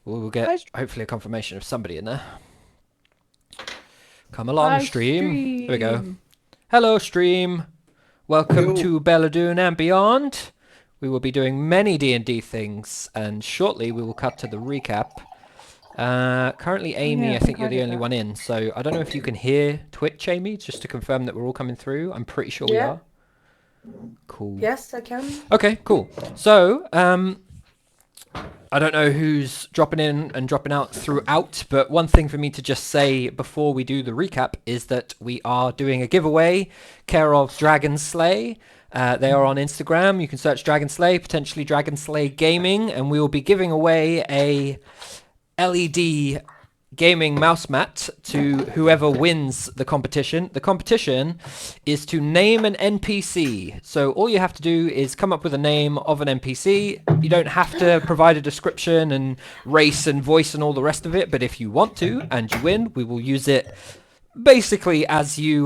We'll get hopefully a confirmation of somebody in there. Come along, Hi, stream. There we go. stream. Hello, stream. Welcome Yo. to Bela'Dun and beyond. We will be doing many D&D things, and shortly we will cut to the recap. Currently, Amy, Yeah, I think you're the did only that. one in, so I don't know if you can hear Twitch, Amy, just to confirm that we're all coming through. I'm pretty sure we Yeah. are. Cool. Yes, I can. Okay, cool. So, I don't know who's dropping in and dropping out throughout, but one thing for me to just say before we do the recap is that we are doing a giveaway care of Dragon Slay. They are on Instagram. You can search Dragon Slay, potentially Dragon Slay Gaming, and we will be giving away a LED gaming mouse mat to whoever wins the competition. The competition is to name an NPC. So all you have to do is come up with a name of an NPC. You don't have to provide a description and race and voice and all the rest of it, but if you want to and you win, we will use it basically as you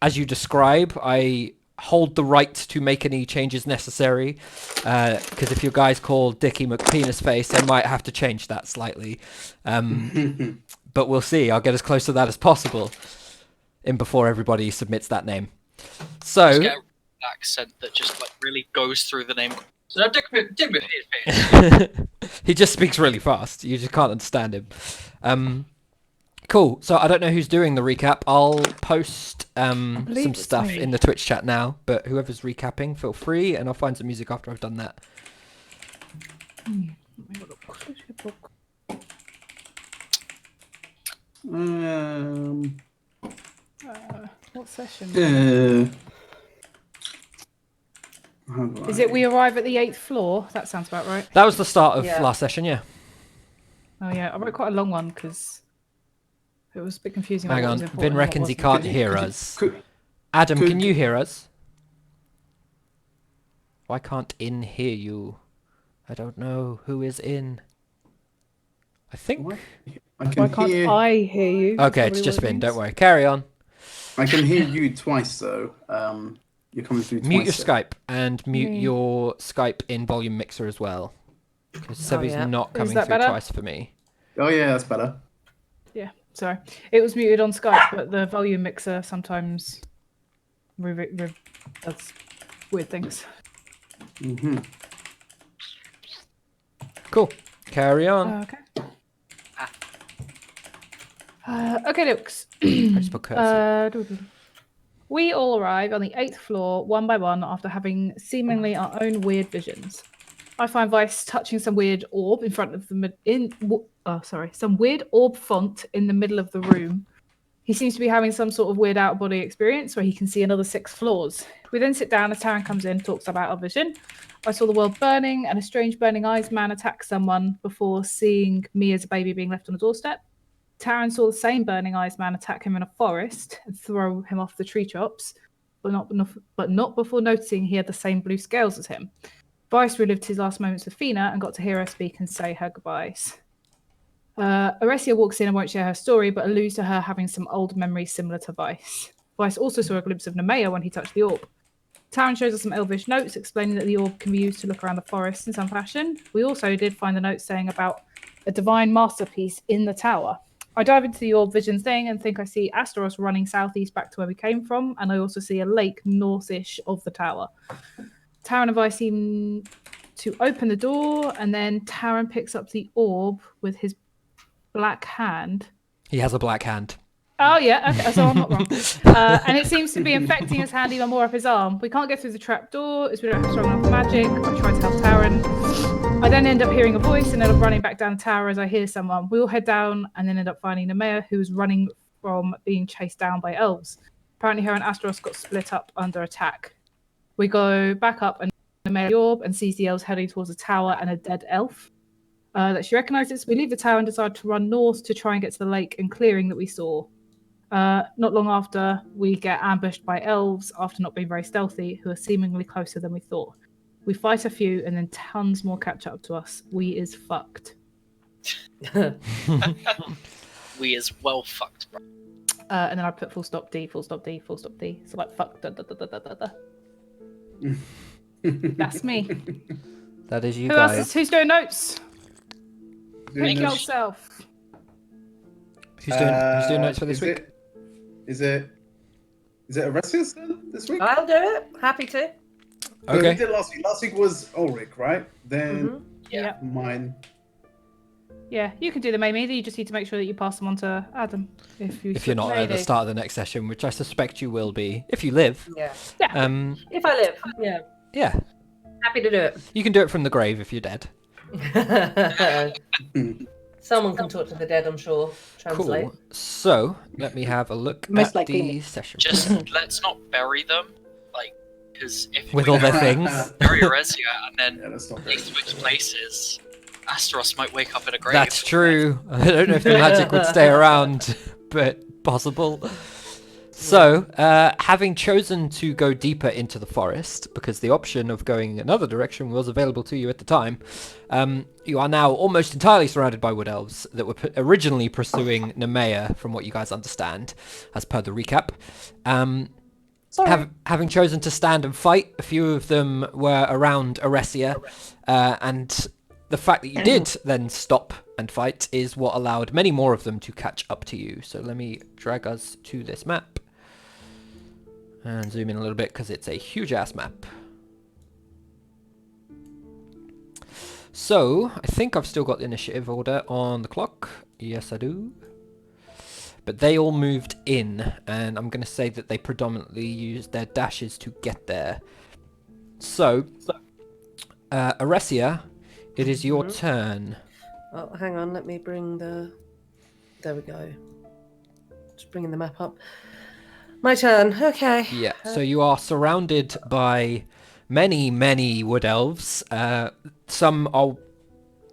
describe. I hold the right to make any changes necessary, because if your guy's called Dickie McPenisface, I might have to change that slightly. But we'll see. I'll get as close to that as possible in before everybody submits that name. So Just get an accent that just like really goes through the name. So now Dick he just speaks really fast. You just can't understand him. Cool. So I don't know who's doing the recap. I'll post some it's stuff me. in the Twitch chat now, but whoever's recapping, feel free, and I'll find some music after I've done that. What session? How Is do it we arrive at the 8th floor? That sounds about right. That was the start of Yeah. last session, yeah. Oh yeah, I wrote quite a long one because it was a bit confusing. Hang what on. was important Vin and what reckons he wasn't. can't Could you- hear could you- us. could- Adam, could- can you hear us? Why can't In hear you? I don't know who is in. I think. What? I Why can can't hear. I hear you? Okay, That's it's probably just what it Vin. Don't means. worry. Carry on. I can hear you twice though. You're coming through twice. Mute your though. Skype and mute Me. your Skype in volume mixer as well. Because Sevi's yeah. not Is coming that through better? twice for me. Oh yeah, that's better. Yeah, sorry. It was muted on Skype, but the volume mixer sometimes does weird things. Mm-hmm. Cool. Carry on. Okay. Okay, looks. I just put courtesy. We all arrive on the 8th floor one by one after having seemingly our own weird visions. I find Vice touching some weird orb in front of the some weird orb font in the middle of the room. He seems to be having some sort of weird out-of-body experience where he can see another 6 floors. We then sit down as Taryn comes in, talks about our vision. I saw the world burning and a strange burning eyes man attack someone before seeing me as a baby being left on a doorstep. Taryn saw the same burning eyes man attack him in a forest and throw him off the tree tops, but not before noticing he had the same blue scales as him. Vice relived his last moments with Fina and got to hear her speak and say her goodbyes. Aresia walks in and won't share her story, but alludes to her having some old memories similar to Vice. Vice also saw a glimpse of Nemea when he touched the orb. Taryn shows us some elvish notes explaining that the orb can be used to look around the forest in some fashion. We also did find the notes saying about a divine masterpiece in the tower. I dive into the orb vision thing and think I see Asteros running southeast back to where we came from, and I also see a lake northish of the tower. Taryn and Vice seem to open the door, and then Taryn picks up the orb with his black hand. He has a black hand. Oh, yeah, okay, so I'm not wrong. And it seems to be infecting his hand even more up his arm. We can't get through the trap door as we don't have strong enough magic. I try to help Taryn. I then end up hearing a voice and end up running back down the tower as I hear someone. We all head down and then end up finding Nemea, who's running from being chased down by elves. Apparently her and Asteros got split up under attack. We go back up and Nemea the orb and sees the elves heading towards the tower and a dead elf that she recognises. We leave the tower and decide to run north to try and get to the lake and clearing that we saw. Not long after, we get ambushed by elves after not being very stealthy, who are seemingly closer than we thought. We fight a few, and then tons more catch up to us. We is fucked. We is well fucked, bro. And then I put full stop D, full stop D, full stop D. So like fuck da da da da da da da. That's me. That is you Who guys. else? Who's doing notes? Make this? yourself. Who's doing notes for this is week? Is it Arresius then this week? I'll do it. Happy to. Who Okay. did last week? Last week was Ulrich, right? Then Mhm. Yeah. mine. Yeah, you can do them, Amy. You just need to make sure that you pass them on to Adam. If you're not at the Maybe. start of the next session, which I suspect you will be, if you live. Yeah. Um, If I live, yeah. yeah, Happy to do it. you can do it from the grave if you're dead. Someone can talk to the dead, I'm sure. Translate. Cool. So let me have a look Most at likely the me. session Just let's not bury them, like, because if with we all their things. bury Eresia and then Yeah, that's not they very switch places, Asteros might wake up in a grave. That's true. I don't know if the magic would stay around, but possible. So, having chosen to go deeper into the forest, because the option of going another direction was available to you at the time, you are now almost entirely surrounded by wood elves that were originally pursuing Nemea, from what you guys understand, as per the recap. Sorry. Having chosen to stand and fight, a few of them were around Eresia, and the fact that you did then stop and fight is what allowed many more of them to catch up to you. So let me drag us to this map and zoom in a little bit because it's a huge ass map. So I think I've still got the initiative order on the clock. Yes, I do. But they all moved in, and I'm going to say that they predominantly used their dashes to get there. So, Eresia, it is your turn. Oh, hang on. Let me bring the... There we go. Just bringing the map up. My turn. Okay. Yeah, so you are surrounded by many, many wood elves. Some are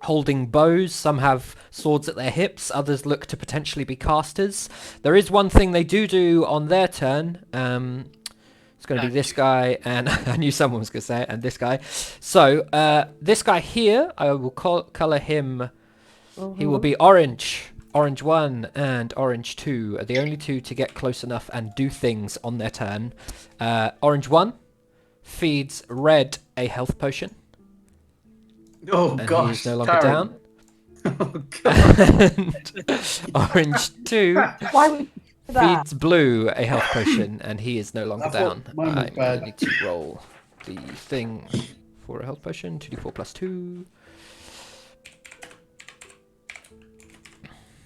holding bows, some have swords at their hips, others look to potentially be casters. There is one thing they do on their turn. It's going to be this guy, and I knew someone was going to say it, and this guy. So, this guy here, I will colour him, he will be orange. Orange 1 and Orange 2 are the only two to get close enough and do things on their turn. Orange 1 feeds Red a health potion. Oh And gosh, he is no longer Karen. down. Oh god. And Orange 2 Why would you do that? feeds Blue a health potion, and he is no longer I thought down. mine was I'm going bad. to need to roll the thing for a health potion. 2d4 plus 2.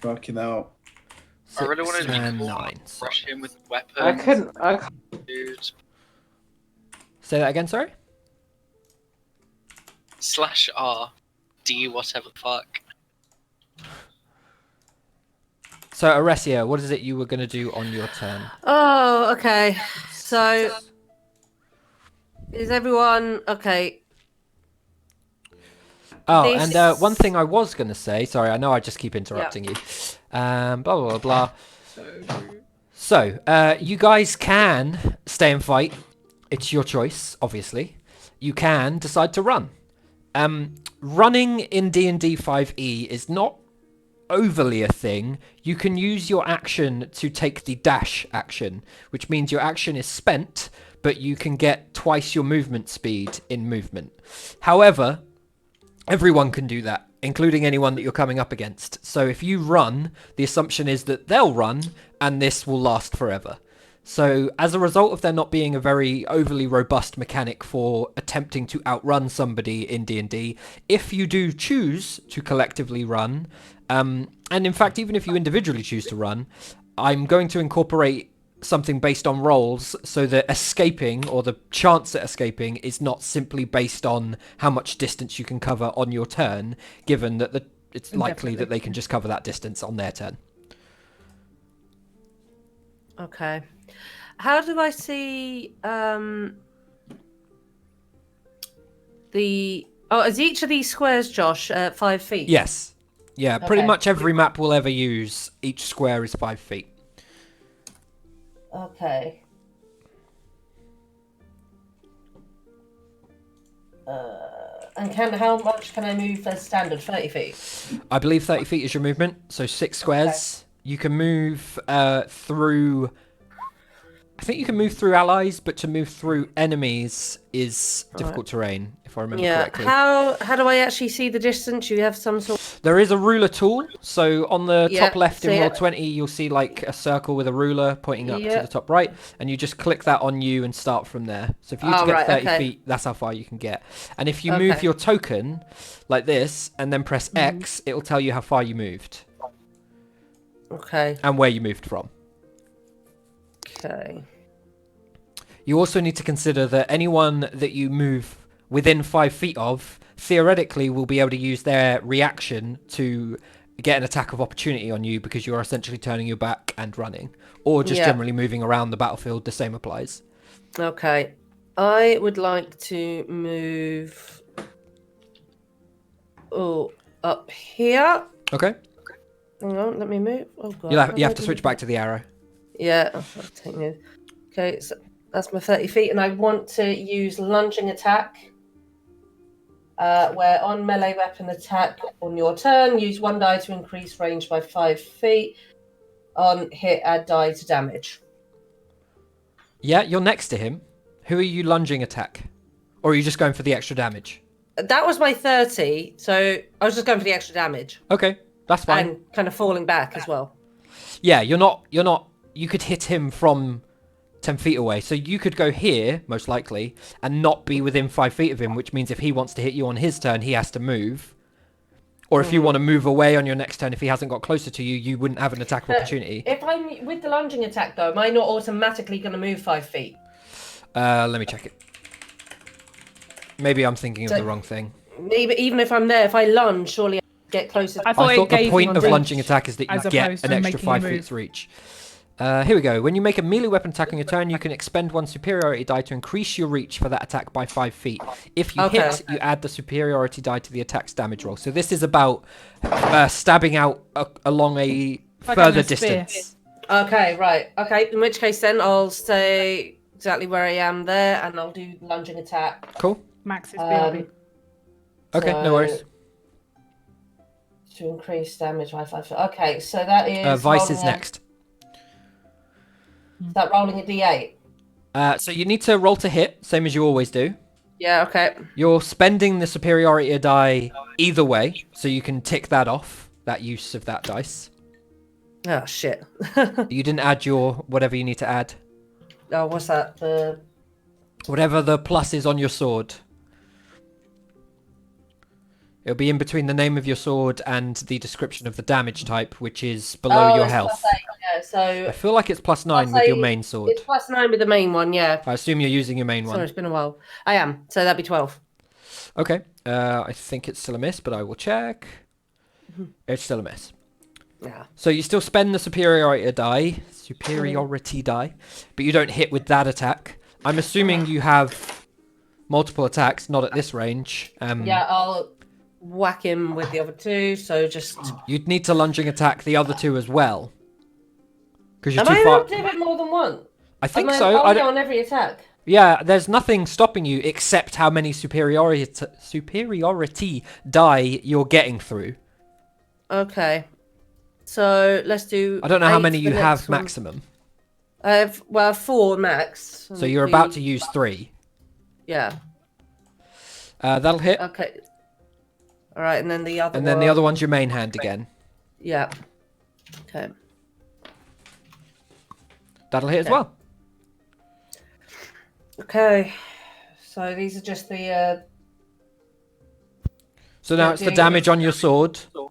Fucking out. I really wanted to be and cool 9. and rush him with weapons. I couldn't. Dude. Say that again, sorry? /R D whatever the fuck. So, Eresia, what is it you were going to do on your turn? Oh, okay. So... Is everyone... Okay. Oh, This- and one thing I was going to say, sorry, I know I just keep interrupting you. Blah, blah, blah, blah. So, you guys can stay and fight. It's your choice, obviously. You can decide to run. Running in D&D 5e is not overly a thing. You can use your action to take the dash action, which means your action is spent, but you can get twice your movement speed in movement. However, everyone can do that, including anyone that you're coming up against. So if you run, the assumption is that they'll run, and this will last forever. So as a result of there not being a very overly robust mechanic for attempting to outrun somebody in D&D, if you do choose to collectively run, and in fact, even if you individually choose to run, I'm going to incorporate something based on rolls so that escaping, or the chance at escaping, is not simply based on how much distance you can cover on your turn, given that it's likely that they can just cover that distance on their turn. Okay. How do I see the... Oh, is each of these squares, Josh, 5 feet? Yes. Yeah, pretty Okay. much every map we'll ever use, each square is 5 feet. Okay. And how much can I move as standard? 30 feet? I believe 30 feet is your movement, so 6 squares. You can move through I think you can move through allies, but to move through enemies is difficult terrain, if I remember correctly. How do I actually see the distance? You have some sort. There is a ruler tool. So on the Yeah, top left in see roll it. 20, you'll see like a circle with a ruler pointing up to Yeah. the top right, and you just click that on you and start from there. So for you to Oh, get right, 30 okay. feet, that's how far you can get. And if you move Okay. your token like this and then press X, it will tell you how far you moved Okay. and where you moved from. Okay. You also need to consider that anyone that you move within 5 feet of theoretically will be able to use their reaction to get an attack of opportunity on you because you're essentially turning your back and running, or just Yeah. generally moving around the battlefield. The same applies. Okay. I would like to move. Oh, up here. Okay. Hang on, let me move. Oh god. You how have do I to do switch that? back to the arrow. Yeah. I'll take me. Okay, so that's my 30 feet, and I want to use lunging attack. Where on melee weapon attack on your turn, use 1 die to increase range by 5 feet. On hit, add die to damage. Yeah, you're next to him. Who are you lunging attack? Or are you just going for the extra damage? That was my 30, so I was just going for the extra damage. Okay, that's fine. And kind of falling back as well. Yeah, you're not, you could hit him from 10 feet away. So you could go here, most likely, and not be within 5 feet of him, which means if he wants to hit you on his turn, he has to move. Or if you want to move away on your next turn, if he hasn't got closer to you, you wouldn't have an attack of opportunity. If I'm with the lunging attack, though, am I not automatically going to move 5 feet? Let me check it. Maybe I'm thinking of So- the wrong thing. Maybe even if I'm there, if I lunge, surely I get closer. I I thought thought it the gave point you of reach lunging attack is that you as get opposed an to extra making 5 you feet's move. reach. Here we go. When you make a melee weapon attack on your turn, you can expend 1 superiority die to increase your reach for that attack by 5 feet. If you Okay. hit, you add the superiority die to the attack's damage roll. So this is about stabbing out along a Like further having a spear. distance. Okay, right. Okay, in which case then I'll stay exactly where I am there, and I'll do lunging attack. Cool. Max is BRB. Okay, no worries. To increase damage by 5 feet. Okay, so that is. Vice is rolling next. Is that rolling a d8? So you need to roll to hit, same as you always do. Yeah, okay. You're spending the superiority die either way, so you can tick that off, that use of that dice. Oh, shit. You didn't add your whatever you need to add. Oh, what's that? The. Whatever the plus is on your sword. It'll be in between the name of your sword and the description of the damage type, which is below your it's health. +8, yeah, I so. feel like it's +9 with your +8 main sword. It's +9 with the main one, yeah. I assume you're using your main Sorry, one. it's been a while. I am, so that'd be 12. Okay. I think it's still a miss, but I will check. It's still a miss. Yeah. So you still spend the superiority die, but you don't hit with that attack. I'm assuming you have multiple attacks, not at this range. Yeah, I'll whack him with the other 2, so just. You'd need to lunging attack the other 2 as well. Because you're Am I too far. able to do it more than one? I think Am I, so. oh, I yeah, don't... on every attack. Yeah, there's nothing stopping you except how many superiority die you're getting through. Okay. So let's do. I don't know how 8 many for you the have next one. maximum. I have 4 max. So you're about to use 3. Yeah. That'll hit. Okay. All right, and then the other. And then the other one's your main hand again. Yeah. Okay. That'll hit as Okay. well. Okay. So these are just the. So now Yeah, it's the doing- damage on your sword. Yeah,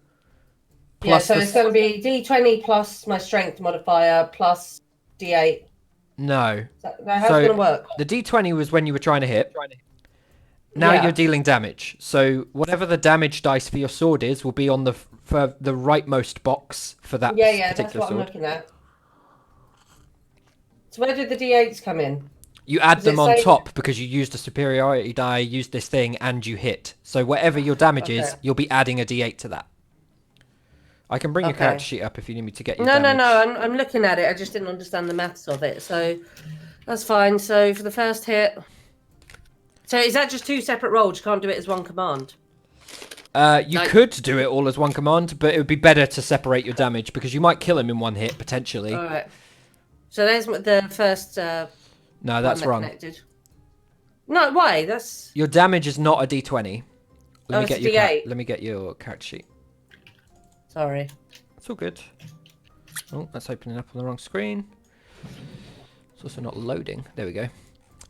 Plus so the it's going to be D20 plus my strength modifier plus D8. No. How's it So- going to work? The D20 was when you were trying to hit. Now Yeah. you're dealing damage. So whatever the damage dice for your sword is will be on the for the rightmost box for that Yeah, that's particular what I'm sword. looking at. So where did the D8s come in? You add Does it them on say- top because you used a superiority die, used this thing, and you hit. So whatever your damage is, Okay. you'll be adding a D8 to that. I can bring your Okay. character sheet up if you need me to get your No, damage. I'm looking at it. I just didn't understand the maths of it. So that's fine. So for the first hit. So is that just 2 separate rolls? You can't do it as one command? You Like- could do it all as one command, but it would be better to separate your damage because you might kill him in one hit, potentially. All right. So there's the first. No, one that's that wrong. Connected. No, why? That's. Your damage is not a d20. Oh, it's a D8. Let me get your character sheet. Sorry. It's all good. Oh, that's opening up on the wrong screen. It's also not loading. There we go.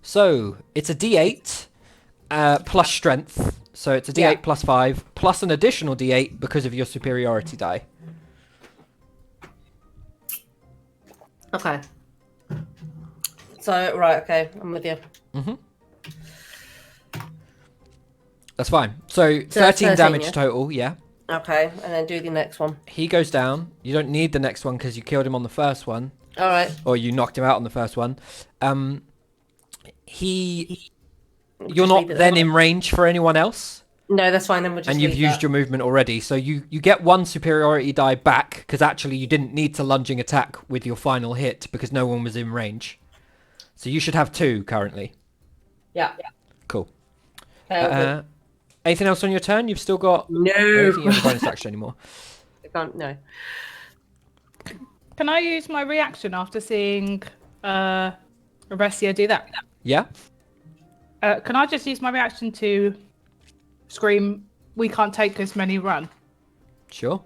So it's a d8 plus strength. So it's a d8 Yeah. plus 5 plus an additional d8 because of your superiority die. Okay. So right, okay, I'm with you. That's fine. So So that's 13 13, damage yeah? total, yeah. Okay, and then do the next one. He goes down. You don't need the next one because you killed him on the first one. All right. Or you knocked him out on the first one. You're Just not leave it then there. in range for anyone else. No, that's fine. Then we'll just. And you've leave used that. your movement already. So you get one superiority die back because actually you didn't need to lunging attack with your final hit because no one was in range. So you should have 2 currently. Yeah. Cool. Okay, all good. Anything else on your turn? You've still got... No. I don't think you have a bonus action anymore. I can't. No. Can I use my reaction after seeing Aressia do that? Yeah? Can I just use my reaction to scream, "We can't take this many, run"? Sure.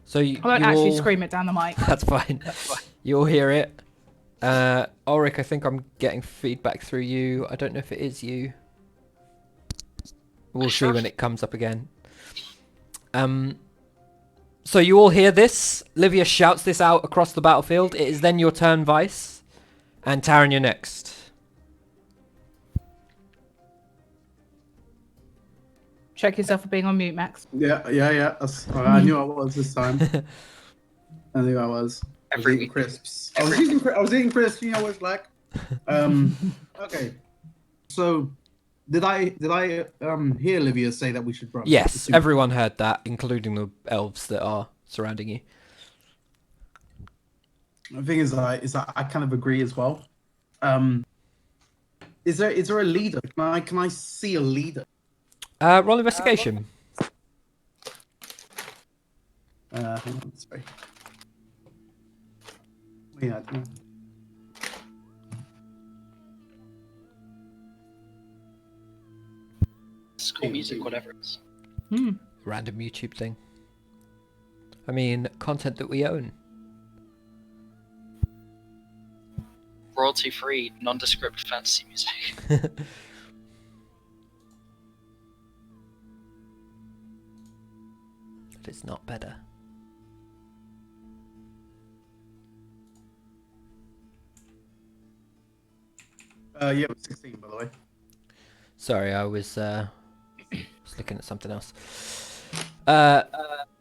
So you I won't you actually all- scream it down the mic. That's fine. You all hear it. Ulrich, I think I'm getting feedback through you. I don't know if it is you. We'll see Sure. when it comes up again. So you all hear this. Livia shouts this out across the battlefield. It is then your turn, Vice. And Taran, you're next. Check yourself for being on mute, Max. Yeah. That's, I knew I was this time. I knew I was. I was Every eating week. crisps. I was eating crisps. You know what it's like. Okay. So, did I hear Livia say that we should run? Yes, everyone heard that, including the elves that are surrounding you. The thing is that I kind of agree as well. Is there a leader? Can I see a leader? Roll investigation. Hang on, sorry. Yeah, I don't know. School music, whatever it is. Random YouTube thing. I mean, content that we own. Royalty-free, nondescript fantasy music. If it's not better. Yeah, it was 16, by the way. Sorry, I was looking at something else.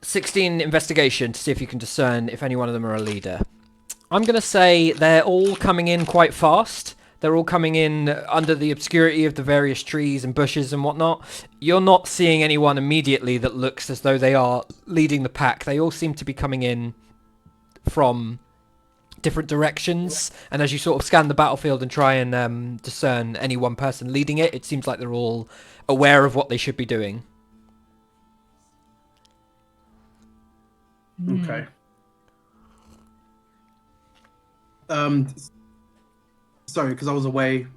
16 investigation to see if you can discern if any one of them are a leader. I'm going to say they're all coming in quite fast. They're all coming in under the obscurity of the various trees and bushes and whatnot. You're not seeing anyone immediately that looks as though they are leading the pack. They all seem to be coming in from different directions, and as you sort of scan the battlefield and try and discern any one person leading it, it seems like they're all aware of what they should be doing. Okay. Sorry, because I was away.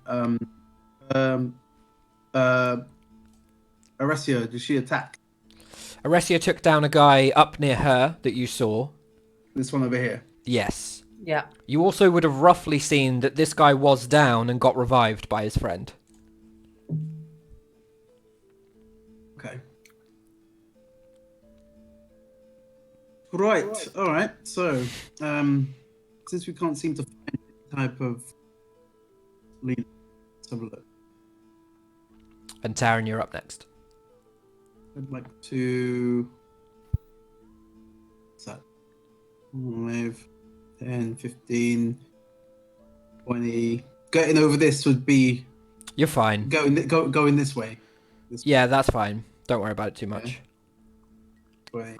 Aressia, did she attack? Aressia took down a guy up near her that you saw. This one over here. Yes. Yeah. You also would have roughly seen that this guy was down and got revived by his friend. Okay. Right. All right. So, since we can't seem to find any type of leader, let's have a look. And Taran, you're up next. I'd like to. What's that? 5, 10, 15, 20. Getting over this would be You're fine. going this way. Yeah, that's fine. Don't worry about it too much. Way.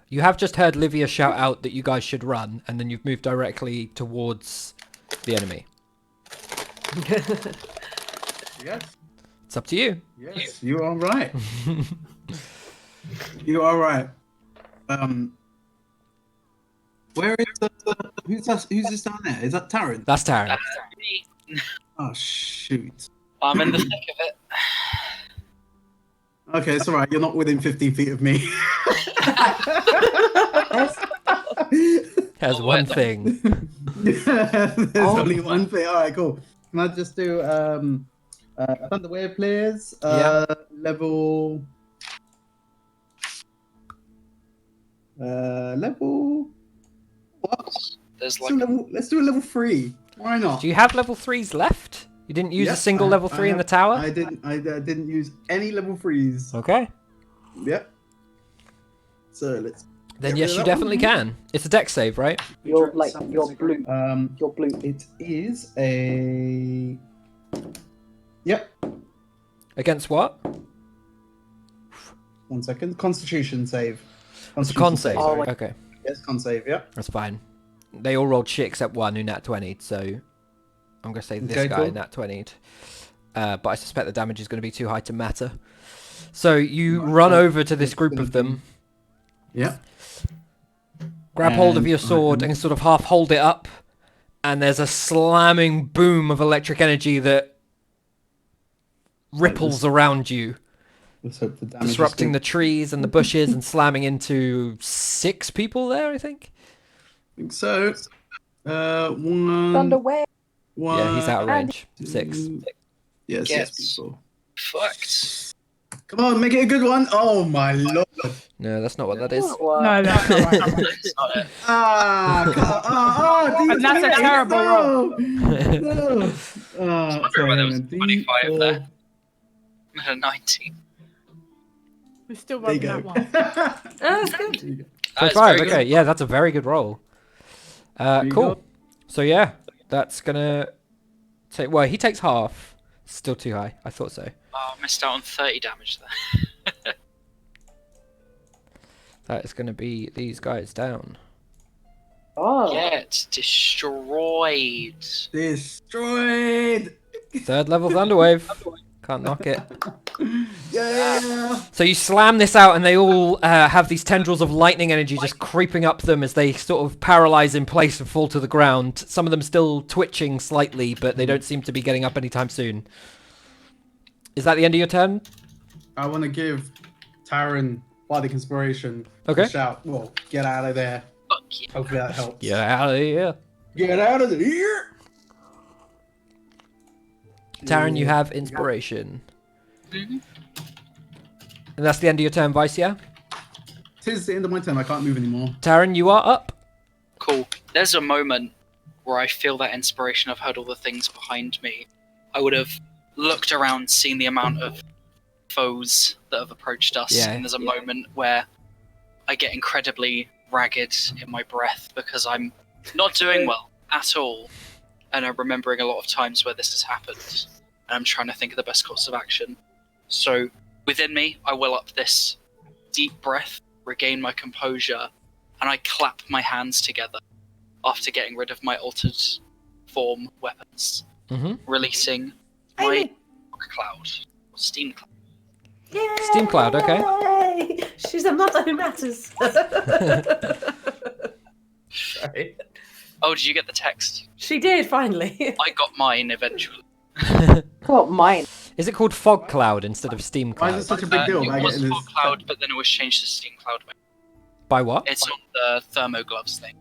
You have just heard Livia shout out that you guys should run, and then you've moved directly towards the enemy. Yes. It's up to you. Yes. You are right. You are right. Where is who's this down there? Is that Taryn? That's Taryn. Oh shoot. I'm in the thick of it. Okay, it's alright. You're not within 15 feet of me. Has Oh, one wait, thing. There's only one thing. Alright, cool. Can I just do Thunderwear players? Level. Level. What? There's Let's do a level 3. Why not? Do you have level 3s left? You didn't use a Yep, single level 3 in the tower? I didn't use any level 3s. Okay. Yep. So let's. Then get yes, rid you of that definitely one. can. It's a deck save, right? You're blue. Your blue. It is a. Yep. Against what? 1 second. Constitution save. It's a con save. sorry. Okay, Yes, con save. Yep. that's fine. They all rolled shit except one who nat 20'd, so I'm going to say this Okay, guy cool. nat 20'd. But I suspect the damage is going to be too high to matter. So you Right, run so over to this it's group gonna of them, Yep. grab hold of And your sword I and sort of half hold it up, and there's a slamming boom of electric energy that ripples around you, Let's hope the damage. disrupting the trees and the bushes and slamming into 6 people there, I think. So, one. Thunderwear. One. Yeah, he's out of range. 6. two- Yes, Yes. yes, people. fucked. Come on, make it a good one. Oh my lord. No, that's not what that is. No, that's not right. It's not it. And that's a terrible roll. No. Sorry, there was 25 there. 19. We're still There you running go. that one. Oh, that's good. There you go. That is 25, very okay, good. yeah, that's a very good roll. you Cool. go. So yeah, that's gonna take. Well, he takes half. Still too high. I thought so. Oh, I missed out on 30 damage there. That is gonna be these guys down. Oh. Get destroyed. Destroyed. 3rd level Thunderwave. Can't knock it. Yeah. So you slam this out, and they all have these tendrils of lightning energy just creeping up them as they sort of paralyze in place and fall to the ground. Some of them still twitching slightly, but they don't seem to be getting up anytime soon. Is that the end of your turn? I want to give Taryn Bardic Inspiration Okay. a shout. Well, get out of there. Fuck yeah. Hopefully that helps. Get out of here. Get out of here. Taryn, you have inspiration. Mhm. And that's the end of your turn, Vice, yeah? Tis the end of my turn. I can't move anymore. Taryn, you are up. Cool. There's a moment where I feel that inspiration. I've heard all the things behind me. I would have looked around, seen the amount of foes that have approached us, Yeah. and there's a moment where I get incredibly ragged in my breath because I'm not doing well at all, and I'm remembering a lot of times where this has happened, and I'm trying to think of the best course of action. So within me, I will up this deep breath, regain my composure, and I clap my hands together after getting rid of my altered form weapons, Mm-hmm. releasing my cloud, or steam cloud. Yay! Steam cloud, okay. She's a mother who matters. Sorry. Oh, did you get the text? She did, finally. I got mine eventually. Oh, mine. Is it called fog cloud instead of steam Why cloud? is it such a big deal? It about was getting fog this- cloud, but then it was changed to steam cloud. By what? It's on the thermo gloves thing.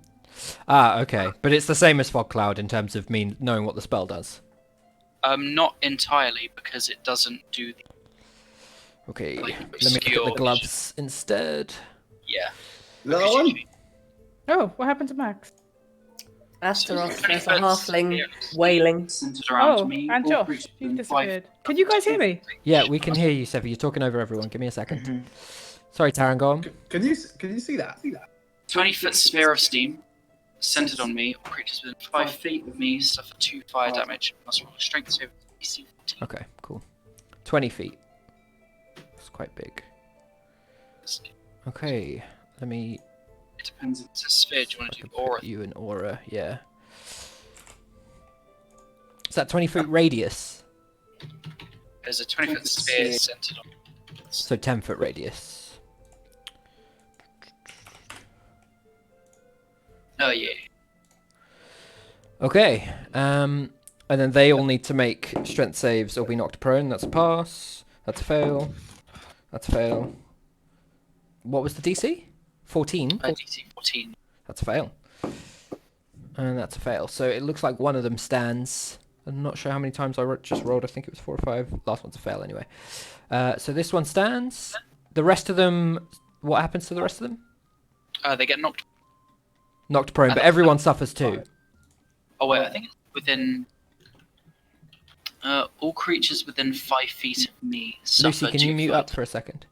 Ah, okay. But it's the same as fog cloud in terms of me knowing what the spell does. Not entirely, because it doesn't do the... Okay, Like, let me look at obscure the gloves instead. Yeah. That Because one? usually- Oh, what happened to Max? Astaroth, there's a 20 halfling yeah, wailing. centered around Oh, me. and all Josh, creatures you within disappeared. Can you guys hear me? Yeah, we can hear you, Sevi. You're talking over everyone. Give me a second. Sorry, Taran, go on. Can you see that? 20-foot sphere of steam, centered on me. All creatures within 5 feet of me suffer 2 fire damage. Must roll a strength save DC 14. Okay, cool. 20 feet. It's quite big. Okay, let me It depends if it's a sphere. Do you want to do aura? put you in aura, yeah. Is that 20-foot radius? There's a 20-foot sphere centered on me. So 10-foot radius. Oh yeah. Okay. And then they all need to make strength saves or be knocked prone. That's a pass. That's a fail. That's a fail. What was the DC? 14? DC 14. That's a fail. And that's a fail. So it looks like one of them stands. I'm not sure how many times I just rolled. I think it was 4 or 5. Last one's a fail anyway. So this one stands. The rest of them, what happens to the rest of them? They get knocked. Knocked prone, but everyone suffers too. Oh wait, I think it's within. All creatures within 5 feet of me suffer. Lucy, can you mute up for a second?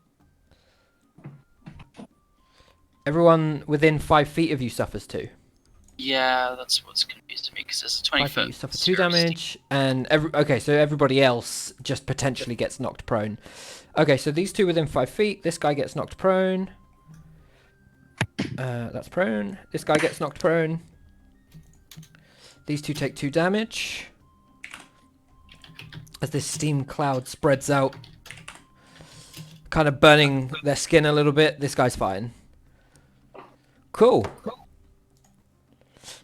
Everyone within 5 feet of you suffers too. Yeah, that's what's confused me because there's a 20 5 feet, foot. you suffer 2 damage, and okay, so everybody else just potentially gets knocked prone. Okay, so these two within 5 feet. This guy gets knocked prone. That's prone. This guy gets knocked prone. These two take 2 damage. As this steam cloud spreads out, kind of burning their skin a little bit. This guy's fine. Cool.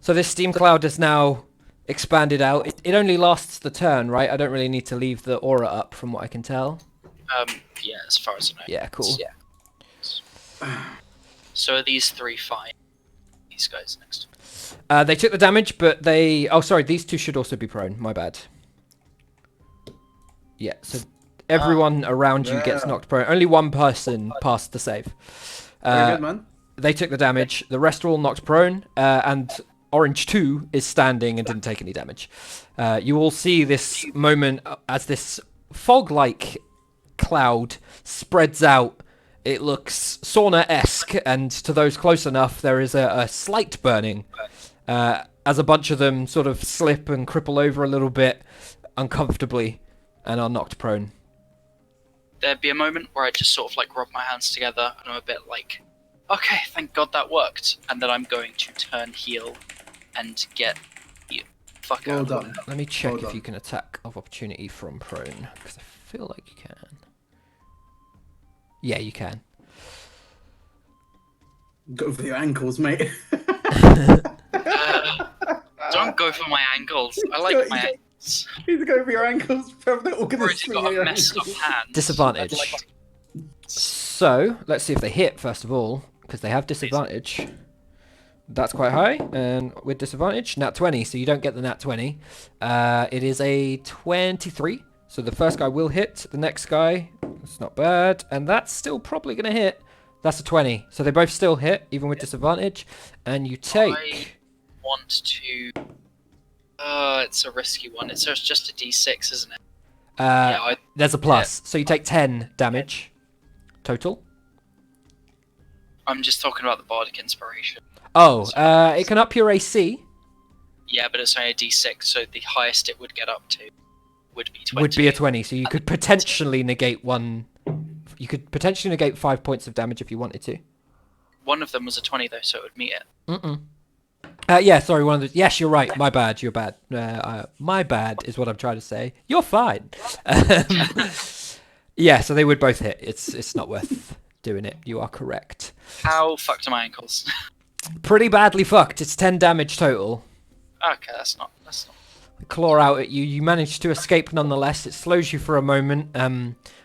So this steam cloud is now expanded out. It only lasts the turn, right? I don't really need to leave the aura up from what I can tell. Yeah, as far as I know. Yeah, cool. Yeah. So are these 3 fine? These guys next. They took the damage, but they... Oh, sorry, these two should also be prone. My bad. Yeah, so everyone around you gets knocked prone. Only one person passed the save. Very good, man. They took the damage. The rest are all knocked prone, and Orange 2 is standing and didn't take any damage. You all see this moment as this fog-like cloud spreads out. It looks sauna-esque, and to those close enough, there is a slight burning as a bunch of them sort of slip and cripple over a little bit uncomfortably and are knocked prone. There'd be a moment where I just sort of like rub my hands together and I'm a bit like, okay, thank God that worked. And then I'm going to turn heel and get you. Fuck Well out. done. Let me check Well if done. you can attack of opportunity from prone, because I feel like you can. Yeah, you can. Go for your ankles, mate. Don't go for my ankles. I like my ankles. You need to go for your ankles. They're all gonna Already swing got your a messed up ankles. hand. Disadvantage. I'd like to- So, let's see if they hit, first of all, because they have disadvantage. That's quite high, and with disadvantage, nat 20, so you don't get the nat 20. It is a 23, so the first guy will hit, the next guy, it's not bad, and that's still probably going to hit. That's a 20, so they both still hit, even with disadvantage, and you take... I want to... it's a risky one. It's just a d6, isn't it? There's a plus, so you take 10 damage total. I'm just talking about the Bardic Inspiration. Oh, it can up your AC. Yeah, but it's only a d6, so the highest it would get up to would be 20. Would be a 20, so you could potentially negate one... You could potentially negate 5 points of damage if you wanted to. One of them was a 20, though, so it would meet it. Yeah, sorry, one of the... Yes, you're right. My bad. You're bad. My bad is what I'm trying to say. You're fine. Yeah, so they would both hit. It's not worth doing it. You are correct. How fucked are my ankles? Pretty badly fucked. It's 10 damage total. Okay, that's not... Claw out at you. You manage to escape nonetheless. It slows you for a moment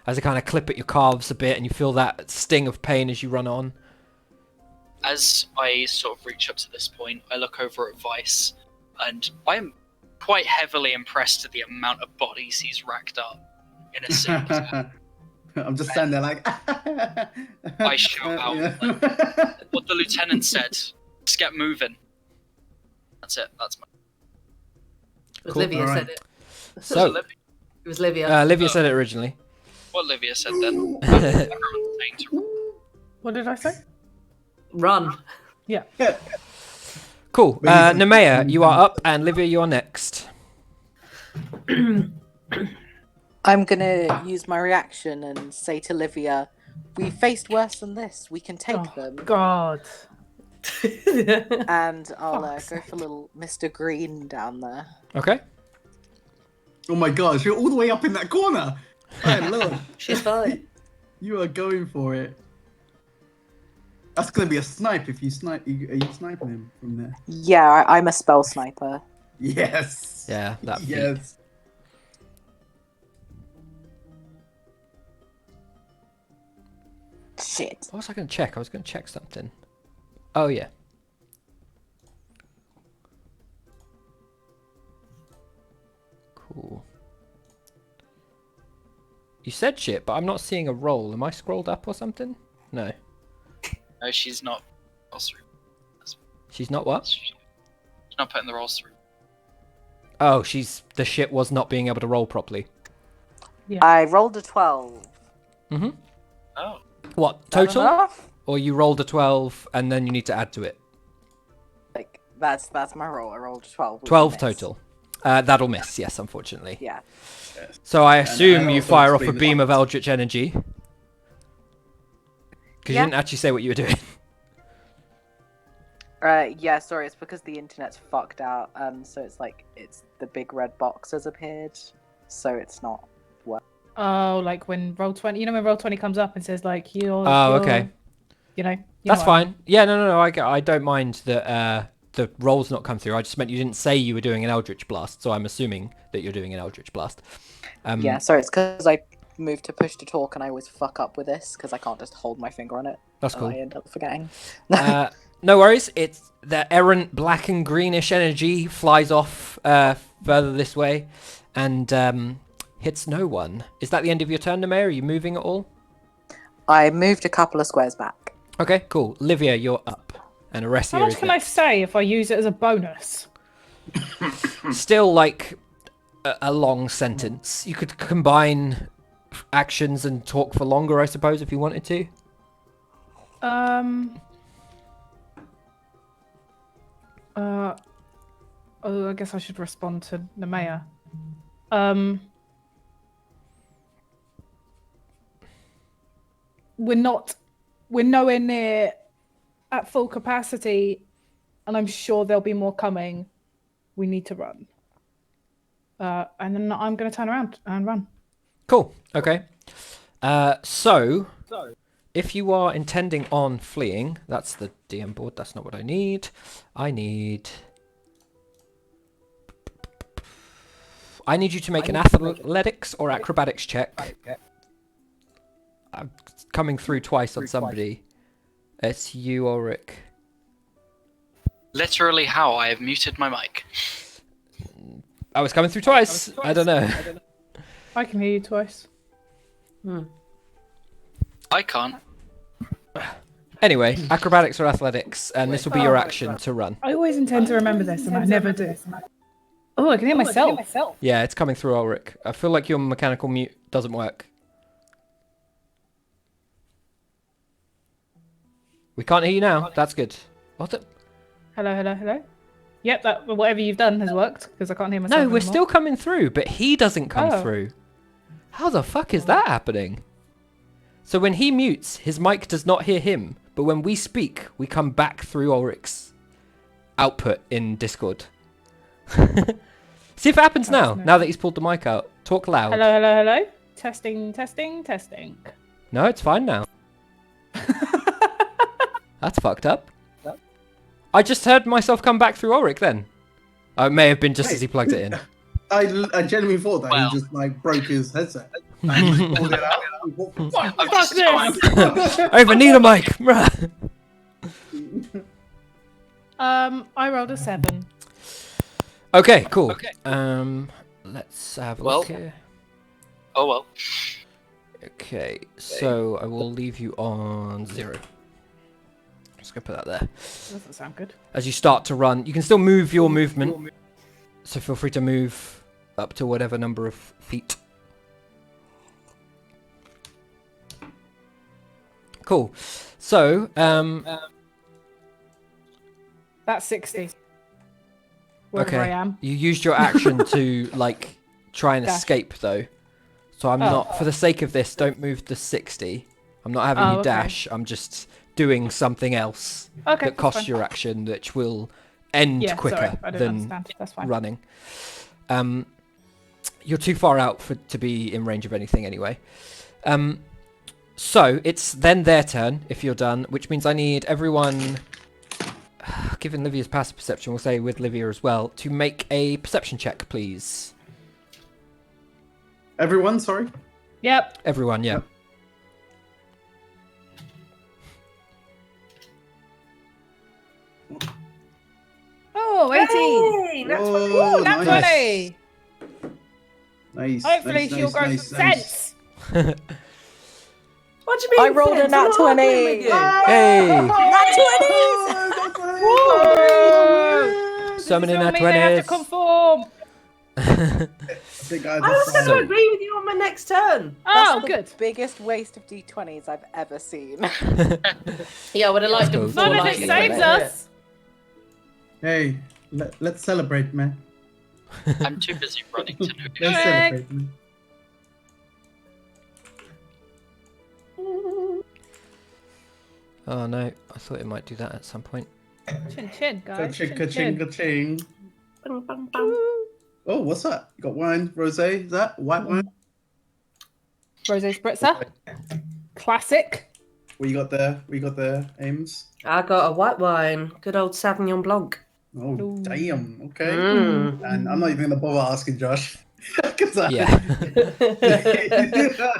as it kind of clip at your calves a bit, and you feel that sting of pain as you run on. As I sort of reach up to this point, I look over at Vice, and I'm quite heavily impressed at the amount of bodies he's racked up in a single turn. I'm just standing there like... I shout out what the lieutenant said. Just get moving. That's it. That's my... It was Cool. Livia Alright. said it. So, It was Livia. Livia said it originally. What Livia said then. Everyone's saying to... What did I say? Run. Yeah. Cool. Nemea, you are up, and Livia, you are next. I'm gonna use my reaction and say to Livia, "We faced worse than this. We can take them." God. And I'll Fuck's go for little Mr. Green down there. Okay. Oh my gosh, you're all the way up in that corner. My lord, She's fine. you are going for it. That's gonna be a snipe if you snipe. Are you sniping him from there? Yeah, I'm a spell sniper. Yes. Yeah, that feat. Yes. Shit. What was I going to check? I was going to check something. Oh, yeah. Cool. You said shit, but I'm not seeing a roll. Am I scrolled up or something? No. No, she's not. Rolls through. She's not what? She's not putting the rolls through. Oh, the shit was not being able to roll properly. Yeah. I rolled a 12. Mm-hmm. Oh. What, Is that total? enough? Or you rolled a 12 and then you need to add to it? Like, that's my roll. I rolled a 12. which 12 missed. total. That'll miss, yes, unfortunately. Yeah. So I assume and you also fire off a explain the beam of points. eldritch energy. Because Yeah. you didn't actually say what you were doing. Yeah, sorry, it's because the internet's fucked out. So it's like, it's the big red box has appeared. So it's not. Oh, like when Roll20, you know when Roll20 comes up and says like you're. Oh, okay. You know. That's fine. Yeah, no, I don't mind that the roll's not come through. I just meant you didn't say you were doing an eldritch blast, so I'm assuming that you're doing an eldritch blast. Yeah, sorry, it's because I moved to push to talk and I always fuck up with this because I can't just hold my finger on it. That's and cool. I end up forgetting. No worries. It's the errant black and greenish energy flies off further this way and hits no one. Is that the end of your turn, Nemea? Are you moving at all? I moved a couple of squares back. Okay, cool. Livia, you're up. And Aresia How much is can I next. say if I use it as a bonus? Still like a long sentence. You could combine actions and talk for longer, I suppose, if you wanted to. I guess I should respond to Nemea. We're nowhere near at full capacity, and I'm sure there'll be more coming. We need to run. And then I'm going to turn around and run. Cool. Okay. So, if you are intending on fleeing, that's the DM board. That's not what I need. I need you to make an athletics or acrobatics check. I'm coming through twice on somebody. It's you, Ulrich. Literally how I have muted my mic. I was coming through twice. I don't know. I can hear you twice. I can't. Anyway, acrobatics or athletics, and this will be your action to run. I always intend to remember this, and I never do. Oh, I can hear myself. Yeah, it's coming through, Ulrich. I feel like your mechanical mute doesn't work. We can't hear you now. That's good. What the? Hello. Yep, that whatever you've done has worked because I can't hear myself. No, we're anymore. still coming through, but he doesn't come Oh. through. How the fuck is that happening? So when he mutes, his mic does not hear him, but when we speak, we come back through Ulrich's output in Discord. See if it happens now that he's pulled the mic out. Talk loud. Hello. Testing. No, it's fine now. That's fucked up. I just heard myself come back through Ulrich then. Oh, it may have been just as he plugged it in. I genuinely thought that Well. he just like broke his headset. And just pulled it out. What the fuck? I'm Fuck just this! I even need a mic. I rolled a 7. Okay, cool. Let's have a Well. look here. Oh well. Okay, so I will leave you on 0. Just gonna put that there. Doesn't sound good. As you start to run, you can still move your movement, so feel free to move up to whatever number of feet. Cool. So, That's 60. Wherever I am. you used your action to like try and Dash. escape though. So I'm not, for the sake of this, don't move to 60. I'm not having you okay. dash. I'm just doing something else Okay. that costs that's your action, which will end fine. quicker Sorry, I don't than understand. That's fine. running. You're too far out to be in range of anything anyway. So it's then their turn if you're done, which means I need everyone, given Livia's passive perception, we'll say with Livia as well, to make a perception check, please. Everyone, sorry. Yep. Everyone, yeah. Yep. Oh, 18. Hey, that's Whoa, Ooh, that's nice. 20. Nice. Hopefully nice, she'll nice, grow nice, some nice. sense. What do you mean? I rolled a sense? nat I'm not arguing 20. with you. Hey! Nat Summoning This is nat all me, they have to 20s. conform. I think I I was going So- to agree with you on my next turn. Oh, That's good. the biggest waste of d20s I've ever seen. Yeah, I would have liked Let's them go. before. None of like it it, saves yeah. us. Hey, let's celebrate, man. I'm too busy running to know. Let's celebrate, man. Oh no, I thought it might do that at some point. Chin chin, guys. Ka-ching, Chin, ka-ching, chin. ka-ching. Bum, bum, bum. Oh, what's that? You got wine, rosé? Is that white wine? Rosé spritzer. Classic. What you got there? We got there, Ames. I got a white wine. Good old Sauvignon Blanc. Oh, Ooh. damn. Okay. Mm. And I'm not even gonna bother asking Josh. Because I, Yeah. I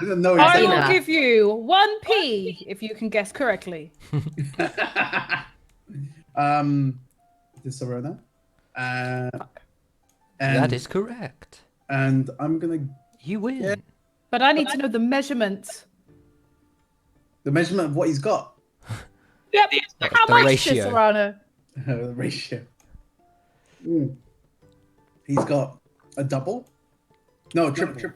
don't know I exactly. will give you 1p if you can guess correctly. This Arona. And That is correct. And I'm gonna You win. Yeah. But I need to know the measurement. the measurement of what he's got. Yep. The How The much, ratio. Serrano? The ratio. Mm. He's got a double. No, triple.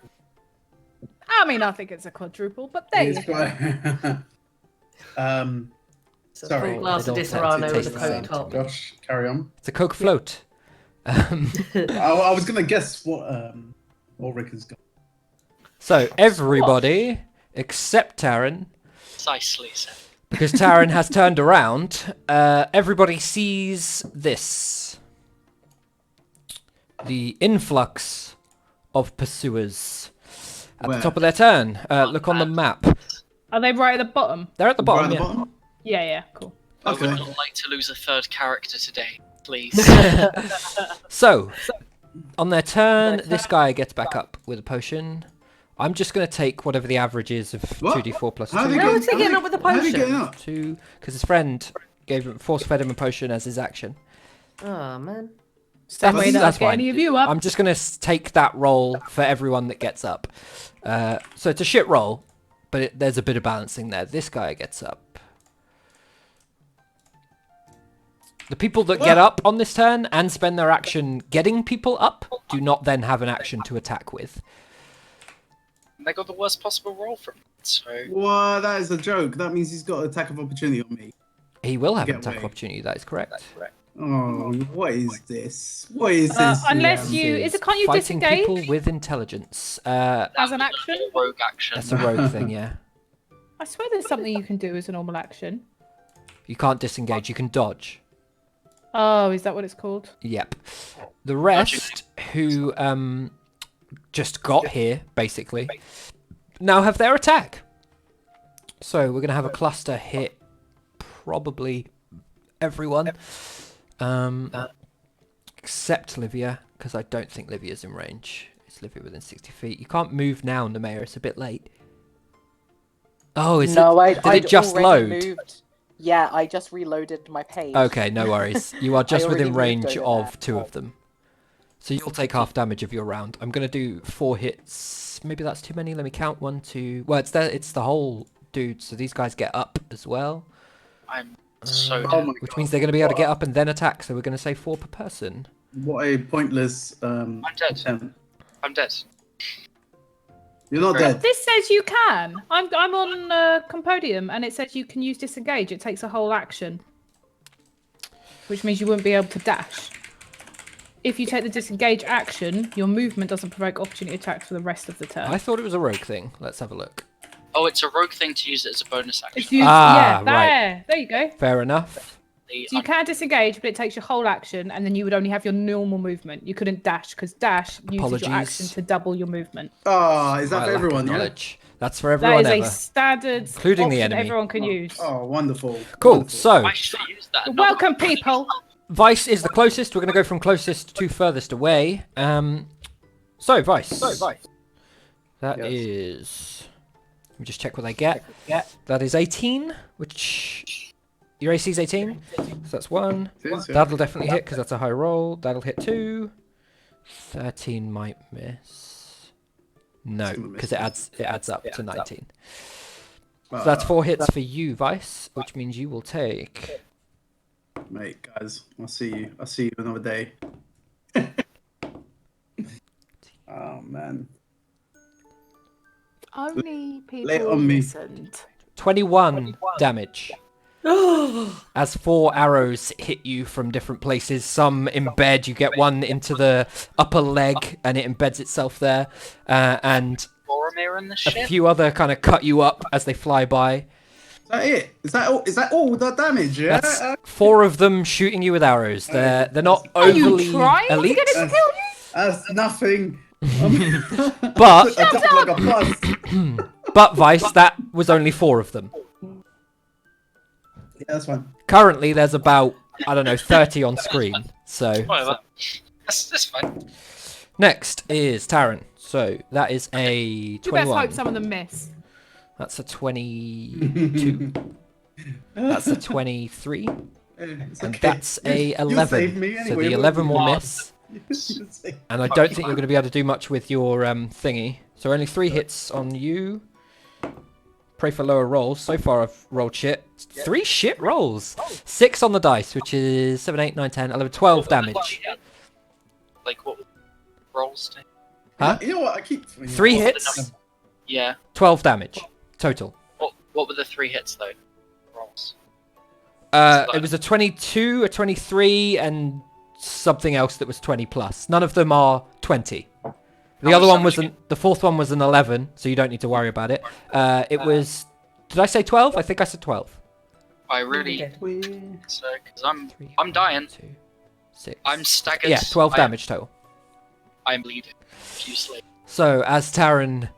I mean, I think it's a quadruple, but there you He's go. got- It's a Sorry. full glass of They don't Disaronno taste with a the Coke same. top. Josh, carry on. It's a Coke float. I was gonna guess what Ulrich has got. So everybody except Taryn, Precisely so. because Taryn has turned around, everybody sees this. The influx of pursuers at Where? the top of their turn. Look on the map. Are they right at the bottom? They're at the bottom, Right at yeah. the bottom? Yeah, yeah, cool. I Okay. would not like to lose a third character today, please. So, on their turn, this guy gets back up with a potion. I'm just going to take whatever the average is of What? 2d4 plus How 2. did How is he getting up with a How did he potion? get up? 2, because his friend force-fed him a potion as his action. Oh, man. Same way that that's I'd get fine. any of you up. I'm just going to take that roll for everyone that gets up. So it's a shit roll, but there's a bit of balancing there. This guy gets up. The people that get up on this turn and spend their action getting people up do not then have an action to attack with. They got the worst possible roll from it, so Well, that is a joke. That means he's got attack of opportunity on me. He will have an Get attack of away. opportunity, that is correct. Oh, what is this? What is this? Unless GM? you, is it? Can't you Fighting disengage people with intelligence. as an action? rogue action. That's a rogue thing, yeah. I swear there's something you can do as a normal action. You can't disengage, you can dodge. Oh, is that what it's called? Yep. The rest who just got here, basically, now have their attack. So we're going to have a cluster hit probably everyone. Except Livia, because I don't think Livia's in range. It's Livia within 60 feet. You can't move now, Nemea, it's a bit late. Oh, is no, it? Did I'd it just already load? Moved. Yeah, I just reloaded my page. Okay, no worries. You are just already within moved range over of there. 2 of them. So you'll take half damage of your round. I'm going to do 4 hits. Maybe that's too many. Let me count. 1, 2... Well, it's the whole dude, so these guys get up as well. I'm so Oh my Which God. means they're going to be able to get up and then attack, so we're going to say 4 per person. What a pointless I'm dead. attempt. I'm dead. You're not Right. dead. This says you can. I'm on Compodium, and it says you can use disengage. It takes a whole action, which means you wouldn't be able to dash. If you take the disengage action, your movement doesn't provoke opportunity attacks for the rest of the turn. I thought it was a rogue thing. Let's have a look. Oh, it's a rogue thing to use it as a bonus If action. you, Ah, yeah, there you go. Fair enough. The So you can disengage, but it takes your whole action, and then you would only have your normal movement. You couldn't dash because dash uses your action Apologies. to double your movement. Oh, is that My for lack of everyone? Yeah. knowledge. That's for That everyone is ever. a standard Including the option enemy. everyone can use. Oh, wonderful. Cool. Wonderful. So, I should use that. not- Welcome, people. Vice is the closest. We're going to go from closest to furthest away. So, Vice. That Yes. is... Let me just check what I get. That is 18, which... Your AC is 18? So that's 1. That'll definitely hit because that's a high roll. That'll hit 2. 13 might miss. No, It's gonna miss. because it adds up to 19. So Ah, that's 4 hits for you, Vice, which means you will take... Mate, guys, I'll see you. I'll see you another day. Oh man. Only Lay it people on me. listened. 21 damage. As 4 arrows hit you from different places. Some embed, you get one into the upper leg and it embeds itself there. And Boromir in the a ship. few other kind of cut you up as they fly by. Is that it? Is that all? Is that all the damage? Yeah. That's 4 of them shooting you with arrows. They're not Are you overly trying to elite, get it to kill you? That's nothing. but I dropped like a bus. but Vice, that was only 4 of them. Yeah, that's fine. Currently, there's about, I don't know, 30 on screen. So Whatever. That's fine. next is Taran. So that is a You best 21. hope some of them miss. That's a 22. That's a 23. It's And okay. that's a You 11. saved me So anyway, the won't 11 you? will miss. You saved- And I don't think you're going to be able to do much with your thingy. So only 3 hits on you. Pray for lower rolls. So far I've rolled shit. 3 shit rolls. 6 on the dice, which is 7, 8, 9, 10, 11, 12 damage. Like what rolls? Do? Huh? You know what? I keep 3 What were the hits, numbers? Yeah. 12 damage total. What were the 3 hits though? Rolls. It was a 22, a 23, and something else that was 20 plus. None of them are 20. The How other much one was damage the 4th one was an 11, so you don't need to worry about it. It was. Did I say 12? I think I said 12. I really Okay. so because 3, I'm dying. 2, 6. I'm staggered. Yeah, 12 I- damage total. I'm bleeding profusely. So as Taran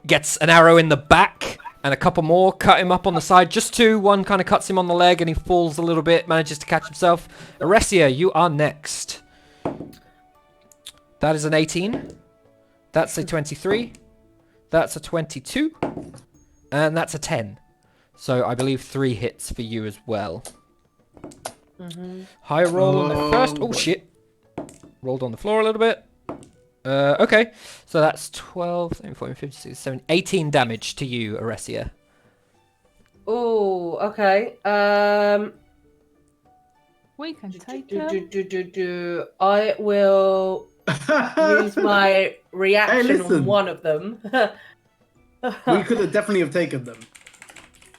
gets an arrow in the back and a couple more cut him up on the side, just 2. One kind of cuts him on the leg and he falls a little bit, manages to catch himself. Aresia, you are next. That is an 18. That's a 23. That's a 22. And that's a 10. So I believe 3 hits for you as well. High roll on the first. Oh shit. Rolled on the floor a little bit. Okay. So that's 12, 13, 14, 15, 16, 17, 18 damage to you, Aresia. Oh, okay. We can take them. I will use my reaction listen. on one of them. We could have definitely taken them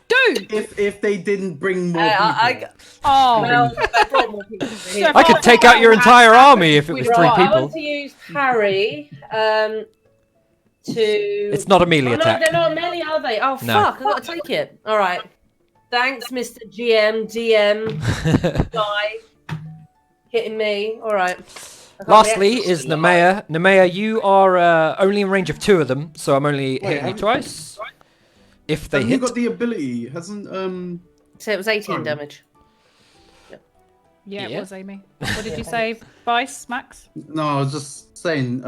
Dude! if they didn't bring more I- people. Oh, Well, I brought more people to here. I could take out your entire army if it was 3 Right, I people. want to use parry to. It's not a melee Oh, no, attack. they're not melee, are they? Oh, No. fuck, I've got to take it. All right. Thanks, Mr. GM, DM, guy. Hitting me. All right. I can't Lastly react. is Nemea. Nemea, you are only in range of 2 of them, so I'm only hitting you haven't- twice. If they Have hit. you got the ability? Hasn't So it was 18 Sorry. damage. yeah, it Yeah. was Amy. What did you say, Vice, Max? No, I was just saying.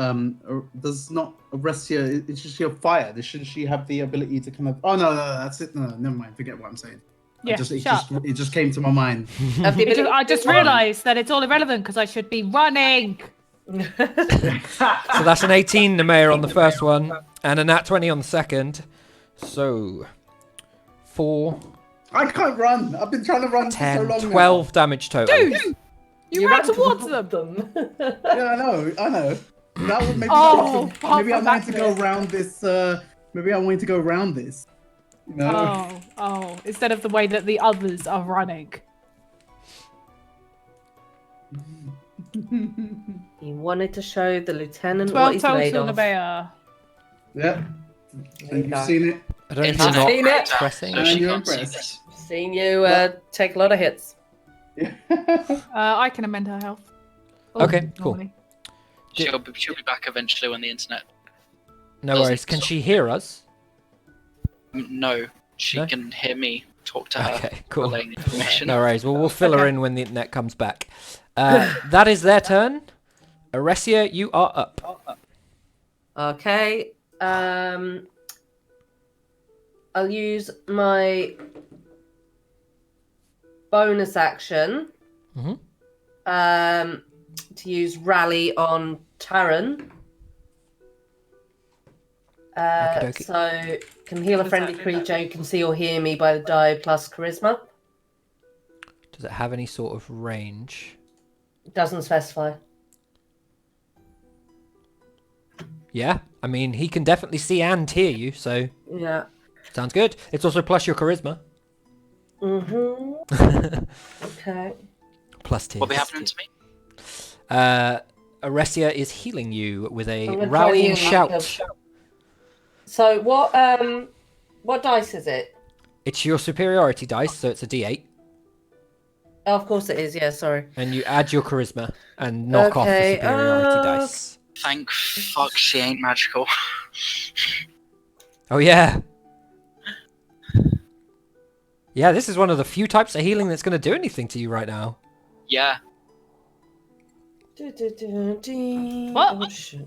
Does not Aresia? It's just your fire. Shouldn't she have the ability to kind of? Oh no, that's it. No, never mind. Forget what I'm saying. Yeah, It just came to my mind. Have the ability I just to- realised that it's all irrelevant because I should be running. So that's an 18 Nemea on the first one, and a nat 20 on the second. So 4, I can't run. I've been trying to run for so 10, long 12 damage total. Dude! You ran towards them. now. Yeah, I know. That would maybe. Oh, maybe I fuck wanted to that go bit. around this. Maybe I wanted to go around this. You know. Oh, instead of the way that the others are running. He wanted to show the lieutenant 12 what he's made total, of. Nebea. Yeah. There And you go. you've seen it. I don't know if Internet you're not Seen it. expressing. So And she you're can't see impressed. this. Seen you take a lot of hits. I can amend her health. Okay, cool. normally. She'll be back eventually when the internet. No worries. Can she hear us? No, she No? can hear me talk to her. Okay, cool. Relaying information. No worries. Well, we'll fill her in when the internet comes back. That is their turn. Aresia, you are up. Okay. I'll use my bonus action Mhm. to use rally on Taran. Okey-dokey. So can heal a friendly creature who can see or hear me by the die plus charisma. Does it have any sort of range? It doesn't specify. Yeah, I mean, he can definitely see and hear you, so Yeah. sounds good. It's also plus your charisma. Okay. Plus 2. What will be happening to me? Aresia is healing you with a I'm gonna try rallying and heal shout. myself. So what dice is it? It's your superiority dice, so it's a D8. Oh, of course it is. Yeah, sorry. And you add your charisma and knock off the Okay, superiority dice. Thank fuck she ain't magical. Oh, yeah. Yeah, this is one of the few types of healing that's going to do anything to you right now. Yeah. What? Oh, shit.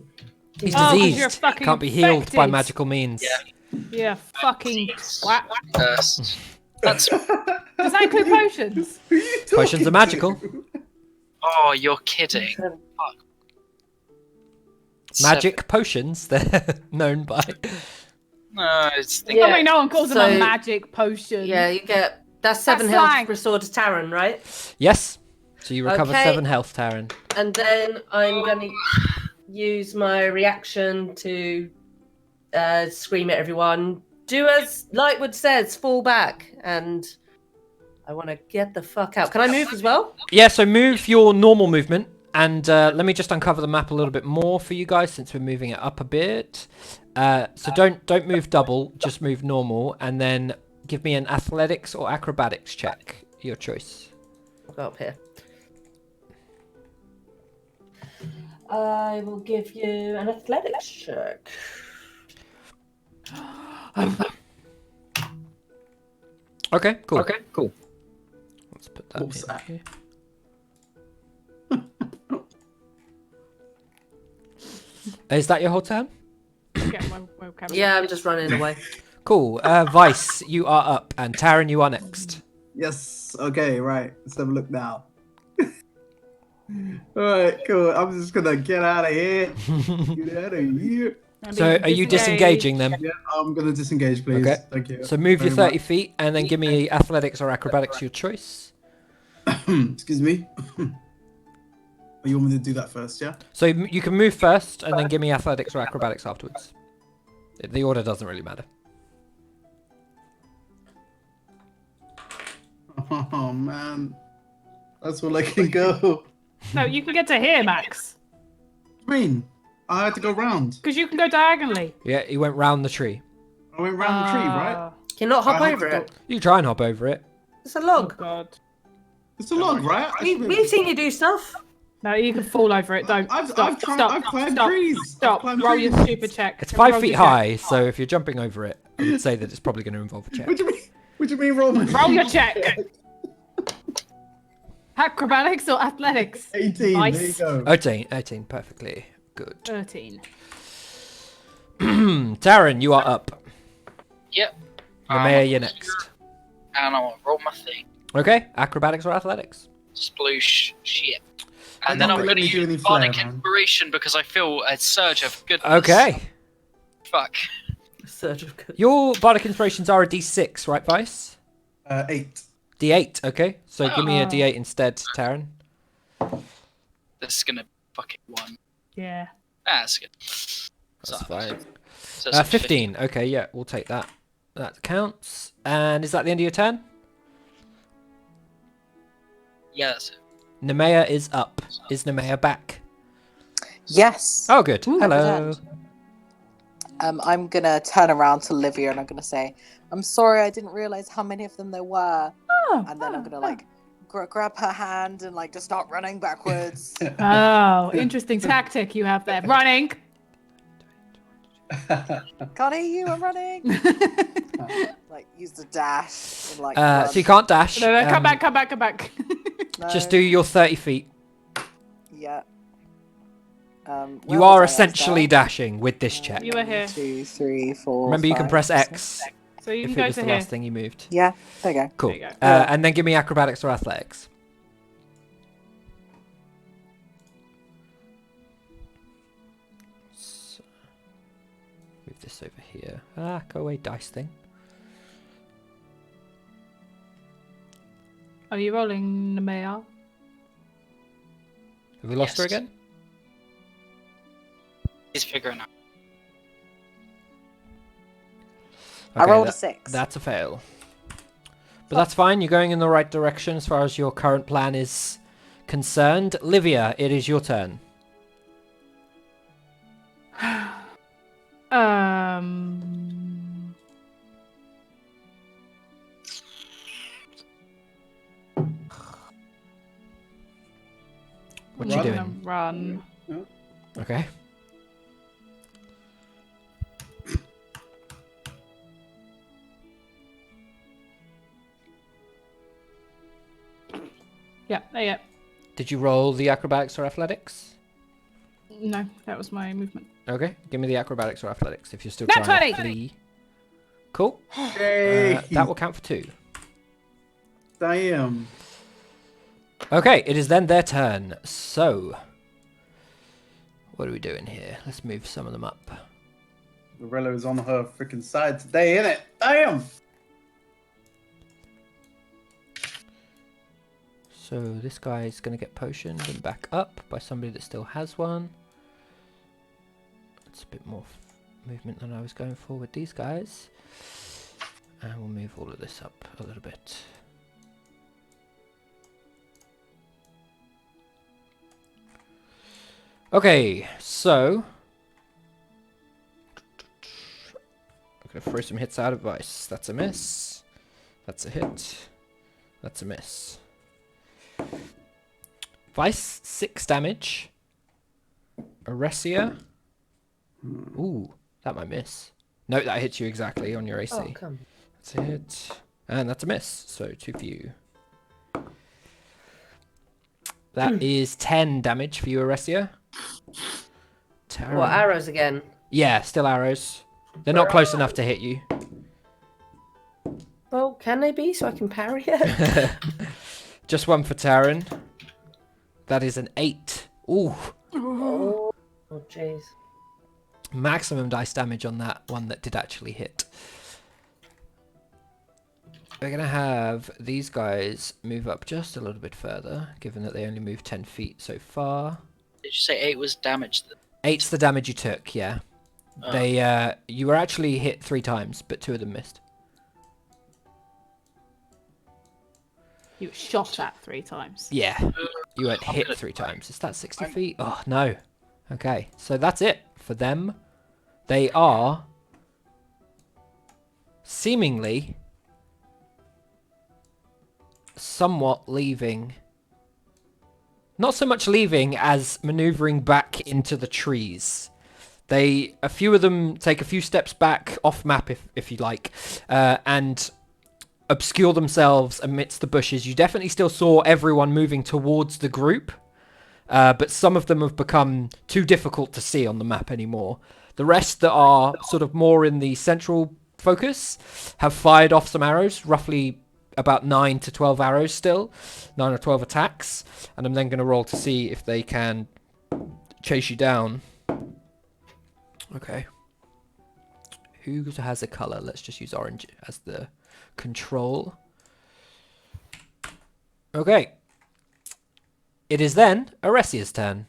He's Oh, 'cause diseased. you're fucking Can't be healed by infected. magical means. Yeah. Yeah, fucking twat. First. That's. Does that include potions? Who are you Potions talking are magical. to? Oh, you're kidding. Magic potions, they're known by. No, it's Yeah. I mean, no one calls them so- a magic potion. Yeah, you get that's 7 That's health slang. restored to Taran, right? Yes. So you recover Okay. 7 health, Taryn. And then I'm gonna use my reaction to scream at everyone. Do as Lightwood says, fall back, and I want to get the fuck out. Can I move as well? Yeah, so move your normal movement. And let me just uncover the map a little bit more for you guys since we're moving it up a bit. So don't move double, just move normal. And then give me an athletics or acrobatics check. Your choice. I'll go up here. I will give you an athletics check. Okay, cool. cool. Let's put that What's in that? here. Is that your whole turn? Get my webcam. Yeah, I'm just running away. Cool. Vice, you are up. And Taryn, you are next. Yes. Okay. Right. Let's have a look now. All right. Cool. I'm just gonna get out of here. Get out of here. Maybe So are you disengaging them? Yeah. I'm gonna disengage, please. Okay. Thank you. So move your very 30 feet and then give me athletics or acrobatics, your choice. much. Excuse me. Oh, you want me to do that first? Yeah. So you can move first and then give me athletics or acrobatics afterwards. The order doesn't really matter. Oh man, that's all I can go. No, you can get to here, Max. Green. I had to go round. Because you can go diagonally. Yeah, he went round the tree. I went round the tree, right? Can you not hop I had over to go- it? You try and hop over it. It's a Oh, log. God. It's a log, right? I should be- We've seen you do stuff. No, you can fall over it. Don't. I've stop. tried- Stop. I've climbed Stop. trees. I've Stop. climbed Roll your trees. stupid check. It's Roll 5 feet your check. high, so if you're jumping over it, I would say that it's probably going to involve a check. What do you mean? What do you mean, roll my? Roll your check. Acrobatics or athletics? 18. Nice. There you go. 18, perfectly. Good. 13. Taryn, you are up. Yep. Nemea, you're next. And I want to roll my thing. Okay, acrobatics or athletics? Sploosh. Shit. I And then don't I'm let going to me do any use flair, Bardic man. Inspiration because I feel a surge of goodness. Okay. Fuck. Surge of good. Your bardic inspirations are a d6, right, Vice? 8. D8, okay. So give me a Oh. D8 instead, Taryn. This is going to fucking 1. Yeah. That's good. That's fine. So it's 15. Okay, yeah, we'll take that. That counts. And is that the end of your turn? Yeah, that's it. Nemea is up. Is Nemea back? Yes. Oh, good. Hello. Present. I'm gonna turn around to Livia and I'm gonna say, "I'm sorry, I didn't realize how many of them there were." Oh, And then I'm gonna like grab her hand and like just start running backwards. Oh, interesting tactic you have there. Running. Can't hear you. I'm running. Like use the dash and like. So you can't dash. No, come back. No. Just do your 30 feet. Yeah. You are essentially dashing with this check. You were here. 2, 3, 4. Remember, you can 5, press 6. X So you if can it go was to the here. last thing you moved. Yeah, there you go. Cool. There you go. And then give me acrobatics or athletics. So, move this over here. Go away, dice thing. Are you rolling, Nemea? Have we lost her Yes. again? He's figuring out. I rolled a 6. That's a fail. But that's fine. You're going in the right direction as far as your current plan is concerned. Livia, it is your turn. What you Run. doing? Run. Okay. Yeah, there you go. Did you roll the acrobatics or athletics? No, that was my movement. Okay, give me the acrobatics or athletics if you're still Nat trying 20! to flee. Cool. Hey. That will count for 2. Damn. Okay, it is then their turn. So, what are we doing here? Let's move some of them up. Lorella is on her freaking side today, innit? Damn. So this guy's going to get potioned and back up by somebody that still has one. It's a bit more movement than I was going for with these guys. And we'll move all of this up a little bit. Okay, so I'm going to throw some hits out of Vice. That's a miss. That's a hit. That's a miss. Vice, 6 damage. Aresia. Ooh, that might miss. No, that hits you exactly on your AC. Oh, come. That's a hit. And that's a miss. So 2 for you. That is 10 damage for you, Aresia. What, arrows again? Yeah, still arrows. They're not close enough to hit you. Well, can they be so I can parry it? Just one for Taryn. That is an 8. Ooh. Oh, jeez. Maximum dice damage on that one that did actually hit. We're going to have these guys move up just a little bit further, given that they only moved 10 feet so far. Did you say 8 was damage? 8's the damage you took, yeah. Oh. They, you were actually hit 3 times, but 2 of them missed. You were shot at 3 times. Yeah, you weren't hit 3 times. Is that 60 feet? Oh, no. Okay, so that's it for them. They are seemingly somewhat leaving. Not so much leaving as maneuvering back into the trees. A few of them take a few steps back off map, if you like, and obscure themselves amidst the bushes. You definitely still saw everyone moving towards the group, but some of them have become too difficult to see on the map anymore. The rest that are sort of more in the central focus have fired off some arrows, roughly about 9 to 12 arrows still, 9 or 12 attacks, and I'm then going to roll to see if they can chase you down. Okay. Who has a colour? Let's just use orange as the control. Okay. It is then Aresia's turn.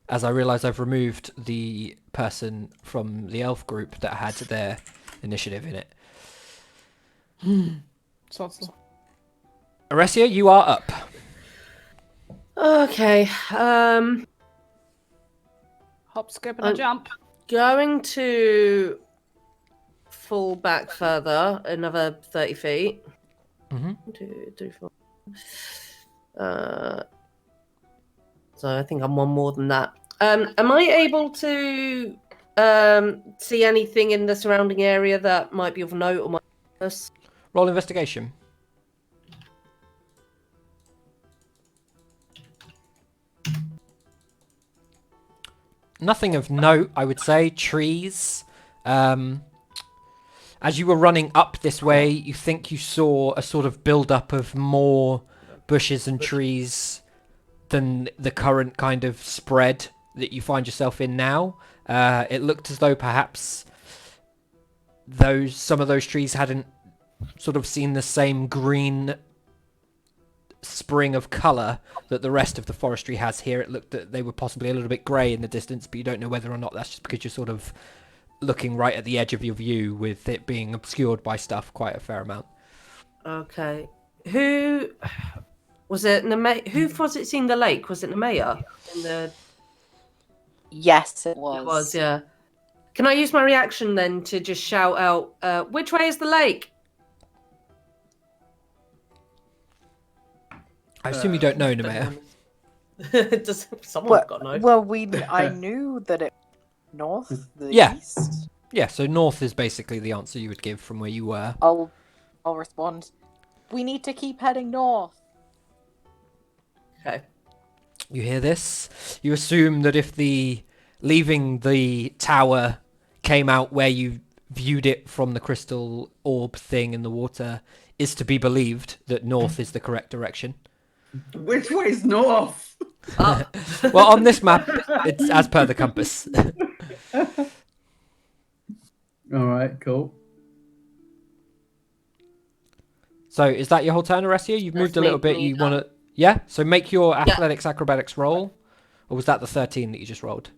As I realise I've removed the person from the elf group that had their initiative in it. Aresia, you are up. Okay. Hop, skip, and a jump. Going to fall back further, another 30 feet. Mm-hmm. 1, 2, 3, 4. So I think I'm one more than that. Am I able to see anything in the surrounding area that might be of note or might us? Roll investigation. Nothing of note, I would say. Trees. As you were running up this way, you think you saw a sort of build-up of more bushes and trees than the current kind of spread that you find yourself in now. It looked as though perhaps some of those trees hadn't sort of seen the same green spring of colour that the rest of the forestry has here. It looked that they were possibly a little bit grey in the distance, but you don't know whether or not that's just because you're sort of looking right at the edge of your view with it being obscured by stuff quite a fair amount. Okay. Who was it? Who was it seen the lake? Was it Nemea? Yes, it was. It was, yeah. Can I use my reaction then to just shout out, which way is the lake? I assume you don't know, Nemea. Does someone's got to know? Well, I knew that it north, the Yeah. east. Yeah, so north is basically the answer you would give from where you were. I'll respond. We need to keep heading north. Okay. You hear this? You assume that if leaving the tower came out where you viewed it from the crystal orb thing in the water is to be believed, that north is the correct direction. Which way's north? Up. Well, on this map, it's as per the compass. All right, cool. So is that your whole turn, Oressia? You've moved That's a little me, bit. me, You want to... Yeah? So make your athletics acrobatics roll. Or was that the 13 that you just rolled?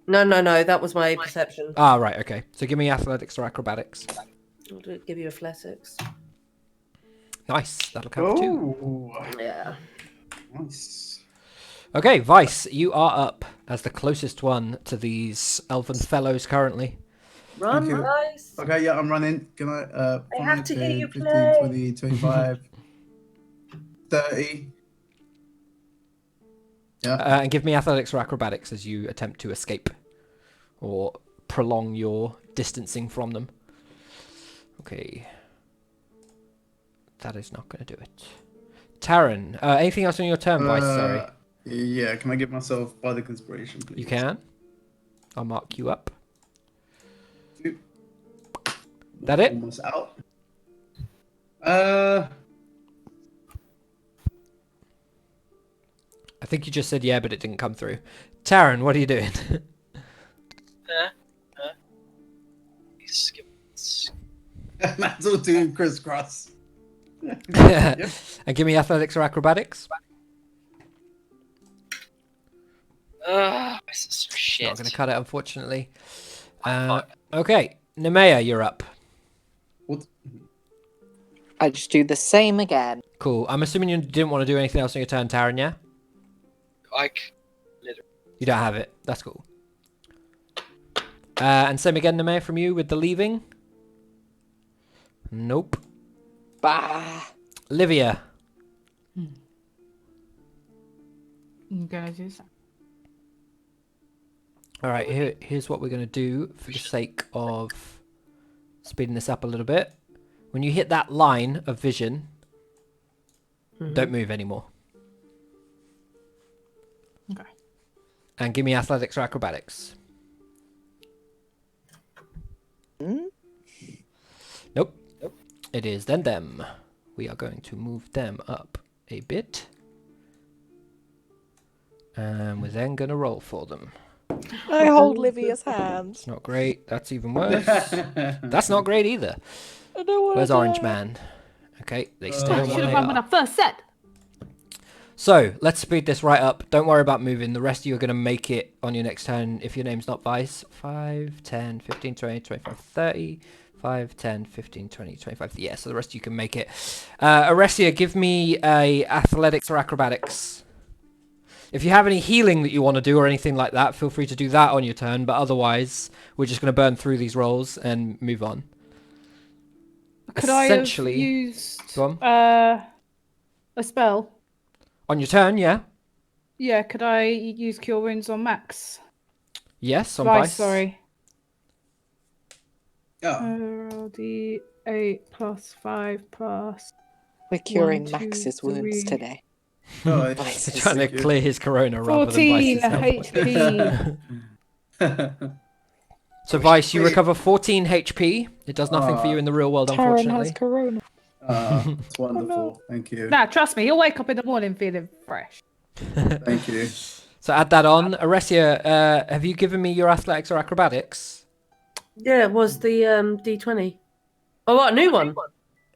No, that was my perception. Ah, right, okay. So give me athletics or acrobatics. I'll give you athletics. Nice. That'll count for 2. Oh, Yeah. nice. Okay, Vice, you are up as the closest one to these elven fellows currently. Run, Thank you. guys. Okay, yeah, I'm running. Can I? I have to hear you 15, play. 20, 25, 30. Yeah. And give me athletics or acrobatics as you attempt to escape or prolong your distancing from them. Okay. That is not going to do it. Taryn, anything else on your turn, Vice? Sorry. Yeah, can I get myself by the conspiration, please? You can. I'll mark you up. That it? Almost out. I think you just said yeah, but it didn't come through. Taryn, what are you doing? That's all doing crisscross. And give me athletics or acrobatics. This is so shit. Not going to cut it, unfortunately. Fine. Okay, Nemea, you're up. What? I just do the same again. Cool. I'm assuming you didn't want to do anything else on your turn, Taryn, yeah? You don't have it. That's cool. And same again, Nemea, from you with the leaving? Nope. Bah. Livia. I'm gonna do so. All right, here's what we're going to do for the sake of speeding this up a little bit. When you hit that line of vision, don't move anymore. Okay. And give me athletics or acrobatics. Nope. It is then them. We are going to move them up a bit. And we're then going to roll for them. I hold Livia's hand. It's not great. That's even worse. That's not great either. I don't want Where's to Orange die. Man? Okay, they stay I on should what have they run when I are. first said. So, let's speed this right up. Don't worry about moving. The rest of you are going to make it on your next turn if your name's not Vice. 5, 10, 15, 20, 25, 30. 5, 10, 15, 20, 25. Yeah, so the rest of you can make it. Oressia, give me a athletics or acrobatics. If you have any healing that you want to do or anything like that, feel free to do that on your turn. But otherwise, we're just going to burn through these rolls and move on. Could I have Essentially- used Go on. a spell? On your turn, yeah? Yeah, could I use Cure Wounds on Max? Yes, on Vice, Vice. sorry. Oh. Roll D8 plus 5 plus. We're curing 1, 2, Max's wounds 3. today. Oh, He's Vice. trying to Thank you. clear his corona rather than 14 Vice's health. HP. So Vice, you recover 14 HP. It does nothing for you Ah. in the real world, Taran unfortunately. has corona. It's wonderful. Thank you. Nah, trust me, you'll wake up in the morning feeling fresh. Thank you. So add that on. Aresia, have you given me your athletics or acrobatics? Yeah, it was the D20. Oh, what, a new one?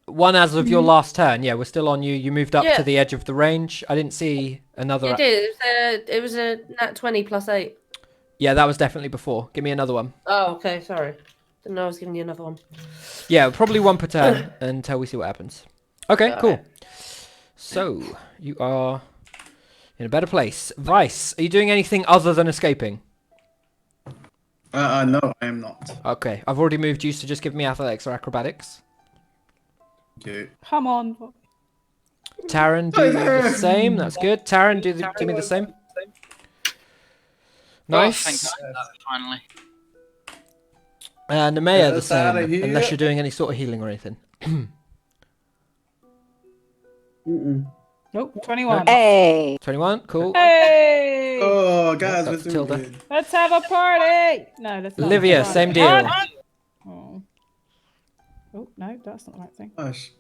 One as of your last turn. Yeah, we're still on you. You moved up Yeah. to the edge of the range. I didn't see another. You did. It was a nat 20 plus 8. Yeah, that was definitely before. Give me another one. Oh, okay, sorry. Didn't know I was giving you another one. Yeah, probably one per turn until we see what happens. Okay, cool. So you are in a better place. Vice, are you doing anything other than escaping? No, I am not. Okay, I've already moved you, so just give me athletics or acrobatics. Thank you. Come on. Taran, do the same. That's good. Taran, do me the same. Nice. Oh, thank God, finally. Nemea, the Get us outta same. here. Unless you're doing any sort of healing or anything. Nope, 21. Hey! 21, cool. Hey! Oh, guys, That's we're doing Tilda. good. Let's have a party! No, that's not. Olivia, Right. same deal. Oh. Oh, no, that's not the right thing. Gosh.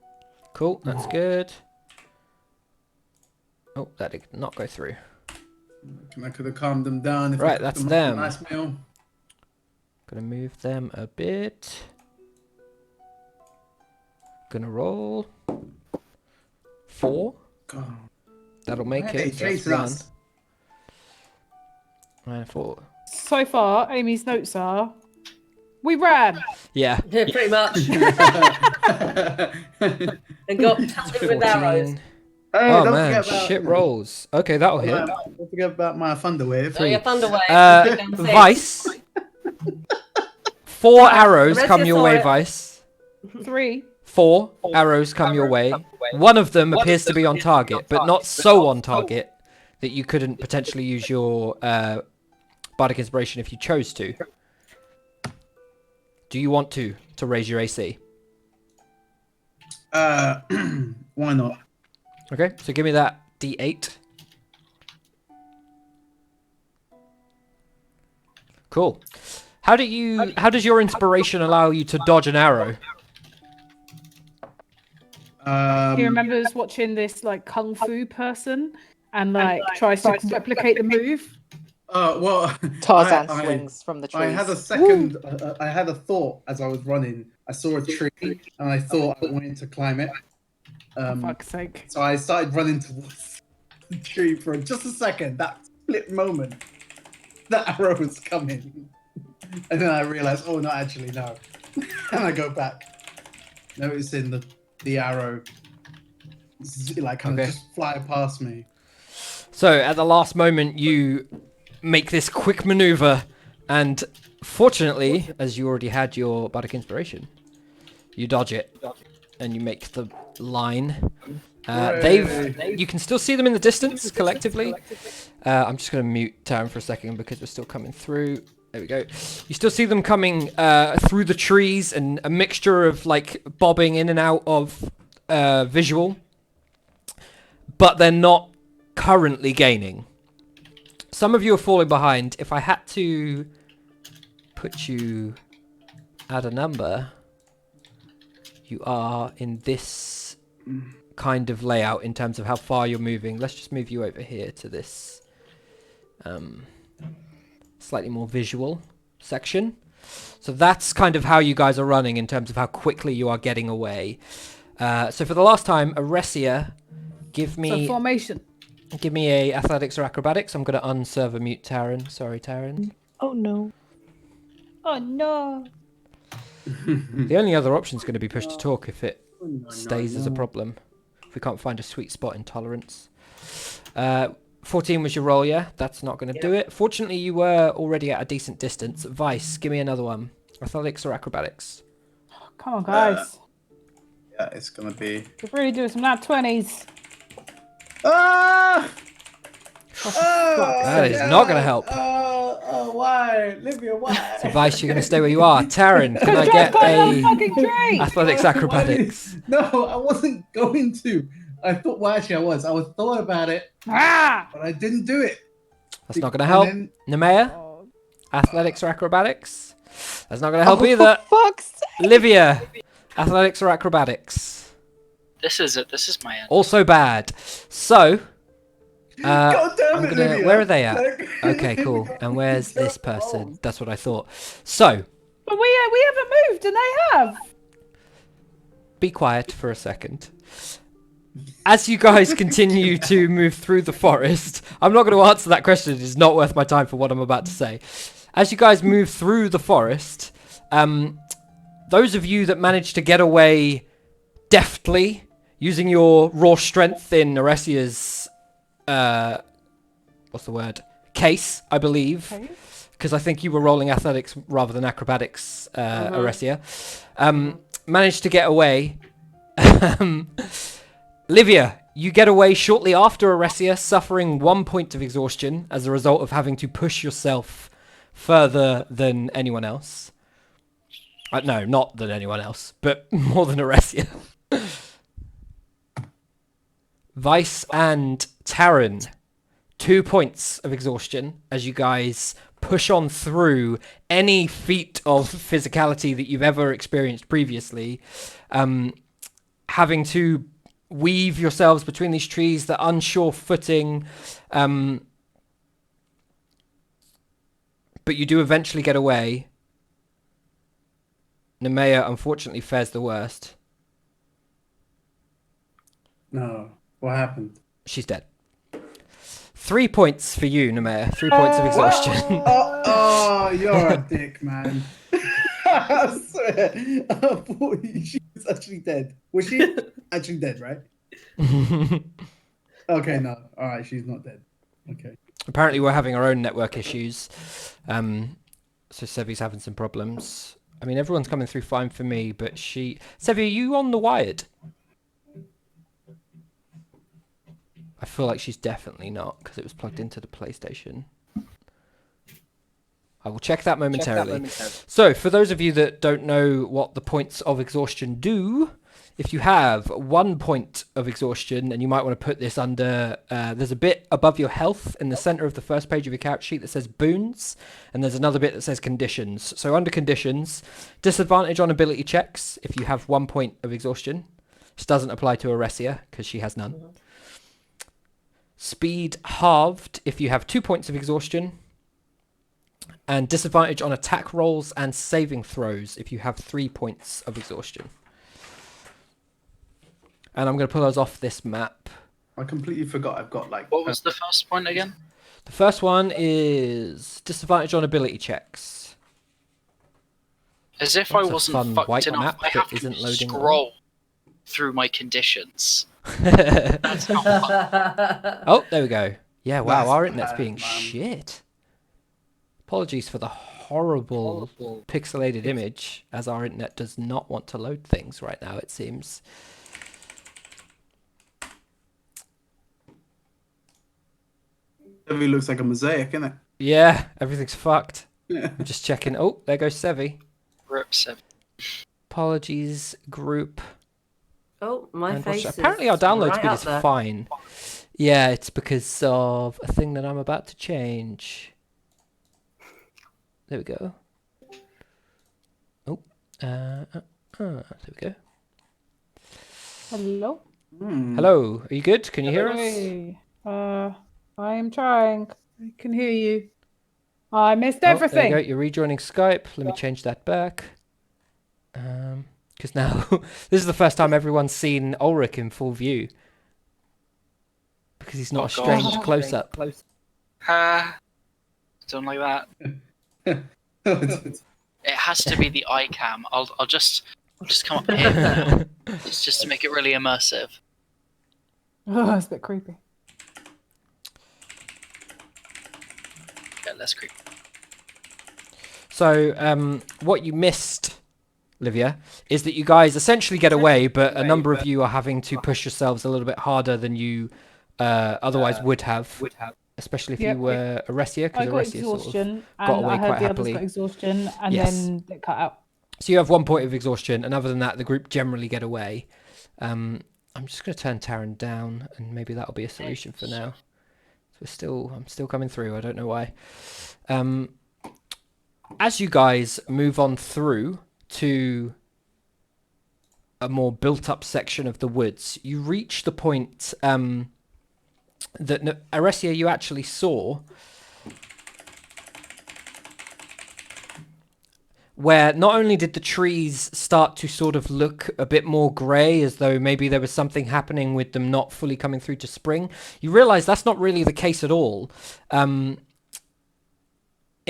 Cool, that's good. Oh, that did not go through. I could have calmed them down. If I Right, cooked that's up a them. Nice meal. Gonna move them a bit. Gonna roll. 4. God. That'll make Hey, it. So that's Jesus. 1. And 4. So far, Amy's notes are we ran. Yeah. Yeah, pretty much. And got tattered with arrows. 14. Oh, Oh don't man, forget about, shit rolls. Okay, that'll hit. Don't forget about my thunder wave. Oh, yeah, Thunderwave. Vice. 4 arrows Rest come your your way, sword. Vice. 3. 4 arrows come your way. One of them appears to be on target, but not so on target that you couldn't potentially use your Bardic Inspiration if you chose to. Do you want to raise your AC? Why not? Okay, so give me that D8. Cool. How does your inspiration allow you to dodge an arrow? He remembers watching this like kung fu person and like tries to replicate the move. Well, Tarzan swings from the trees. I had a second. I had a thought as I was running. I saw a tree and I thought I wanted to climb it. For fuck's sake. So I started running towards the tree for just a second. That split moment, the arrow was coming, and then I realized, oh no, actually no, and I go back, noticing the arrow, like kind of just fly past me. So at the last moment, you make this quick maneuver, and fortunately, as you already had your Bardic Inspiration, you dodge it, and you make the line. You can still see them in the distance collectively. I'm just going to mute Taran for a second because we're still coming through. There we go. You still see them coming through the trees, and a mixture of like bobbing in and out of visual, but they're not currently gaining. Some of you are falling behind. If I had to put you at a number, you are in this kind of layout in terms of how far you're moving. Let's just move you over here to this slightly more visual section. So that's kind of how you guys are running in terms of how quickly you are getting away. So for the last time, Aresia, give So me formation. a athletics or acrobatics. I'm going to unserver mute Taran. Sorry, Taran. Oh no. Oh no. The only other option is going to be push to talk if it stays as a problem. If we can't find a sweet spot in tolerance. 14 was your roll, yeah? That's not going to do it. Fortunately, you were already at a decent distance. Vice, give me another one. Athletics or acrobatics? Come on, guys. Yeah, it's gonna be. We're really doing some nat 20s. Ah! That is not going to help. Why? Livia, why? So Vice, you're going to stay where you are. Taryn, can I get fucking tree. athletics acrobatics? No, I wasn't going to. I thought, well, actually, I was thought about it, Ah! but I didn't do it. That's not going to help. And Nemea, Oh, athletics or acrobatics? That's not going to help either. Fuck's sake. Livia, athletics or acrobatics? This is it. This is my end. Also bad. So, God damn I'm it, gonna. Livia. Where are they at? Like- Okay, cool. And where's this person? That's what I thought. So, but we haven't moved, and they have. be quiet for a second. As you guys continue to move through the forest, I'm not going to answer that question. It is not worth my time for what I'm about to say. As you guys move through the forest, those of you that managed to get away deftly, using your raw strength in Oresia's, what's the word? Case, I believe. Because I think you were rolling athletics rather than acrobatics, Oresia. Managed to get away. Livia, you get away shortly after Oresia, suffering 1 point of exhaustion as a result of having to push yourself further than anyone else. No, not than anyone else, but more than Oresia. Vice and Taryn, 2 points of exhaustion as you guys push on through any feat of physicality that you've ever experienced previously, having to weave yourselves between these trees, the unsure footing, but you do eventually get away. Nemea unfortunately fares the worst. No, what happened? She's dead. 3 points for you, Nemea. 3 points of exhaustion. Oh, you're a dick, man. I swear. I thought she was actually dead. Was she actually dead, right? Okay, no. All right, she's not dead. Okay. Apparently we're having our own network issues. So Sevi's having some problems. I mean, everyone's coming through fine for me, but Sevi, are you on the wired? I feel like she's definitely not, because it was plugged into the PlayStation. I will check that momentarily. So, for those of you that don't know what the points of exhaustion do, if you have 1 point of exhaustion, and you might want to put this under, there's a bit above your health in the center of the first page of your character sheet that says boons, and there's another bit that says conditions. So under conditions, disadvantage on ability checks if you have 1 point of exhaustion. This doesn't apply to Oresia, because she has none. Speed halved if you have 2 points of exhaustion. And disadvantage on attack rolls and saving throws if you have 3 points of exhaustion. And I'm going to pull those off this map. I completely forgot I've got like... What was the first point again? The first one is disadvantage on ability checks. As if That's I a wasn't fun fucked white enough, map I that have to isn't loading on. scroll through my conditions. That's how fun. Oh, there we go. Yeah, wow, That's our internet's bad, being man. shit. Apologies for the horrible pixelated image, as our internet does not want to load things right now, it seems. It looks like a mosaic, isn't it? Yeah, everything's fucked. Yeah. I'm just checking. Oh, there goes Sevi. Rip 7. Apologies, group. Oh, my And face. apparently our download right speed up is there. fine. Yeah, it's because of a thing that I'm about to change. There we go. Oh, there we go. Hello. Hello, are you good? Can you hear us? Hey. I am trying. I can hear you. I missed Oh, everything. there you go. You're rejoining Skype. Let me change that back. Because now this is the first time everyone's seen Ulrich in full view. Because he's not Oh, a strange God. close up. Don't like that. It has to be the eye cam. I'll just come up here now. just to make it really immersive. Oh, it's a bit creepy. Yeah, less creepy. So, what you missed, Livia, is that you guys essentially get away, but a number of you are having to push yourselves a little bit harder than you otherwise would have. especially if Yep, you were Aresia, because I got Aresia sort of exhaustion, got and away I heard quite the others happily. got exhaustion, and Yes. then it cut out. So you have 1 point of exhaustion, and other than that, the group generally get away. I'm just going to turn Taryn down, and maybe that'll be a solution for now. So I'm still coming through. I don't know why. As you guys move on through to a more built-up section of the woods, you reach the point that Aresia, you actually saw, where not only did the trees start to sort of look a bit more grey, as though maybe there was something happening with them not fully coming through to spring, you realise that's not really the case at all. In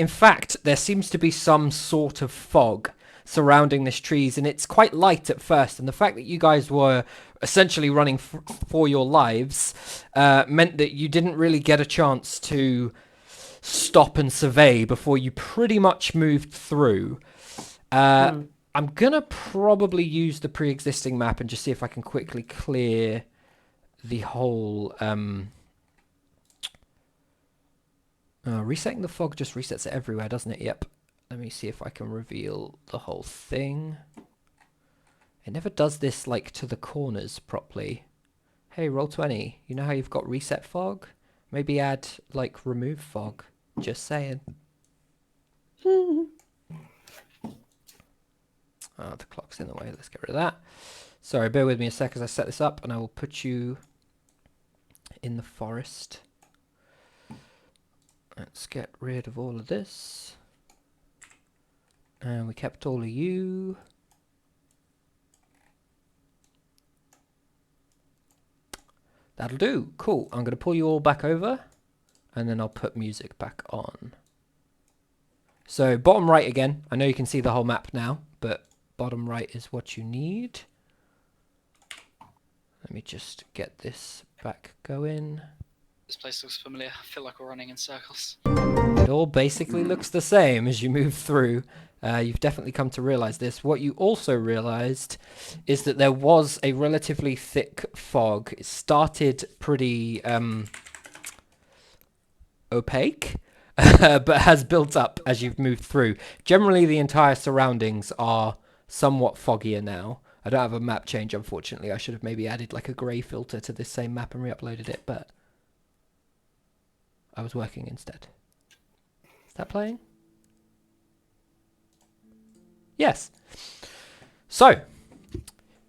fact, there seems to be some sort of fog surrounding this trees, and it's quite light at first, and the fact that you guys were essentially running for your lives meant that you didn't really get a chance to stop and survey before you pretty much moved through. I'm gonna probably use the pre-existing map and just see if I can quickly clear the whole resetting the fog just resets it everywhere, doesn't it? Yep. Let me see if I can reveal the whole thing. It never does this like to the corners properly. Hey, Roll20, you know how you've got reset fog? Maybe add like remove fog. Just saying. Oh, the clock's in the way. Let's get rid of that. Sorry, bear with me a sec as I set this up, and I will put you in the forest. Let's get rid of all of this. And we kept all of you. That'll do. Cool. I'm going to pull you all back over, and then I'll put music back on. So bottom right again. I know you can see the whole map now, but bottom right is what you need. Let me just get this back going. This place looks familiar. I feel like we're running in circles. It all basically looks the same as you move through. You've definitely come to realize this. What you also realized is that there was a relatively thick fog. It started pretty opaque, but has built up as you've moved through. Generally, the entire surroundings are somewhat foggier now. I don't have a map change, unfortunately. I should have maybe added like a grey filter to this same map and re-uploaded it, but I was working instead. Is that playing? Yes. So,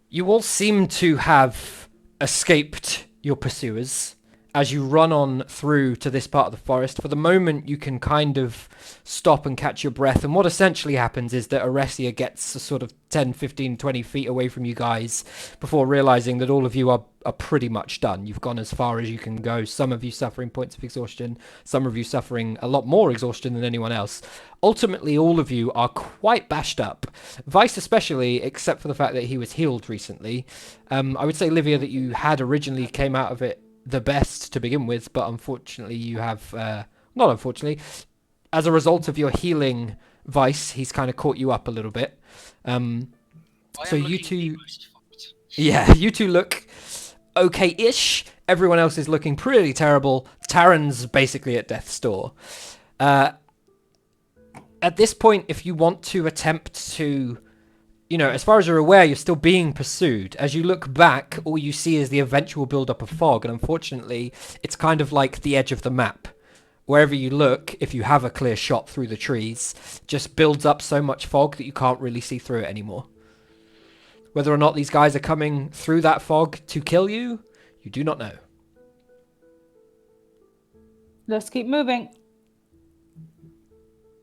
you all seem to have escaped your pursuers as you run on through to this part of the forest. For the moment, you can kind of stop and catch your breath. And what essentially happens is that Aresia gets a sort of 10, 15, 20 feet away from you guys before realizing that all of you are pretty much done. You've gone as far as you can go. Some of you suffering points of exhaustion. Some of you suffering a lot more exhaustion than anyone else. Ultimately, all of you are quite bashed up. Vice especially, except for the fact that he was healed recently. I would say, Livia, that you had originally came out of it the best to begin with, but unfortunately you have, not unfortunately, as a result of your healing, Vice, he's kind of caught you up a little bit. So you two, yeah, you two look okay-ish. Everyone else is looking pretty terrible. Taryn's basically at death's door. At this point, if you want to attempt to, you know, as far as you're aware, you're still being pursued. As you look back, all you see is the eventual build-up of fog, and unfortunately, it's kind of like the edge of the map. Wherever you look, if you have a clear shot through the trees, just builds up so much fog that you can't really see through it anymore. Whether or not these guys are coming through that fog to kill you, you do not know. Let's keep moving.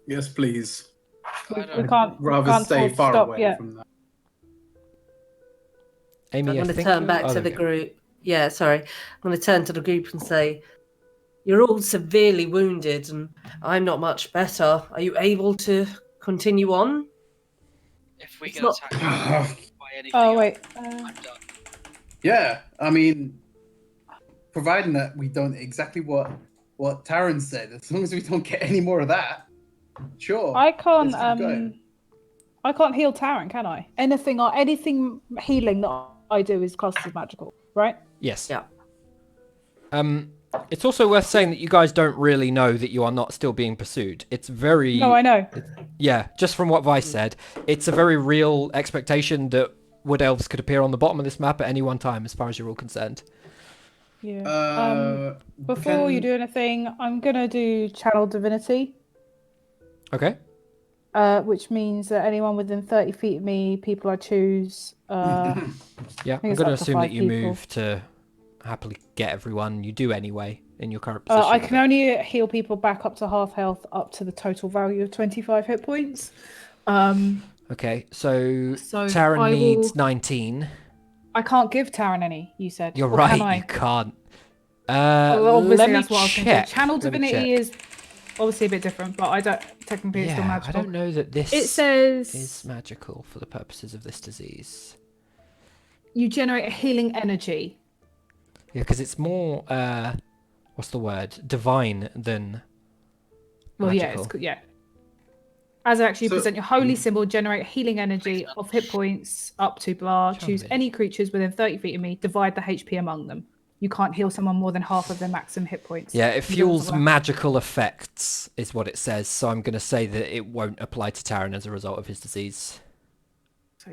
Yes, please. We I'd can't rather can't stay afford to far stop away yet. from that. Amy, I'm going I to think turn you're- back oh, to there the we go. group. Yeah, sorry. I'm going to turn to the group and say, you're all severely wounded and I'm not much better. Are you able to continue on? If we It's get not- attacked by anything Oh else, wait. I'm done. Yeah, I mean, providing that we don't exactly what Taryn said, as long as we don't get any more of that, sure. I can't let's keep going. I can't heal Taryn, can I? Anything healing that I do is classed as magical, right? Yes. Yeah. It's also worth saying that you guys don't really know that you are not still being pursued. It's very... No, I know. Yeah, just from what Vice said, it's a very real expectation that wood elves could appear on the bottom of this map at any one time, as far as you're all concerned. Yeah. Before you do anything, I'm gonna do channel divinity, Okay. which means that anyone within 30 feet of me, people I choose. Yeah, think I'm it's going to up to assume that 5 you people. move to happily get everyone. You do anyway in your current I position. can only heal people back up to half health, up to the total value of 25 hit points. Okay, so So Taran I needs will- 19. I can't give Taran any. You said. You're Or right, Can I? you can't. Well, obviously, let me that's what I was going to do. check. Channel Let me divinity check. is obviously a bit different, but I don't technically it's still Yeah, I magical. don't know that this It says is magical for the purposes of this disease. you generate a healing energy. Yeah, because it's more, what's the word? Divine than Well, magical. yeah. As I actually So- present your holy symbol, generate healing energy of hit points up to blah. Channel Choose divinity. any creatures within 30 feet of me. Divide the HP among them. You can't heal someone more than half of their maximum hit points. Yeah, it doesn't fuels work. magical effects, is what it says. So I'm going to say that it won't apply to Taran as a result of his disease.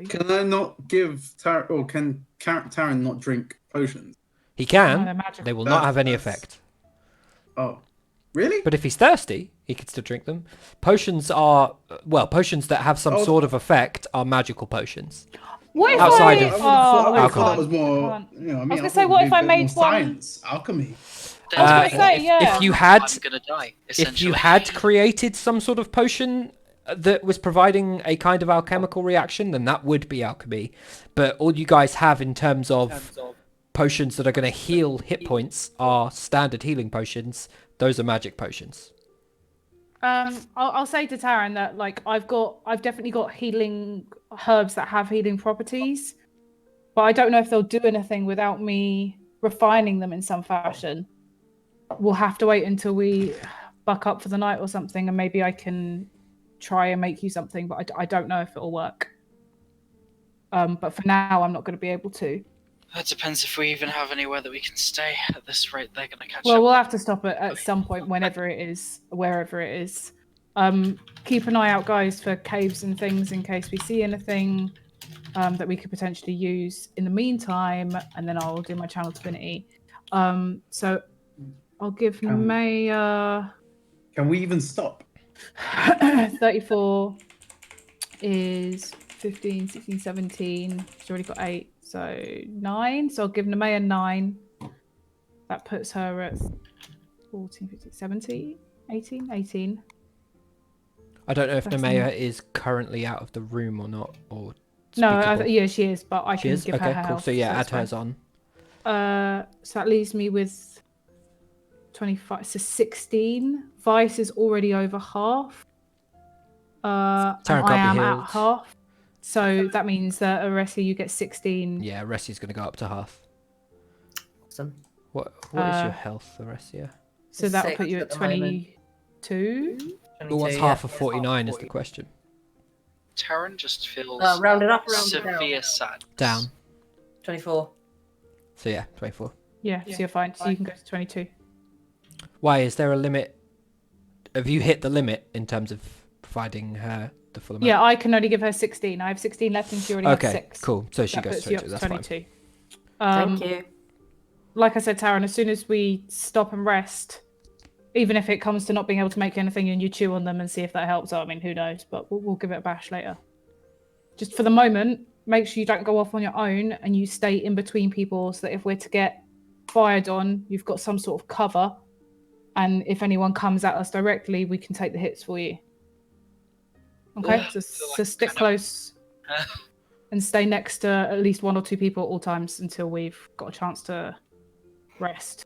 Can I not give Taran, or can Taran not drink potions? He No, can. they're magical. They will not have any That's- effect. Oh, really? But if he's thirsty, he can still drink them. Potions are, well, potions that have some Oh. sort of effect are magical potions. What if Outside I? of I would have thought alcohol. that was more. can't. You know, I was mean, gonna I say, thought what it'd if be I a bit more made one- science, alchemy? I was gonna say, if, yeah. if you had, I'm gonna die. if Essentially. you had created some sort of potion that was providing a kind of alchemical reaction, then that would be alchemy. But all you guys have in terms of potions that are going to heal hit points are standard healing potions. Those are magic potions. I'll say to Taran that like I've definitely got healing herbs that have healing properties, but I don't know if they'll do anything without me refining them in some fashion. We'll have to wait until we buck up for the night or something, and maybe I can try and make you something, but I don't know if it'll work. But for now, I'm not going to be able to. That depends if we even have anywhere that we can stay. At this rate, they're gonna catch Well, up. we'll have to stop it at some point, whenever it is, wherever it is. Keep an eye out, guys, for caves and things in case we see anything that we could potentially use in the meantime, and then I'll do my channel divinity. So I'll give Can- Maya Can we even stop? 34 is 15, 16, 17. She's already got 8, so 9. So I'll give Nemea 9. That puts her at 14, 15, 17, 18, 18. I don't know if That's Nemea is currently out of the room or not, or No, speakable. yeah, she is, but I She can is? give Okay, her her cool. health. So yeah, add that's hers fine. on. So that leaves me with 25, so 16. Vice is already over half. Taran And can't I be am healed. at half. So that means that Aresi, you get 16. Yeah, Ressi's going to go up to half. Awesome. What is your health, Aressia? So that'll 6 put you at at the moment. 22. Well, what's 22, half yeah. of 49 is the question. Taran just feels Round it up, round it severe down. sadness. Down. 24. So yeah, 24. Yeah, so you're fine. So you can go to 22. Why, is there a limit? Have you hit the limit in terms of providing her the full amount? Yeah, I can only give her 16. I have 16 left and she already has Okay, 6. cool. So she That goes puts to you up 22. to That's fine. 22. Thank you. Like I said, Taran, as soon as we stop and rest, even if it comes to not being able to make anything and you chew on them and see if that helps, I mean, who knows? But we'll give it a bash later. Just for the moment, make sure you don't go off on your own and you stay in between people so that if we're to get fired on, you've got some sort of cover. And if anyone comes at us directly, we can take the hits for you. Okay, Yeah, so, I feel like so stick kind of- close and stay next to at least 1 or 2 people at all times until we've got a chance to rest.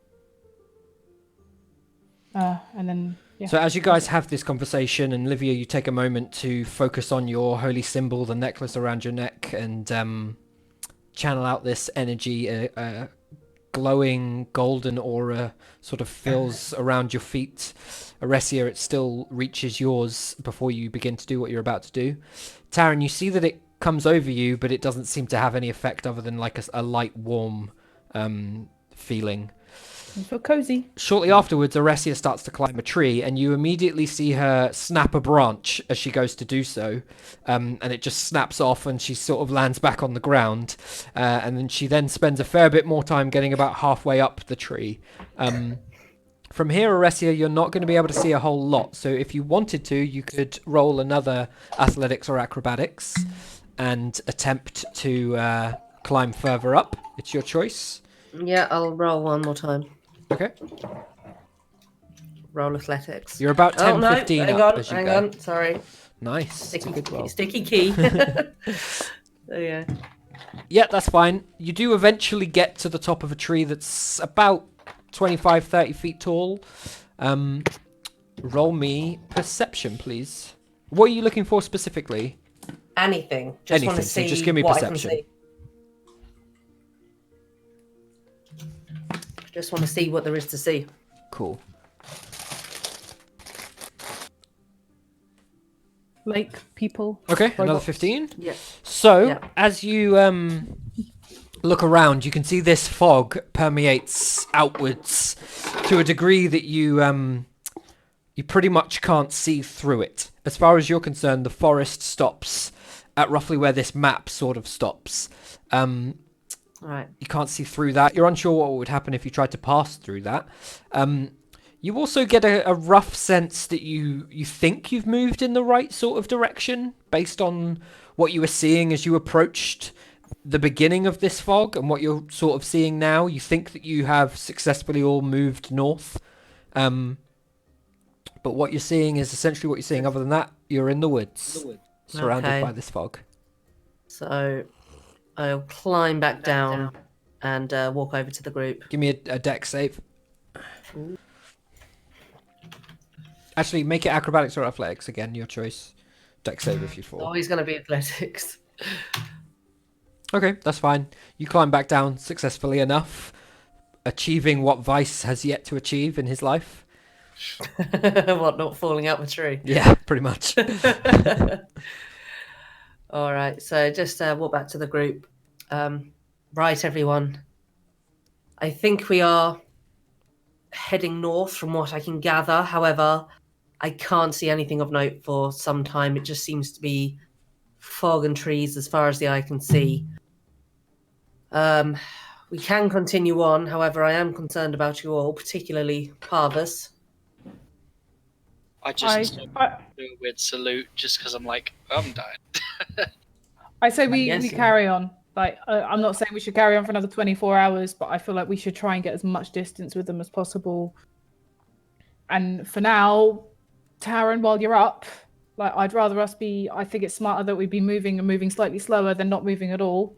And then, yeah. So as you guys have this conversation, and Livia, you take a moment to focus on your holy symbol, the necklace around your neck, and channel out this energy. A glowing golden aura sort of fills around your feet. Aressia, it still reaches yours before you begin to do what you're about to do. Taran, you see that it comes over you, but it doesn't seem to have any effect other than like a light warm feeling. You feel cozy. Shortly afterwards, Oresia starts to climb a tree, and you immediately see her snap a branch as she goes to do so, and it just snaps off, and she sort of lands back on the ground, and then she spends a fair bit more time getting about halfway up the tree. From here, Oresia, you're not going to be able to see a whole lot, so if you wanted to, you could roll another athletics or acrobatics and attempt to climb further up. It's your choice. Yeah, I'll roll one more time. Okay. Roll athletics. You're about 10, oh, no, 15 hang up on, as you hang go. on. Sorry. Nice. It's a good roll. Sticky key. There you go. Yeah, that's fine. You do eventually get to the top of a tree that's about 25, 30 feet tall. Roll me perception, please. What are you looking for specifically? Anything. Just want Anything, to so see just give me what perception. I can see. Just want to see what there is to see. Cool. Lake, people. Okay, another robots. 15. Yeah. So, Yeah. as you look around, you can see this fog permeates outwards to a degree that you pretty much can't see through it. As far as you're concerned, the forest stops at roughly where this map sort of stops. Right. You can't see through that. You're unsure what would happen if you tried to pass through that. You also get a rough sense that you think you've moved in the right sort of direction based on what you were seeing as you approached the beginning of this fog and what you're sort of seeing now. You think that you have successfully all moved north. But what you're seeing is essentially what you're seeing. Other than that, you're in the woods, surrounded Okay. by this fog. So I'll climb back down and walk over to the group. Give me a dex save. Actually, make it acrobatics or athletics. Again, your choice. Dex save if you fall. Always going to be athletics. Okay, that's fine. You climb back down successfully enough, achieving what Vice has yet to achieve in his life. What, not falling out the tree? Yeah, pretty much. All right, so just walk back to the group. Right, everyone. I think we are heading north from what I can gather. However, I can't see anything of note for some time. It just seems to be fog and trees as far as the eye can see. We can continue on. However, I am concerned about you all, particularly Parvus. I just do a weird salute just because I'm like, I'm dying. I say we Yes, yeah. carry on. Like, I'm not saying we should carry on for another 24 hours, but I feel like we should try and get as much distance with them as possible. And for now, Taryn, while you're up, like, I'd rather us be, I think it's smarter that we be moving and moving slightly slower than not moving at all.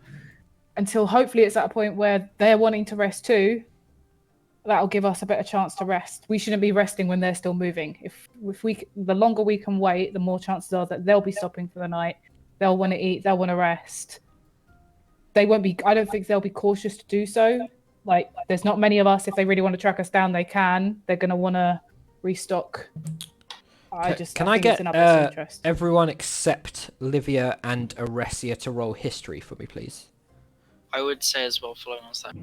Until hopefully it's at a point where they're wanting to rest too. That'll give us a better chance to rest. We shouldn't be resting when they're still moving. If the longer we can wait, the more chances are that they'll be stopping for the night. They'll want to eat. They'll want to rest. They won't be. I don't think they'll be cautious to do so. Like, there's not many of us. If they really want to track us down, they can. They're going to want to restock. Can I think get it's in our best interest. everyone except Livia and Oresia to roll history for me, please? I would say as well, following on that,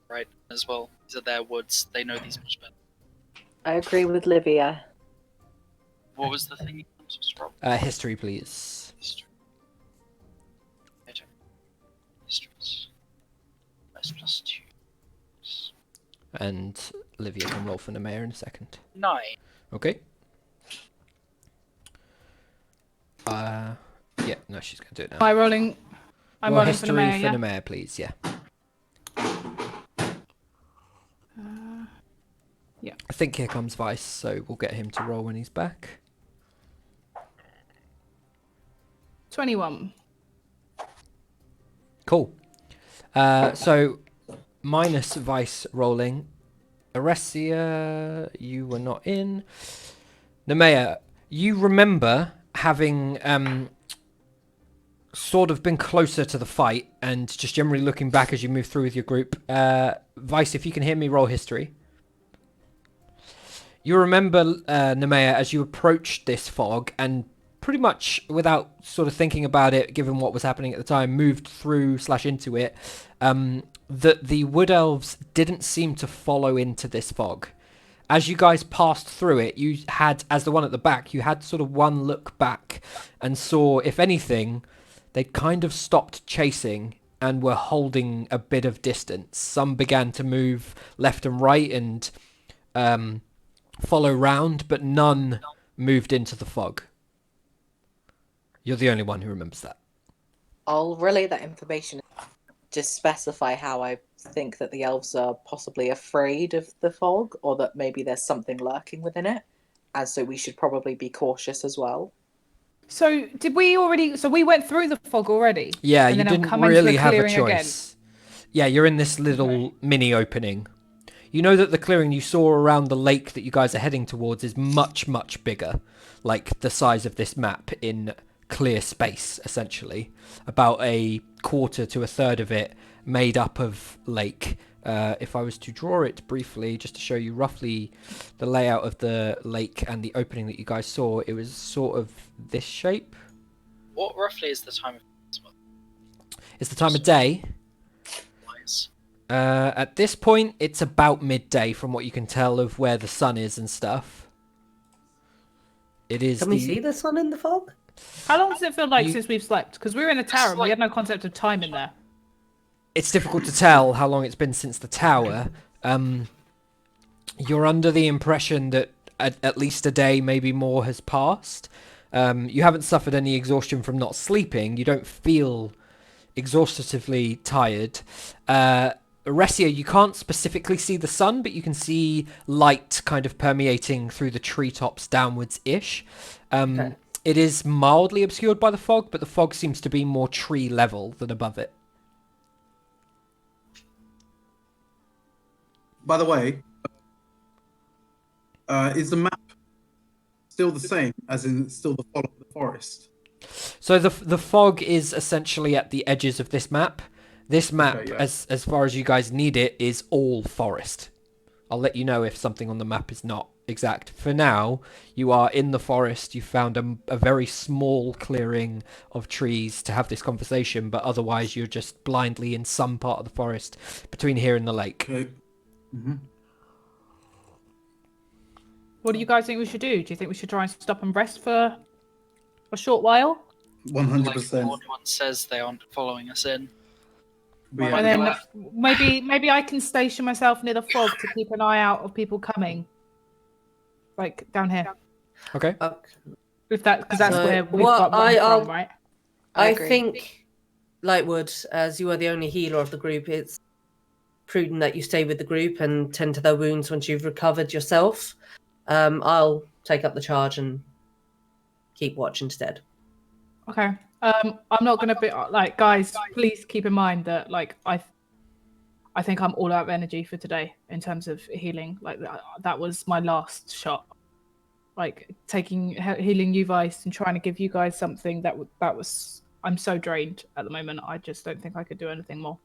right, as well. These are their woods. They know these much better. I agree with Livia. What was the thing? History, please. History. Histories. +2. And Livia can roll for the mayor in a second. 9. Okay. Yeah, no, she's going to do it now. Am I rolling? I'm Roll rolling for the history mayor, for yeah? the mayor, please, yeah. Yeah. I think here comes Vice, so we'll get him to roll when he's back. 21. Cool. So, minus Vice rolling. Oresia, you were not in. Nemea, you remember having sort of been closer to the fight and just generally looking back as you move through with your group. Vice, if you can hear me, roll history. You remember, Nemea, as you approached this fog and pretty much without sort of thinking about it, given what was happening at the time, moved through / into it. that the wood elves didn't seem to follow into this fog. As you guys passed through it, you had, as the one at the back, you had sort of one look back and saw, if anything, they'd kind of stopped chasing and were holding a bit of distance. Some began to move left and right and follow round, but none moved into the fog. You're the only one who remembers that. I'll relay that information. Just specify how I think that the elves are possibly afraid of the fog, or that maybe there's something lurking within it, and so we should probably be cautious as well. So did we already? So we went through the fog already. Yeah, and you then I'm didn't coming to really the have a clearing choice. Yeah, you're in this little mini opening. You know that the clearing you saw around the lake that you guys are heading towards is much, much bigger. Like the size of this map in clear space, essentially. About a quarter to a third of it made up of lake. If I was to draw it briefly, just to show you roughly the layout of the lake and the opening that you guys saw, it was sort of this shape. What roughly is the time of this month? It's the time of day. Nice. At this point, it's about midday from what you can tell of where the sun is and stuff. It is. Can we see the sun in the fog? How long does it feel like You- since we've slept? Because we were in a tower and we had no concept of time in there. It's difficult to tell how long it's been since the tower. You're under the impression that at least a day, maybe more, has passed. You haven't suffered any exhaustion from not sleeping. You don't feel exhaustively tired. Resia, you can't specifically see the sun, but you can see light kind of permeating through the treetops downwards-ish. Okay. It is mildly obscured by the fog, but the fog seems to be more tree level than above it. By the way, is the map still the same, as in it's still the follow the forest? So the fog is essentially at the edges of this map. This map, Okay, yeah. as far as you guys need it, is all forest. I'll let you know if something on the map is not exact. For now, you are in the forest. You found a very small clearing of trees to have this conversation, but otherwise you're just blindly in some part of the forest between here and the lake. Okay. Mm-hmm. What do you guys think we should do? Do you think we should try and stop and rest for a short while? 100%. Like everyone says they aren't following us in. Yeah. And then maybe I can station myself near the fog to keep an eye out of people coming, like down here. Okay. If that, because that's So where we've what got one I'll- from, right? I I agree. think, Lightwood, as you are the only healer of the group, it's prudent that you stay with the group and tend to their wounds once you've recovered yourself. I'll take up the charge and keep watch instead. Okay. I'm not gonna be like, guys. Please keep in mind that, like, I think I'm all out of energy for today in terms of healing. Like that was my last shot. Like healing you guys and trying to give you guys something that was. I'm so drained at the moment. I just don't think I could do anything more,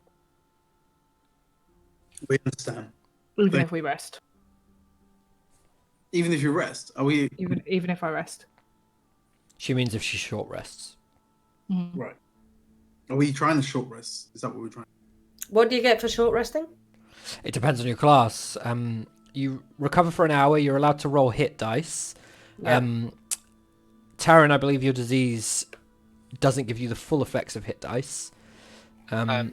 We understand. even Thank- if we rest. Even if you rest, are we Even if I rest. She means if she short rests. Mhm. right? Are we trying the short rest? Is that what we're trying? What do you get for short resting? It depends on your class. You recover for an hour. You're allowed to roll hit dice. Yeah. Taryn, I believe your disease doesn't give you the full effects of hit dice. Yeah.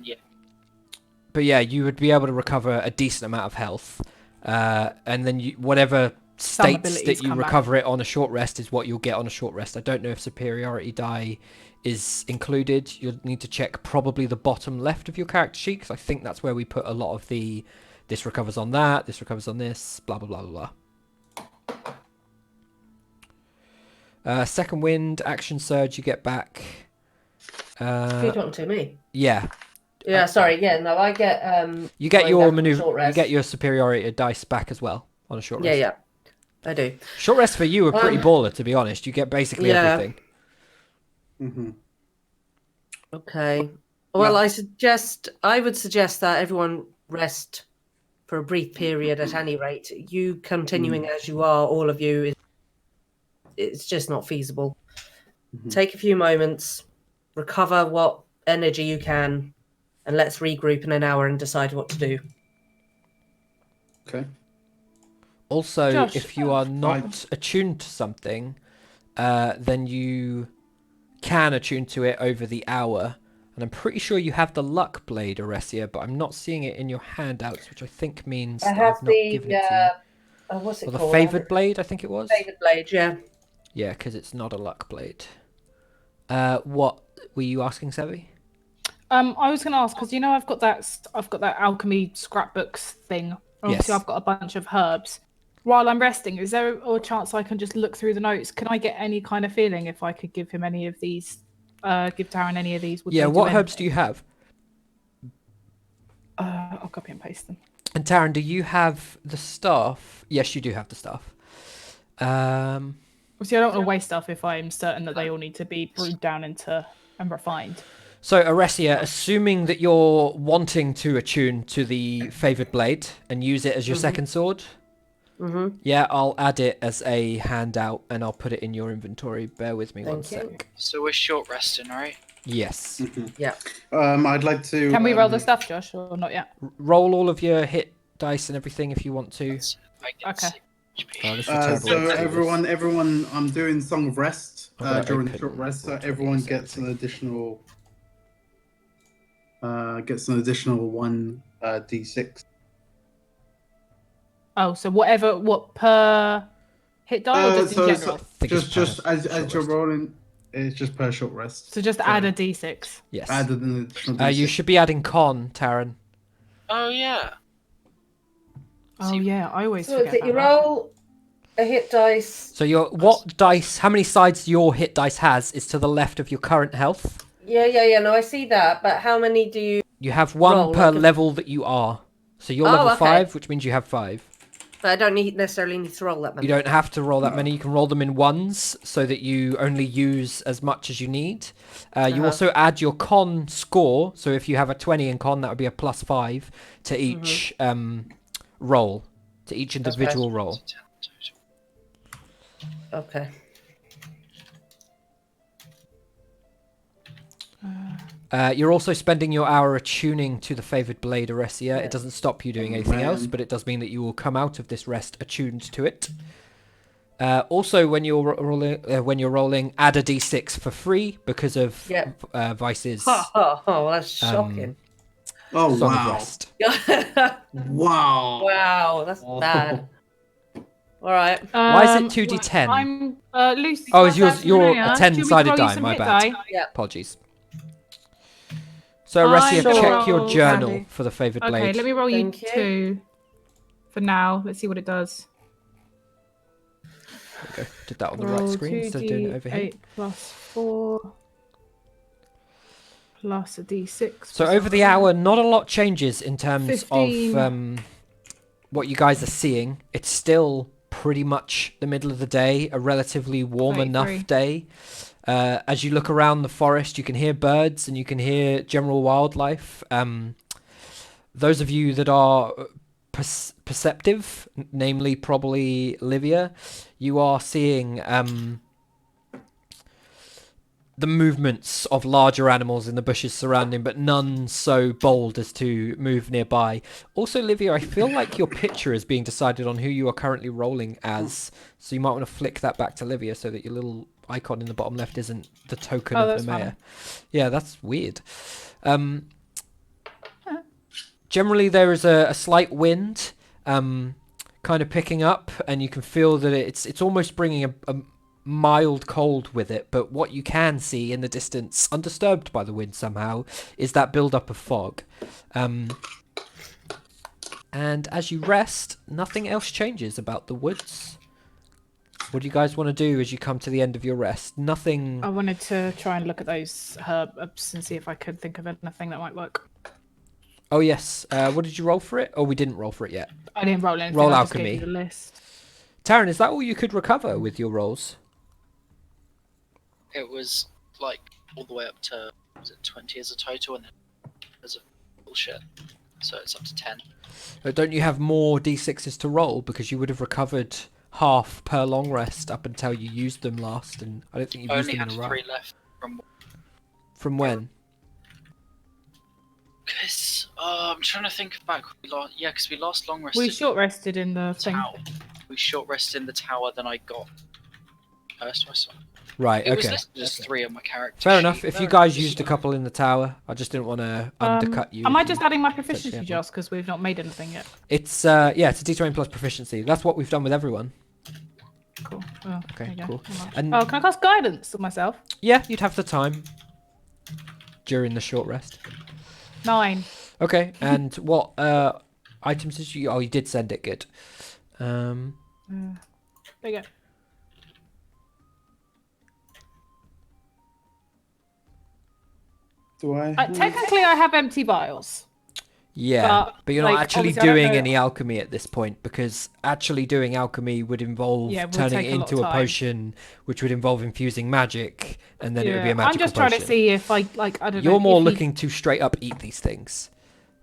But yeah, you would be able to recover a decent amount of health. And then whatever states abilities that you come back. recover it on a short rest is what you'll get on a short rest. I don't know if superiority die is included. You'll need to check probably the bottom left of your character sheet, because I think that's where we put a lot of the this recovers on that, this recovers on this, blah blah blah blah blah. Second wind, action surge, you get back. Who are you talking to me? Yeah, Yeah, sorry. Yeah, no, I get. you get going your back on maneuver, short you rest. get your superiority dice back as well on a short Yeah, rest. yeah, I do. Short rest for you are pretty Um, baller, to be honest. You get basically yeah. everything. Mm-hmm. Okay. Well, Yeah. I would suggest that everyone rest for a brief period at any rate. You continuing as you are, all of you, it's just not feasible. Mhm. Take a few moments, recover what energy you can, and let's regroup in an hour and decide what to do. Okay. Also, Josh, if you are not attuned to something, then you can attune to it over the hour. And I'm pretty sure you have the luck blade, Oresia, but I'm not seeing it in your handouts, which I think means I that have I've not given it to you. what's it Or the called? favoured blade, I think it was. Favoured blade, yeah. Yeah, because it's not a luck blade. What were you asking, Sevi? I was going to ask because I've got that alchemy scrapbooks thing. Obviously, Yes. I've got a bunch of herbs. While I'm resting, is there a chance I can just look through the notes? Can I get any kind of feeling if I could give him any of these? Give Darren any of these? Would Yeah, they do what herbs do anything? you have? I'll copy and paste them. And Taryn, do you have the staff? Yes, you do have the staff. Obviously, I don't want to waste stuff if I'm certain that they all need to be brewed down into and refined. So, Oresia, assuming that you're wanting to attune to the favoured blade and use it as your second sword, yeah, I'll add it as a handout and I'll put it in your inventory. Bear with me one Thank you. sec. So we're short resting, right? Yes. Yeah. I'd like to. Can we roll the stuff, Josh, or not yet? Roll all of your hit dice and everything if you want to. I get Okay. Oh, this is a terrible So way to do this. everyone, I'm doing Song of Rest I'm gonna during the open short rest. So Portal everyone Games gets an everything. additional one d6. Oh, so what per hit die or just in So general? think it's just per as short you're rest. rolling, it's just per short rest. So just add a d6. Yes. Added an additional d6. You should be adding con, Taryn. Oh yeah. Oh yeah, I always So is forget it you about roll a hit dice? So what dice, how many sides your hit dice has is to the left of your current health. Yeah. No, I see that. But how many do you? You have one Roll, per like a- level that you are. So you're Oh, level okay. 5, which means you have 5. But I don't necessarily need to roll that many. You don't have to roll that many. You can roll them in ones so that you only use as much as you need. You also add your con score. So if you have a 20 in con, that would be a +5 to each roll, to each individual roll. Okay. You're also spending your hour attuning to the favoured blade, Oresia. Yeah. It doesn't stop you doing anything else, but it does mean that you will come out of this rest attuned to it. Also, when you're rolling, add a d6 for free because of Vice's Oh, that's shocking. Oh Song of wow! Rest. Wow! Wow, that's bad. All right. Why is it 2d10? I'm Lucy. Oh, is yours? You're Familiar. a Do you want me to 10-sided roll you die. some My hit bad. die? Yeah. Apologies. So, Oresia, I'm check gonna your roll journal Sandy. for the favoured Okay, blade. let me roll you Thank you. 2 for now. Let's see what it does. There we go. Did that on the right Roll screen instead of doing it over here. 2d8 plus 4 plus a d6. So over the hour, not a lot changes in terms 15. of what you guys are seeing. It's still pretty much the middle of the day, a relatively warm 33. enough day. As you look around the forest, you can hear birds and you can hear general wildlife. Those of you that are perceptive, namely probably Livia, you are seeing the movements of larger animals in the bushes surrounding, but none so bold as to move nearby. Also, Livia, I feel like your picture is being decided on who you are currently rolling as, so you might want to flick that back to Livia so that your little icon in the bottom left isn't the token of that's the mayor. funny. Yeah, that's weird. Generally, there is a slight wind kind of picking up, and you can feel that it's almost bringing a mild cold with it, but what you can see in the distance, undisturbed by the wind somehow, is that build-up of fog. And as you rest, nothing else changes about the woods. What do you guys want to do as you come to the end of your rest? Nothing... I wanted to try and look at those herbs and see if I could think of anything that might work. Oh, yes. What did you roll for it? Oh, we didn't roll for it yet. I didn't roll anything. Roll I just alchemy. gave you the list. Taryn, is that all you could recover with your rolls? It was like all the way up to, was it 20 as a total, and then as a bullshit. So it's up to 10. Don't you have more d6s to roll? Because you would have recovered half per long rest up until you used them last, and I don't think you've I used only them had in a row. 3 left from From when? Because I'm trying to think back. Because we last long rested. We short rested in the thing. tower. We short rested in the tower. Then I got. So I saw. Right. It was Okay. listed as 3 on my character. Fair enough. sheet. If you guys used a couple in the tower, I just didn't want to undercut you. Am if I you just adding my potentially proficiency had one. just because we've not made anything yet? It's it's a D20 plus proficiency. That's what we've done with everyone. Cool. Oh, Okay, there you go. cool. How much? And Oh, can I cast guidance on myself? yeah, you'd have the time during the short rest. 9. Okay. And what items did you? Oh, you did send it. Good. There you go. Do I? Technically, I have empty vials. Yeah, but you're not like, actually obviously I don't doing know- any alchemy at this point, because actually doing alchemy would involve Yeah, it would turning take it a lot into of a time. potion, which would involve infusing magic, and then it would be a I'm magical just trying to potion. see if I I don't know. You're more if he- looking to straight up eat these things.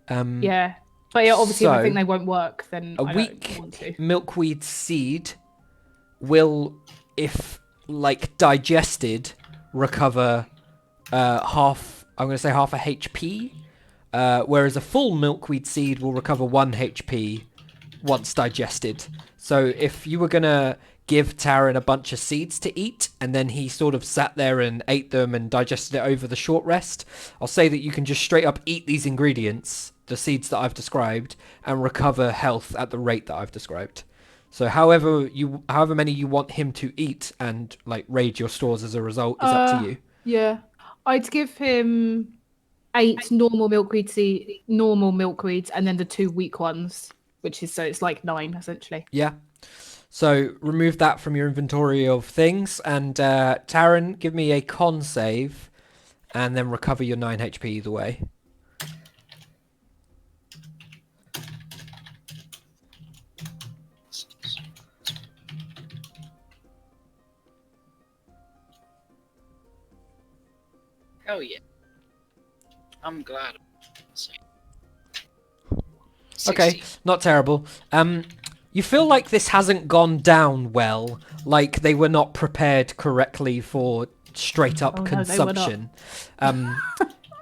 Yeah, but yeah, obviously, if I So, think they won't work, then A I weak don't want to. milkweed seed will, if like digested, recover half. I'm going to say half a HP. Whereas a full milkweed seed will recover 1 HP once digested. So if you were going to give Taran a bunch of seeds to eat, and then he sort of sat there and ate them and digested it over the short rest, I'll say that you can just straight up eat these ingredients, the seeds that I've described, and recover health at the rate that I've described. So however many you want him to eat and like raid your stores as a result is up to you. Yeah, I'd give him 8 normal milkweeds, and then the 2 weak ones, which is so it's like 9 essentially. Yeah. So remove that from your inventory of things, and Taran, give me a con save, and then recover your 9 HP either way. Oh yeah. I'm glad. Okay, not terrible. You feel like this hasn't gone down well, like they were not prepared correctly for straight up Oh, no, they were not. consumption.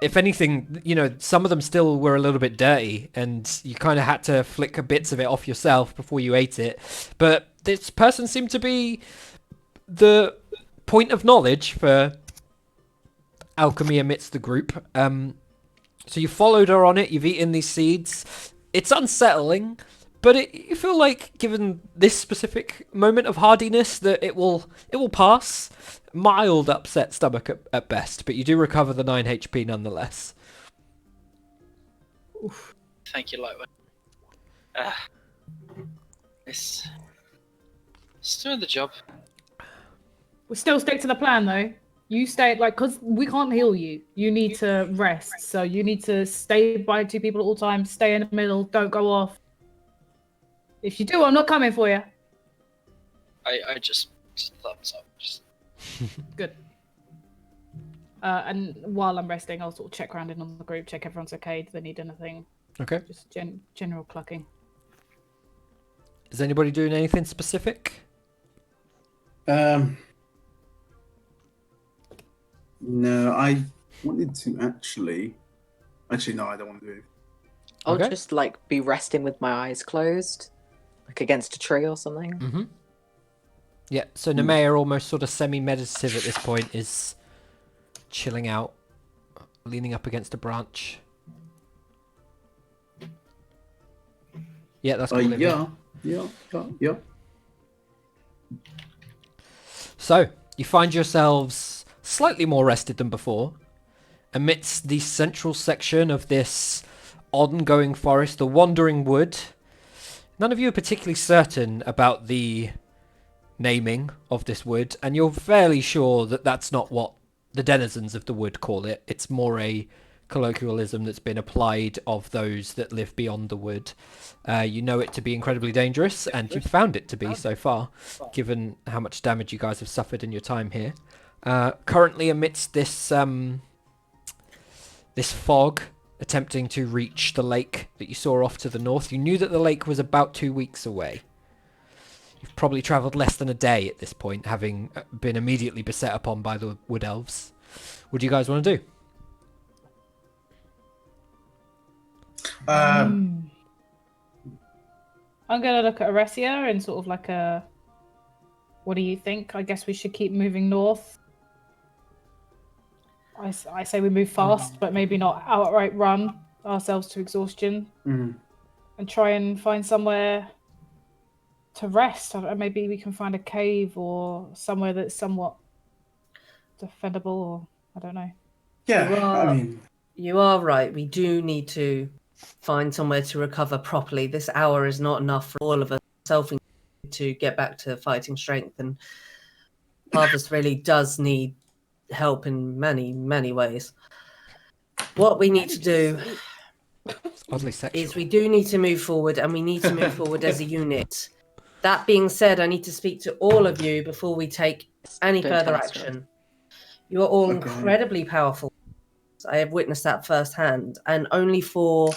If anything, you know, some of them still were a little bit dirty, and you kind of had to flick bits of it off yourself before you ate it. But this person seemed to be the point of knowledge for alchemy amidst the group. So you followed her on it, you've eaten these seeds. It's unsettling, but you feel like, given this specific moment of hardiness, that it will pass. Mild upset stomach at best, but you do recover the 9 HP nonetheless. Thank you, Lightweight. It's doing the job. We still stick to the plan though. You stay because we can't heal you. You need to rest, so you need to stay by 2 people at all times. Stay in the middle. Don't go off. If you do, I'm not coming for you. I just thumbs up. Good. And while I'm resting, I'll sort of check around in on the group, check everyone's okay. Do they need anything? Okay. Just general clucking. Is anybody doing anything specific? No, I wanted to actually. Actually, no, I don't want to do it. I'll Okay. just like be resting with my eyes closed, like against a tree or something. Mm-hmm. Yeah, so Nemea, almost sort of semi-meditative at this point, is chilling out, leaning up against a branch. Yeah, that's cool. Olivia. Yeah. So, you find yourselves slightly more rested than before, amidst the central section of this ongoing forest, the Wandering Wood. None of you are particularly certain about the naming of this wood, and you're fairly sure that that's not what the denizens of the wood call it. It's more a colloquialism that's been applied of those that live beyond the wood. You know it to be incredibly dangerous, and you've found it to be so far, given how much damage you guys have suffered in your time here. Currently amidst this this fog, attempting to reach the lake that you saw off to the north. You knew that the lake was about 2 weeks away. You've probably travelled less than a day at this point, having been immediately beset upon by the wood elves. What do you guys want to do? Um, I'm gonna look at Aresia and sort of like a. What do you think? I guess we should keep moving north. I say we move fast, but maybe not outright run ourselves to exhaustion, mm. and try and find somewhere to rest. I don't know, maybe we can find a cave or somewhere that's somewhat defendable, or I don't know. Yeah, You I are- mean, You are right. We do need to find somewhere to recover properly. This hour is not enough for all of us self to get back to fighting strength. And Harvest really does need help in many, many ways. What we need to do It's oddly sexual. is we do need to move forward, and we need to move forward as a unit. That being said, I need to speak to all of you before we take any Don't further tell us, Rob. action. You are all Okay. incredibly powerful. I have witnessed that firsthand, and only for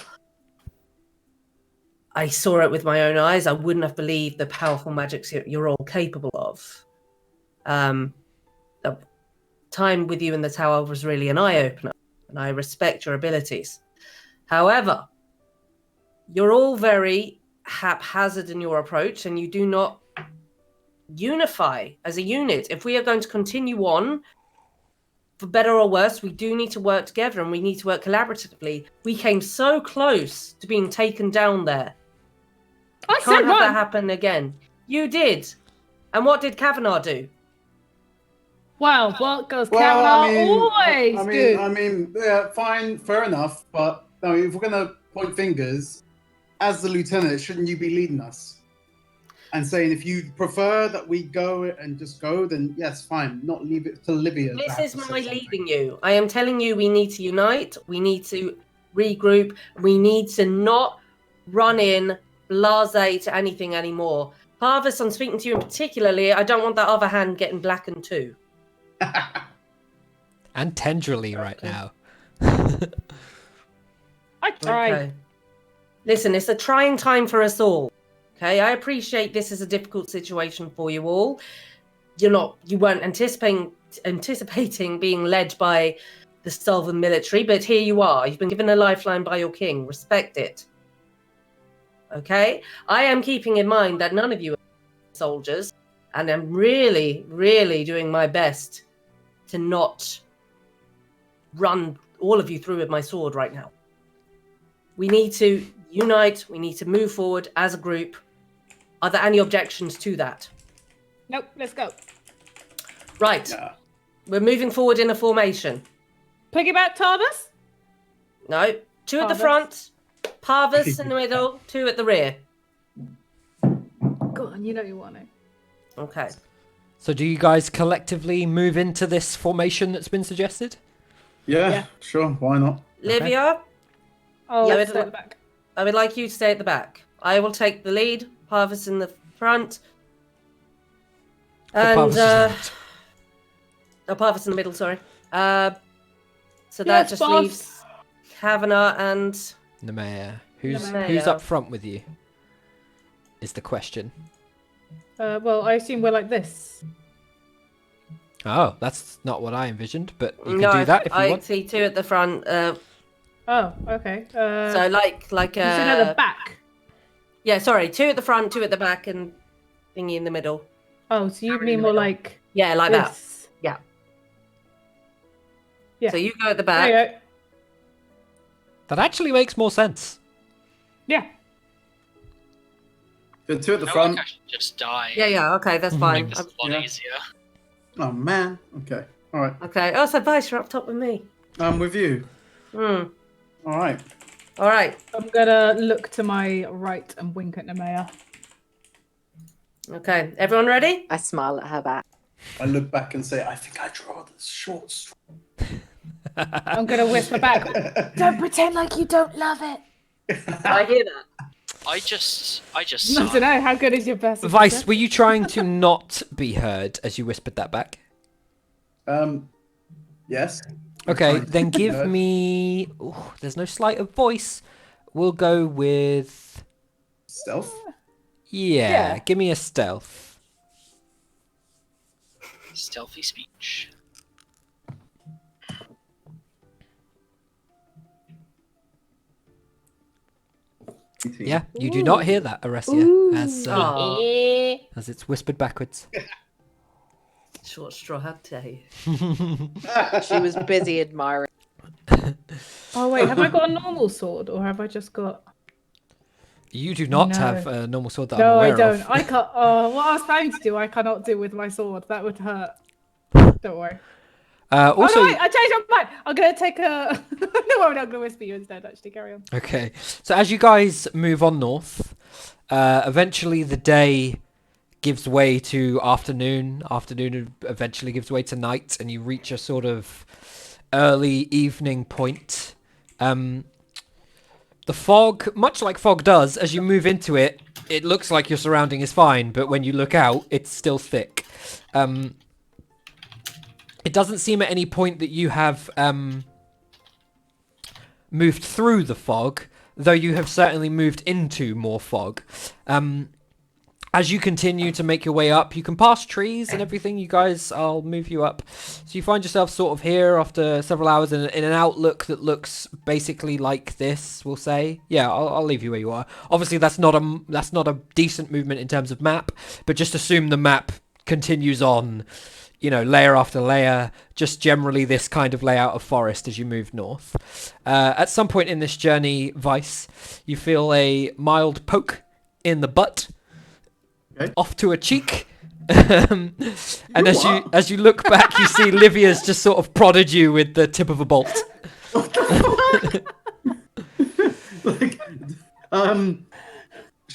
I saw it with my own eyes. I wouldn't have believed the powerful magics you're all capable of. The time with you in the tower was really an eye-opener, and I respect your abilities. However, you're all very haphazard in your approach, and you do not unify as a unit. If we are going to continue on, for better or worse, we do need to work together, and we need to work collaboratively. We came so close to being taken down there. I Can't said have that run. happen again. You did. And what did Kavanaugh do? Wow, what does well, Kavanaugh always do? I mean, yeah, fine, fair enough. But no, if we're gonna point fingers, as the lieutenant, shouldn't you be leading us and saying if you prefer that we go and just go, then yes, fine. Not leave it to Olivia. to This have is to say my something. leading you. I am telling you we need to unite. We need to regroup. We need to not run in blasé to anything anymore. Parvis, I'm speaking to you in particularly. I don't want that other hand getting blackened too. And tenderly right Okay. now. I tried. Okay. Listen, it's a trying time for us all. Okay, I appreciate this is a difficult situation for you all. You weren't anticipating being led by the Sylvan military, but here you are. You've been given a lifeline by your king. Respect it. Okay? I am keeping in mind that none of you are soldiers, and I'm really, really doing my best to not run all of you through with my sword right now. We need to unite. We need to move forward as a group. Are there any objections to that? Nope, let's go. Right. Yeah. We're moving forward in a formation. Piggyback Tardis? No. 2 at the Parvis. front, Parvis in the middle, 2 at the rear. Go on, you know you want to. Okay. So do you guys collectively move into this formation that's been suggested? Yeah, sure. Why not? Livia, Oh, Yeah, let's it- stay at the back. I would like you to stay at the back. I will take the lead, Parvis in the front. So And, Parvis is left. Parvis in the middle, sorry. So that Yes, just boss. leaves Kavanaugh and... Nemea. Who's Nemea. up front with you? Is the question. Well, I assume we're like this. Oh, that's not what I envisioned, but you can No, do that if you I want. see 2 at the front. Oh, okay. So like you said at the back. Yeah, sorry, 2 at the front, 2 at the back, and thingy in the middle. Oh, so you Harry in mean the more middle. like Yeah, like that. this? Yeah. Yeah. So you go at the There back. you go. That actually makes more sense. Yeah. The 2 at the I feel front. like I should just die. Yeah, okay, that's Mhm. fine. Make this a lot Yeah. easier. Oh man. Okay. All right. Okay. Oh, so Vice, you're up top with me. I'm with you. Hmm. All right. All right. I'm gonna look to my right and wink at Nemea. Okay. Everyone ready? I smile at her back. I look back and say, I think I draw the short straw. I'm gonna whisper back. Don't pretend like you don't love it. I hear that. I just I don't sigh. know. How good is your best? Vice, were you trying to not be heard as you whispered that back? Yes. Okay, Fine. then give Heard. me... Ooh, there's no sleight of voice. We'll go with... Stealth. Yeah, give me a stealth. Stealthy speech. 18. Yeah, you do not hear that, Aresia, Ooh. as it's whispered backwards. Short straw, how dare you? She was busy admiring. Oh wait, have I got a normal sword or have I just got? You do not No. have a normal sword that I'm No, I aware don't. of. I can't. Oh, what I was planning to do, I cannot do with my sword. That would hurt. Don't worry. Also, Oh no, wait, I changed my mind. I'm gonna take a. No, I'm not gonna whisper you instead. Actually, carry on. okay. So as you guys move on north, eventually the day gives way to afternoon. Afternoon eventually gives way to night, and you reach a sort of early evening point. The fog, much like fog does, as you move into it, it looks like your surrounding is fine, but when you look out, it's still thick. It doesn't seem at any point that you have moved through the fog, though you have certainly moved into more fog. As you continue to make your way up, you can pass trees and everything. You guys, I'll move you up. So you find yourself sort of here after several hours in an outlook that looks basically like this, we'll say. Yeah, I'll leave you where you are. Obviously, that's not a decent movement in terms of map, but just assume the map continues on, you know, layer after layer, just generally this kind of layout of forest as you move north. At some point in this journey, Vice, you feel a mild poke in the butt. Okay. Off to a cheek. And as you look back, you see Livia's just sort of prodded you with the tip of a bolt. Like,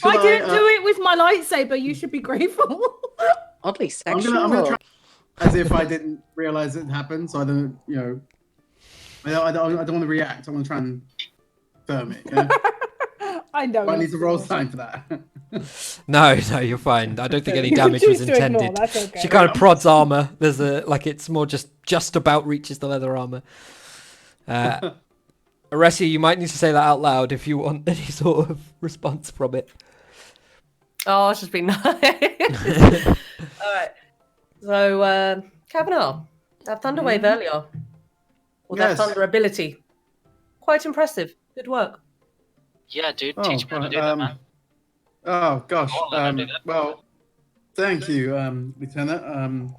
I didn't do it with my lightsaber. You should be grateful. Oddly I'm sexual. gonna try as if I didn't realize it happened, so I don't, you know, I don't want to react. I want to try and firm it. You know? I know. I need to roll time for that. No, you're fine. I don't think any You can damage was choose to ignore, intended. that's okay. She kind of prods armor. There's it's more just about reaches the leather armor. Aresia, you might need to say that out loud if you want any sort of response from it. Oh, it's just been nice. All right. So, Kavanaugh, that thunder wave earlier, or that Yes. thunder ability, quite impressive. Good work. Yeah, dude, teach me how to do that, man. Oh gosh. Go on, let him do that. Well, thank you, Lieutenant.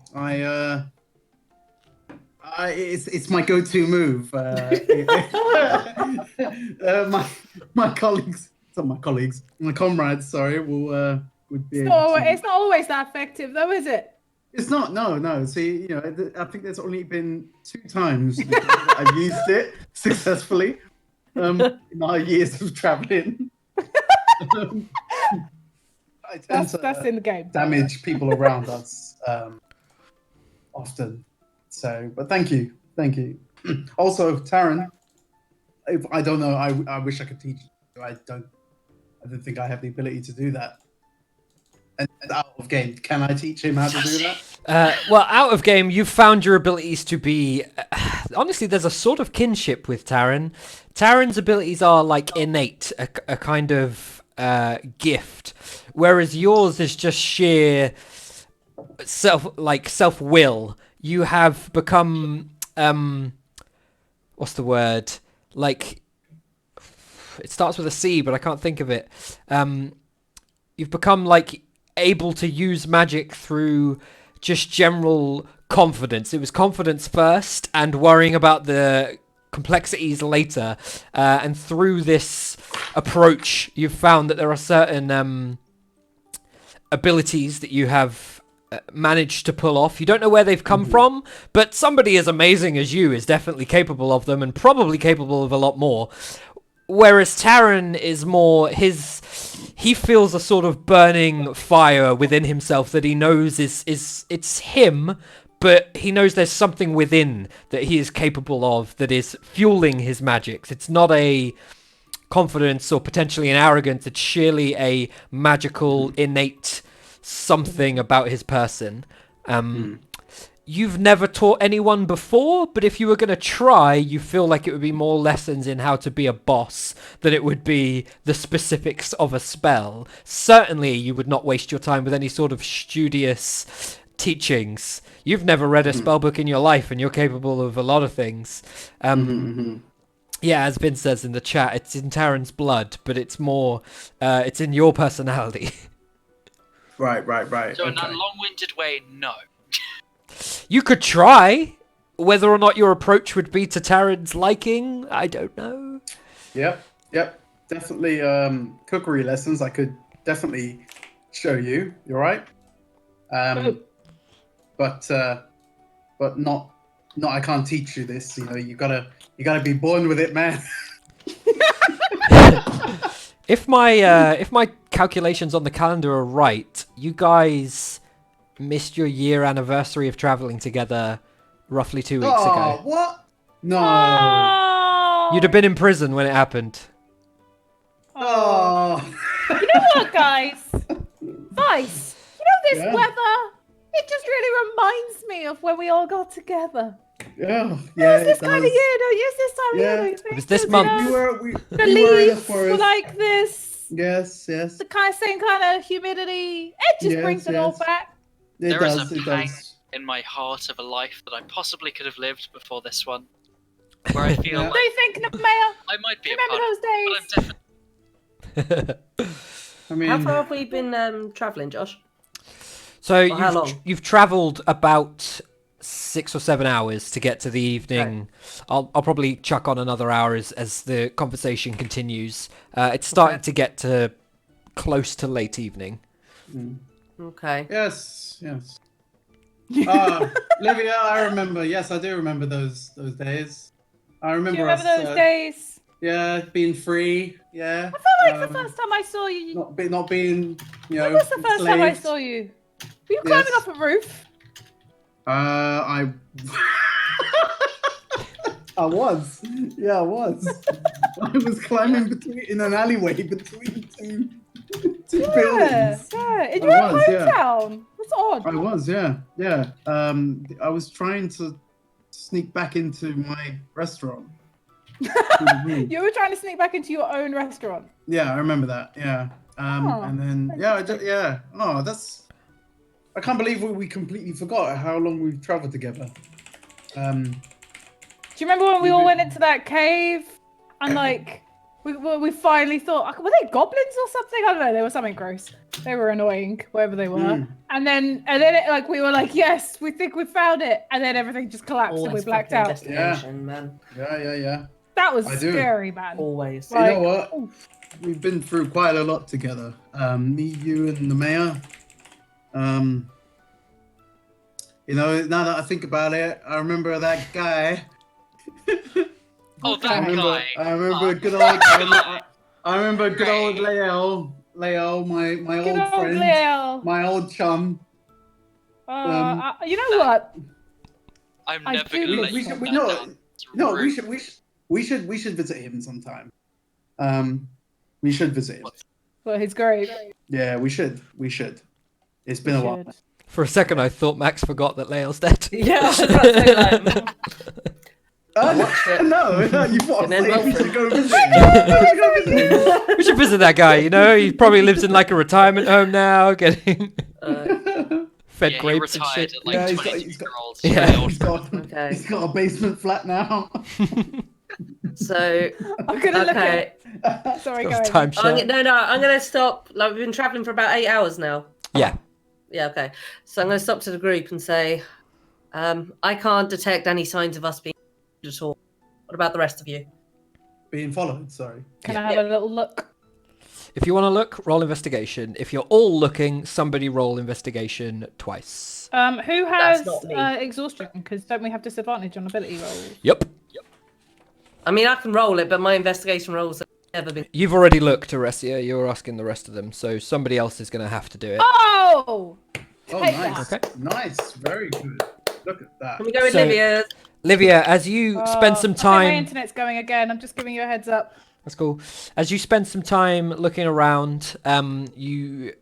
It's my go-to move. My comrades, sorry, would be. It's not always that effective, though, is it? It's not. No. See, you know, I think there's only been 2 times that I've used it successfully in my years of traveling. I tend That's in the game. damage people around us often. So, but thank you. Also, Taryn, if I don't know, I wish I could teach you. I don't think I have the ability to do that. And out of game, can I teach him how to do that? Well, out of game, you've found your abilities to be... honestly, there's a sort of kinship with Taryn. Taryn's abilities are like innate, a kind of gift, whereas yours is just sheer self-will. You have become... what's the word? Like... It starts with a C, but I can't think of it. You've become like able to use magic through just general confidence. It was confidence first and worrying about the complexities later. And through this approach, you've found that there are certain abilities that you have managed to pull off. You don't know where they've come from, but somebody as amazing as you is definitely capable of them and probably capable of a lot more. Whereas Taryn is more he feels a sort of burning fire within himself that he knows is it's him, but he knows there's something within that he is capable of that is fueling his magics. It's not a confidence or potentially an arrogance, it's sheerly a magical innate something about his person. You've never taught anyone before, but if you were going to try, you feel like it would be more lessons in how to be a boss than it would be the specifics of a spell. Certainly, you would not waste your time with any sort of studious teachings. You've never read a spell book in your life, and you're capable of a lot of things. Yeah, as Vin says in the chat, it's in Taryn's blood, but it's more, it's in your personality. Right. So in that Okay. long-winded way, no. You could try. Whether or not your approach would be to Taryn's liking, I don't know. Yep. Definitely cookery lessons. I could definitely show you. You're right. But not I can't teach you this. You know, you gotta be born with it, man. If my calculations on the calendar are right, you guys missed your year anniversary of traveling together roughly 2 weeks Oh, ago. what? No. Oh, You'd have been in prison when it happened. Oh. Oh. You know what, guys? Vice, you know this Yeah. weather? It just really reminds me of when we all got together. Yeah. It's this it kind of does. year, don't you? It's this time of year, Yeah. don't you think? It was this 'Cause, month. you know, We the were in the leaves were forest. like this. Yes. The same kind of humidity. It just brings it all Yes. back. It There is does. a It pang does. in my heart of a life that I possibly could have lived before this one, where I feel Yeah. Do you like think, Mayor? I might be a Remember part those of it, but I'm days? definitely I mean, How far have we been travelling, Josh? So For how long? you've travelled about 6 or 7 hours to get to the evening. I'll probably chuck on another hour as the conversation continues. It's starting to get to close to late evening. Okay. yes. Livia, I remember. Yes, I do remember those days. I Do remember you remember us. those days? Yeah, being free. Yeah. I felt like the first time I saw you. Not being, you know, When was the first time I enslaved. saw you? Were you Yes. climbing up a roof? I I was. Yeah, I was. I was climbing in an alleyway between two buildings. Yeah. In I your own was, yeah. hometown. That's odd. I was, yeah. I was trying to sneak back into my restaurant. You were trying to sneak back into your own restaurant. Yeah, I remember that. Yeah. Oh, And then yeah. Oh, that's. I can't believe we completely forgot how long we've traveled together. Do you remember when we all went into that cave and like we finally thought, were they goblins or something? I don't know. They were something gross. They were annoying, wherever they were. And then it, like we were like, yes, we think we found it, and then everything just collapsed and we Always blacked fucking out. investigation, man. Yeah. That was I do. scary, man. Always. You know Like, what? oof. We've been through quite a lot together. Me, you, and the mayor. You know, now that I think about it, I remember that guy. Oh, I that remember. guy. I remember Oh, good old. guy. I remember good old Great. Leo, my Good old friend, Leo. my old chum. You know what? I'm I never do gonna miss let you him. put that down. It's rude. We should visit him sometime. We should visit him. Well, he's great. Yeah, we should. It's been a while. For a second, I thought Max forgot that Leo's dead. Yeah, I was about to say that. I watched it. No, you thought Didn't end well we for should him. go visit him. We should go visit him. We should visit that guy. You know, he probably lives in like a retirement home now, getting fed Yeah, he grapes and retired shit. at like Yeah, he's 22 got- year old. Yeah. Okay. He's got a basement flat now. So, I'm gonna look okay. at it. Sorry, go ahead. Timeshare. I'm gonna stop. Like, we've been traveling for about 8 hours now. Yeah. Yeah, okay. So I'm gonna stop to the group and say, I can't detect any signs of us being at all. What about the rest of you? Being followed, sorry. Can I have a little look? If you want to look, roll investigation. If you're all looking, somebody roll investigation twice. Who has not me. exhaustion? Because don't we have disadvantage on ability rolls? Yep. I mean, I can roll it, but my investigation rolls have never been. You've already looked, Aresia. You're asking the rest of them, so somebody else is going to have to do it. Oh! Oh, Take nice. that. Nice. Very good. Look at that. Can we go with So- Livia? Livia, as you spend some I think my time... internet's going again. I'm just giving you a heads up. That's cool. As you spend some time looking around, you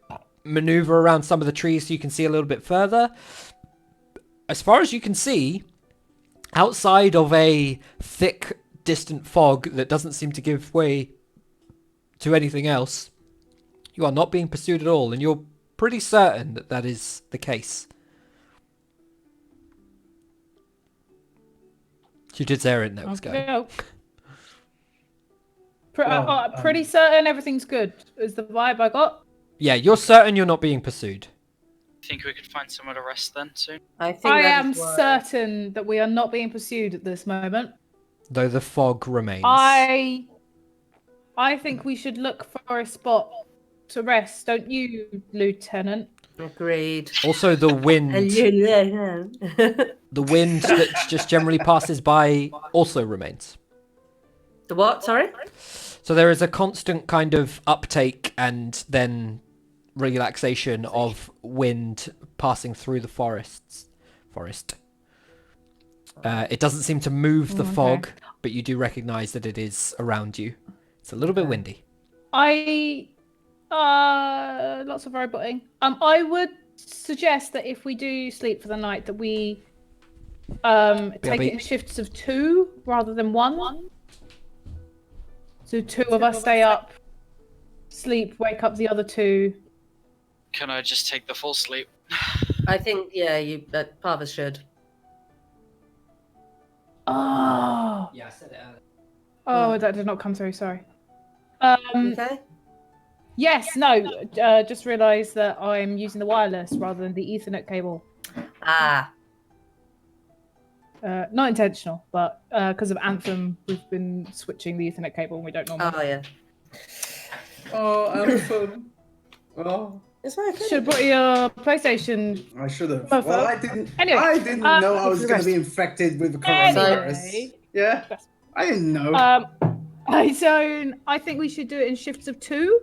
maneuver around some of the trees so you can see a little bit further. As far as you can see, outside of a thick, distant fog that doesn't seem to give way to anything else, you are not being pursued at all, and you're pretty certain that that is the case. She did say her internet was going. No. Pretty certain everything's good. Is the vibe I got? Yeah, you're certain you're not being pursued. Think we could find somewhere to rest then soon? I think I that am is why- certain that we are not being pursued at this moment. Though the fog remains. I think we should look for a spot to rest, don't you, Lieutenant? Agreed. Also, the wind. The The wind that just generally passes by also remains. what? Sorry? So there is a constant kind of uptake and then relaxation of wind passing through the forest. It doesn't seem to move the fog, but you do recognize that it is around you. It's a little bit windy. Lots of roboting. I would suggest that if we do sleep for the night, that we take it in shifts of 2 rather than 1. So 2 of us stay up, sleep, wake up the other 2. Can I just take the full sleep? I think, yeah, part of us should. Oh, Yeah, I said it earlier. oh, that did not come through. Sorry. Okay. Yes, no. Just realised that I'm using the wireless rather than the Ethernet cable. Ah. Not intentional, but because of Anthem, we've been switching the Ethernet cable and we don't normally. Oh, yeah. Oh, Anthem. Oh, It's okay. Should have brought your PlayStation. I should have. Perfect. Well, I didn't. Anyway, I didn't know I was the going rest. to be infected with the Anyway. coronavirus. Yeah, I didn't know. I think we should do it in shifts of 2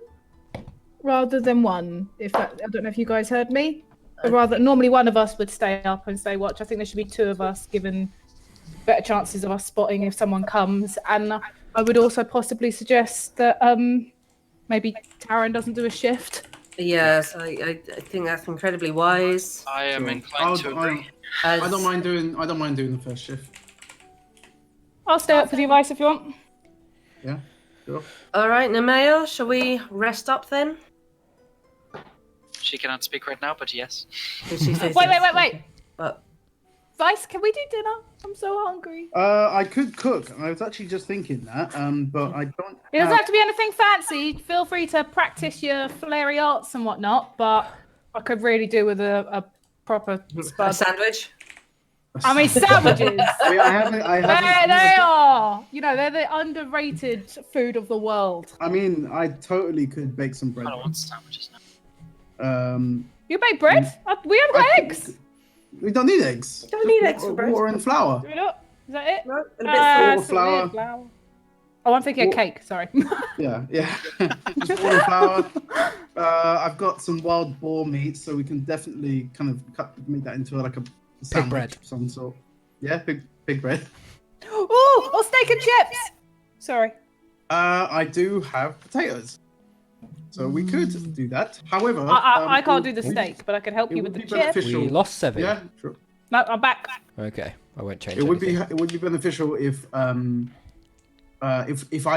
rather than 1. I don't know if you guys heard me. But rather, normally one of us would stay up and stay watch. I think there should be 2 of us, given better chances of us spotting if someone comes. And I would also possibly suggest that maybe Taryn doesn't do a shift. Yes, I think that's incredibly wise. I am Sure. inclined to agree. I don't mind doing. I don't mind doing the first shift. I'll stay up with you, Vice, if you want. Yeah, sure. All right, Nemeo, shall we rest up then? She cannot speak right now, but yes. Did she say Wait. But Vice, can we do dinner? I'm so hungry. I could cook. I was actually just thinking that. But I don't. It doesn't have to be anything fancy. Feel free to practice your flary arts and whatnot, but I could really do with a proper a spud. sandwich? I mean, sandwiches. I haven't. There they are. You know, they're the underrated food of the world. I mean, I totally could bake some bread. I don't want sandwiches now. You make bread? We have got eggs. We don't need eggs. Don't need eggs for bread. Water and flour. Do we not? Is that it? No, and a bit of Water, flour. flour. Oh, I'm thinking of cake. Sorry. Yeah. Just water and flour. I've got some wild boar meat, so we can definitely kind of make that into like a sandwich bread. of some sort. Yeah, big bread. Oh, or steak and chips. Sorry. I do have potatoes, so we could do that. However, I can't do the steak, but I can help it you would with the be chips. beneficial. We lost 7. Yeah, sure. No, I'm back. Okay, I won't change It would be anything. beneficial if I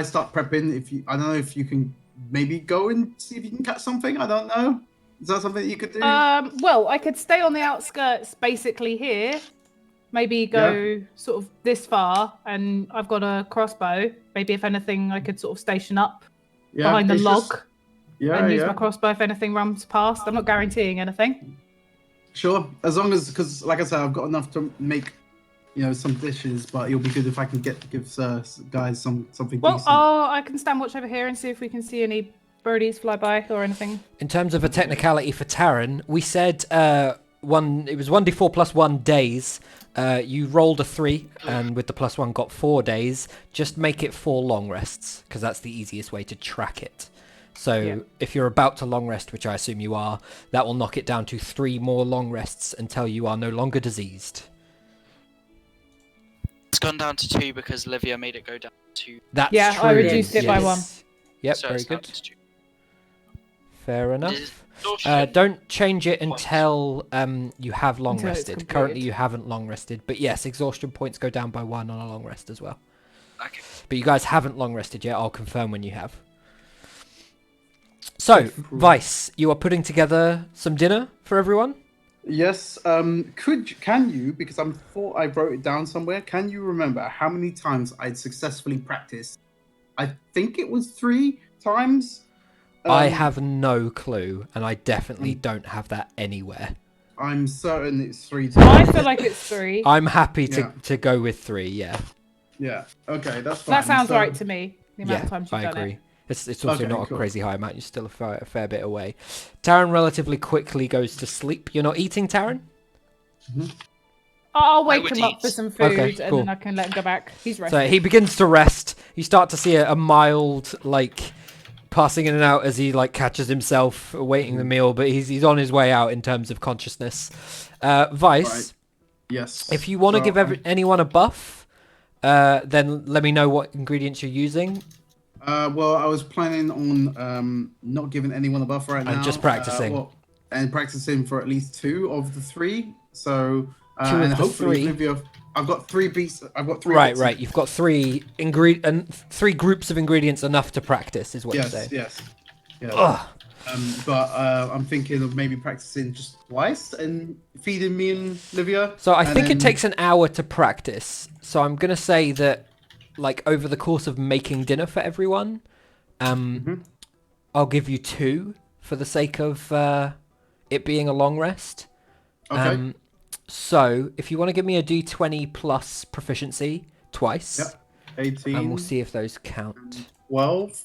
start prepping. I don't know if you can maybe go and see if you can catch something. I don't know. Is that something that you could do? Well, I could stay on the outskirts, basically here. Maybe go sort of this far, and I've got a crossbow. Maybe if anything, I could sort of station up behind the it's log just- and use my crossbow if anything runs past. I'm not guaranteeing anything. Sure, as long as, because like I said, I've got enough to make, some dishes. But it'll be good if I can give guys something Well, decent. I can stand watch over here and see if we can see any birdies fly by or anything. In terms of a technicality for Taryn, we said it was 1d4 plus 1 days. You rolled a 3, and with the plus 1 got 4 days. Just make it 4 long rests, because that's the easiest way to track it. So if you're about to long rest, which I assume you are, that will knock it down to 3 more long rests until you are no longer diseased. It's gone down to 2 because Livia made it go down to. That's Yeah, true. I reduced it by 1. Yep, so very it's down good. to 2. Fair enough. Exhaustion. Don't change it until you have long Until it's rested. completed. Currently, you haven't long rested, but yes, exhaustion points go down by 1 on a long rest as well. Okay. But you guys haven't long rested yet. I'll confirm when you have. So, Vice, you are putting together some dinner for everyone. Yes. Can you? Because I wrote it down somewhere. Can you remember how many times I'd successfully practiced I think it was 3 times. I Um, have no clue, and I definitely don't have that anywhere. I'm certain it's 3 I times. feel like it's 3. I'm happy Yeah. to go with 3. Yeah. Yeah. Okay, that's fine. That sounds So- right to me. The amount Yeah, of times you've I done agree. it. It's also Okay, not a cool. crazy high amount. You're still a fair bit away. Taryn relatively quickly goes to sleep. You're not eating, Taryn? I'll I wake would him up for eat. some food, Okay, and cool. then I can let him go back. He's resting. So he begins to rest. You start to see a mild, like, passing in and out as he, like, catches himself awaiting the meal, but he's on his way out in terms of consciousness. Vice, Right. Yes. if you want to So give anyone a buff, then let me know what ingredients you're using. Well, I was planning on not giving anyone a buff right now. And just practicing. And practicing for at least 2 of the 3. So 2 of and the hopefully 3? Olivia, I've got 3 beats. I've got 3. Right, bits. right. You've got 3 3 groups of ingredients enough to practice, is what you're saying. Yes. Ugh. But I'm thinking of maybe practicing just twice and feeding me and Olivia. So I and think it then- takes an hour to practice. So I'm gonna say that, like, over the course of making dinner for everyone, I'll give you 2 for the sake of it being a long rest. Okay. So if you want to give me a D20 plus proficiency twice, Yep. 18. and we'll see if those count. 12.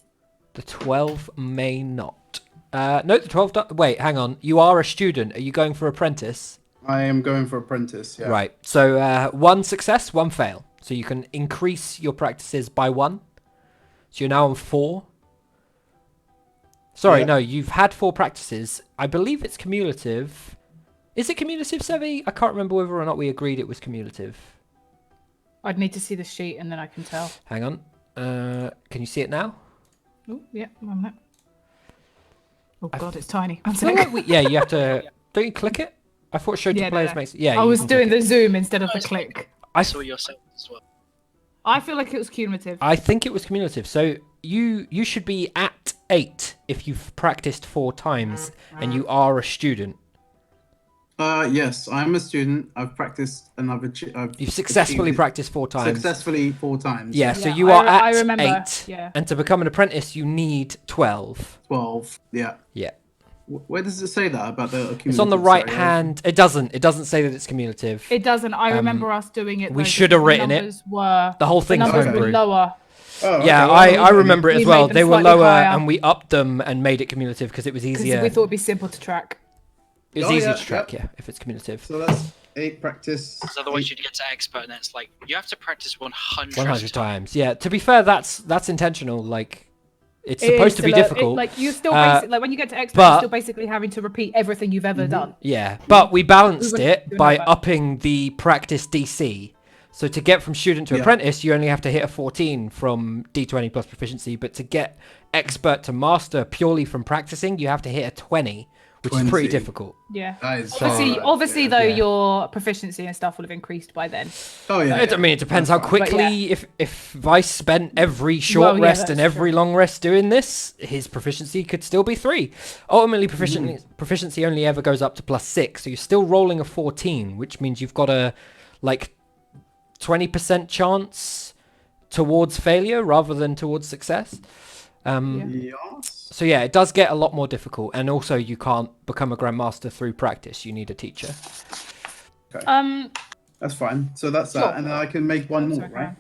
The 12 may not. No, the 12. Wait, hang on. You are a student. Are you going for apprentice? I am going for apprentice. Yeah. Right. So 1 success, 1 fail. So you can increase your practices by 1. So you're now on 4. Sorry, Yeah. no, you've had 4 practices. I believe it's cumulative. Is it cumulative, Sevi? I can't remember whether or not we agreed it was cumulative. I'd need to see the sheet, and then I can tell. Hang on. Can you see it now? Oh, yeah, I'm not. Oh God, it's tiny. One I feel sec. like yeah, you have to. Don't you click it? I thought show to Yeah, no, players no. makes. Yeah, I you was can doing click the it. zoom instead of the Nice. click. I saw yourself as well. I feel like it was cumulative. I think it was cumulative. So you should be at 8 if you've practiced 4 times and you are a student. Yes, I'm a student. I've practiced and You've successfully practiced 4 times. Successfully 4 times. Yeah, so Yeah, you are I at remember, 8. yeah. And to become an apprentice, you need 12. 12. Yeah. Yeah. Where does it say that about the? It's on the cumulative? right Sorry, hand. It doesn't say that it's cumulative. It doesn't. I remember us doing it. we though, should because have written the it. numbers Were, The whole the thing's numbers Okay. were homebrew. lower. Oh, okay, Yeah, well, I remember it We as well. made them They were slightly lower higher. and we upped them and made it cumulative because it was Because easier. we thought it'd be simple to track. It was Oh, easier yeah, to track, yeah. yeah, if it's cumulative. So that's 8 practice. So otherwise you'd get to expert and it's like you have to practice 100 100 times. Yeah, to be fair, that's intentional. Like, it's supposed to be It- difficult. like you still Uh, basically, like when you get to expert, but- you're still basically having to repeat everything you've ever done. Yeah, but we balanced wouldn't it do by another. upping the practice DC. So to get from student to Yeah. apprentice, you only have to hit a 14 from D20 plus proficiency. But to get expert to master purely from practicing, you have to hit a 20, which is pretty 20. difficult. Yeah. That is Obviously, hard, obviously yeah. though, yeah. your proficiency and stuff will have increased by then. Oh yeah. I mean, it depends how That's fine. quickly. If Vice spent every short Well, yeah, rest and that's every true. long rest doing this, his proficiency could still be 3. Ultimately, proficiency only ever goes up to +6, so you're still rolling a 14, which means you've got a 20% chance towards failure rather than towards success. Yes. So yeah, it does get a lot more difficult, and also you can't become a grandmaster through practice. You need a teacher. That's fine. So that's Sure. that, and then I can make one more, Sorry, go right? on.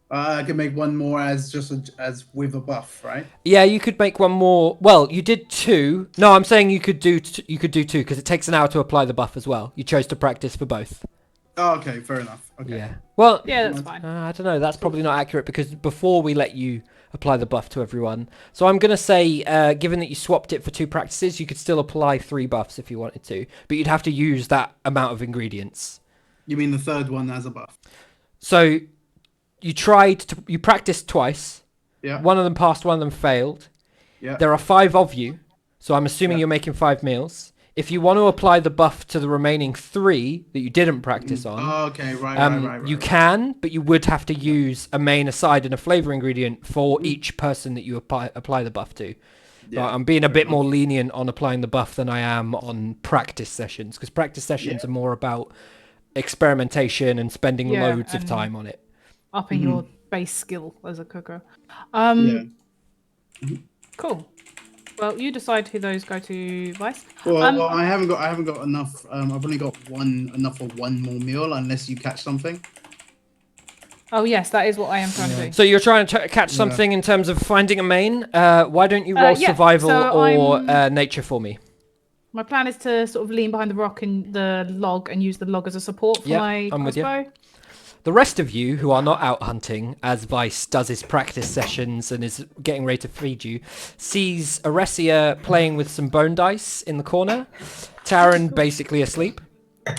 I can make one more as as with a buff, right? Yeah, you could make one more. Well, you did 2. No, I'm saying you could do 2 because it takes an hour to apply the buff as well. You chose to practice for both. Oh, okay, fair enough. Okay. Yeah. Well, Yeah, that's fine. I don't know. That's probably not accurate because before we let you apply the buff to everyone. So I'm going to say, given that you swapped it for 2 practices, you could still apply 3 buffs if you wanted to. But you'd have to use that amount of ingredients. You mean the third one as a buff? So you practiced twice. Yeah. One of them passed, one of them failed. Yeah. There are 5 of you. So I'm assuming Yeah. you're making 5 meals. If you want to apply the buff to the remaining 3 that you didn't practice on, Oh, okay, right. you can, but you would have to use a main, a side, and a flavor ingredient for each person that you apply the buff to. So Yeah, I'm being a bit more lenient on applying the buff than I am on practice sessions, because practice sessions are more about experimentation and spending Yeah, loads of and- time on it. Upping your base skill as a cooker. Yeah. Cool. Well, you decide who those go to, Vice. Well, I haven't got enough. I've only got enough for one more meal, unless you catch something. Oh yes, that is what I am trying to do. So you're trying to catch something in terms of finding a main. Why don't you roll Yeah, survival so or I'm- nature for me? My plan is to sort of lean behind the rock in the log and use the log as a support for Yep, my I'm with you. crossbow. The rest of you who are not out hunting, as Vice does his practice sessions and is getting ready to feed you, sees Aresia playing with some bone dice in the corner. Taran basically asleep. Can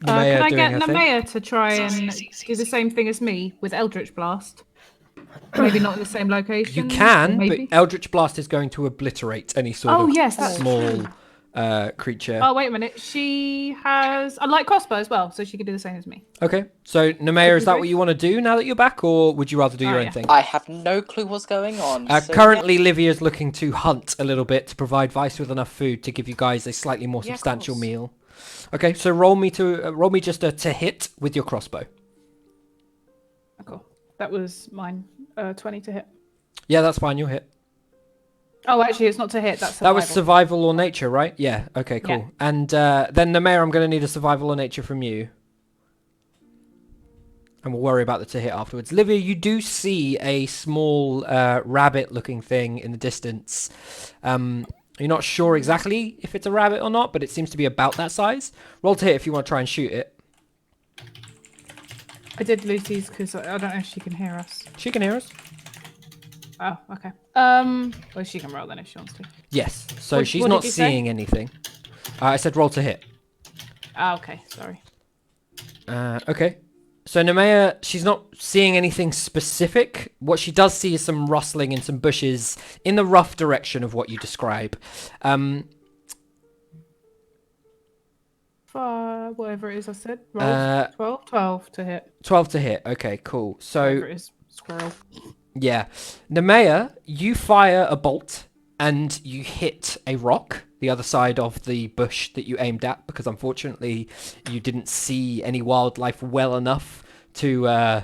I doing get her thing. Nemea to try and do the same thing as me with Eldritch Blast? Maybe not in the same location. You can, or but maybe. Eldritch Blast is going to obliterate any sort Oh of yes, that's small true. creature. Oh wait a minute, she has a light crossbow as well, so she can do the same as me. Okay, so Nemea, is that what you want to do now that you're back, or would you rather do your own yeah. thing? I have no clue what's going on. So Currently, Livia's looking to hunt a little bit to provide Vice with enough food to give you guys a slightly more Yeah, of substantial course. meal. Okay, so roll me just to hit with your crossbow. Oh, cool. That was mine. 20 to hit. Yeah, that's fine. You'll hit. Oh, actually, it's not to hit. That's That was survival. survival or nature, right? Yeah. Okay, cool. Yeah. And then Nemea, I'm going to need a survival or nature from you. And we'll worry about the to hit afterwards. Livia, you do see a small rabbit-looking thing in the distance. You're not sure exactly if it's a rabbit or not, but it seems to be about that size. Roll to hit if you want to try and shoot it. I did lose these because I don't know if she can hear us. She can hear us. Oh, okay. Well, she can roll then if she wants to. Yes. So What- she's what not did you say? seeing anything. I said roll to hit. Ah, okay. Sorry. Okay. So Nemea, she's not seeing anything specific. What she does see is some rustling in some bushes in the rough direction of what you describe. Whatever it is I said. Roll 12. 12 to hit. 12 to hit. Okay, cool. So Whatever it is. Squirrel. yeah, Nemea, you fire a bolt and you hit a rock, the other side of the bush that you aimed at, because unfortunately you didn't see any wildlife well enough to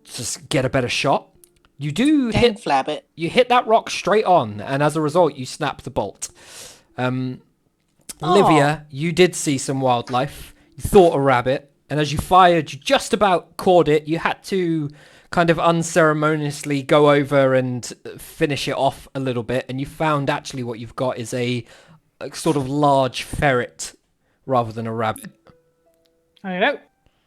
just get a better shot. You do Dang, hit Flabbit. You hit that rock straight on, and as a result, you snap the bolt. Livia, you did see some wildlife. You thought a rabbit, and as you fired, you just about caught it. You had to kind of unceremoniously go over and finish it off a little bit, and you found actually what you've got is a sort of large ferret rather than a rabbit. There you go.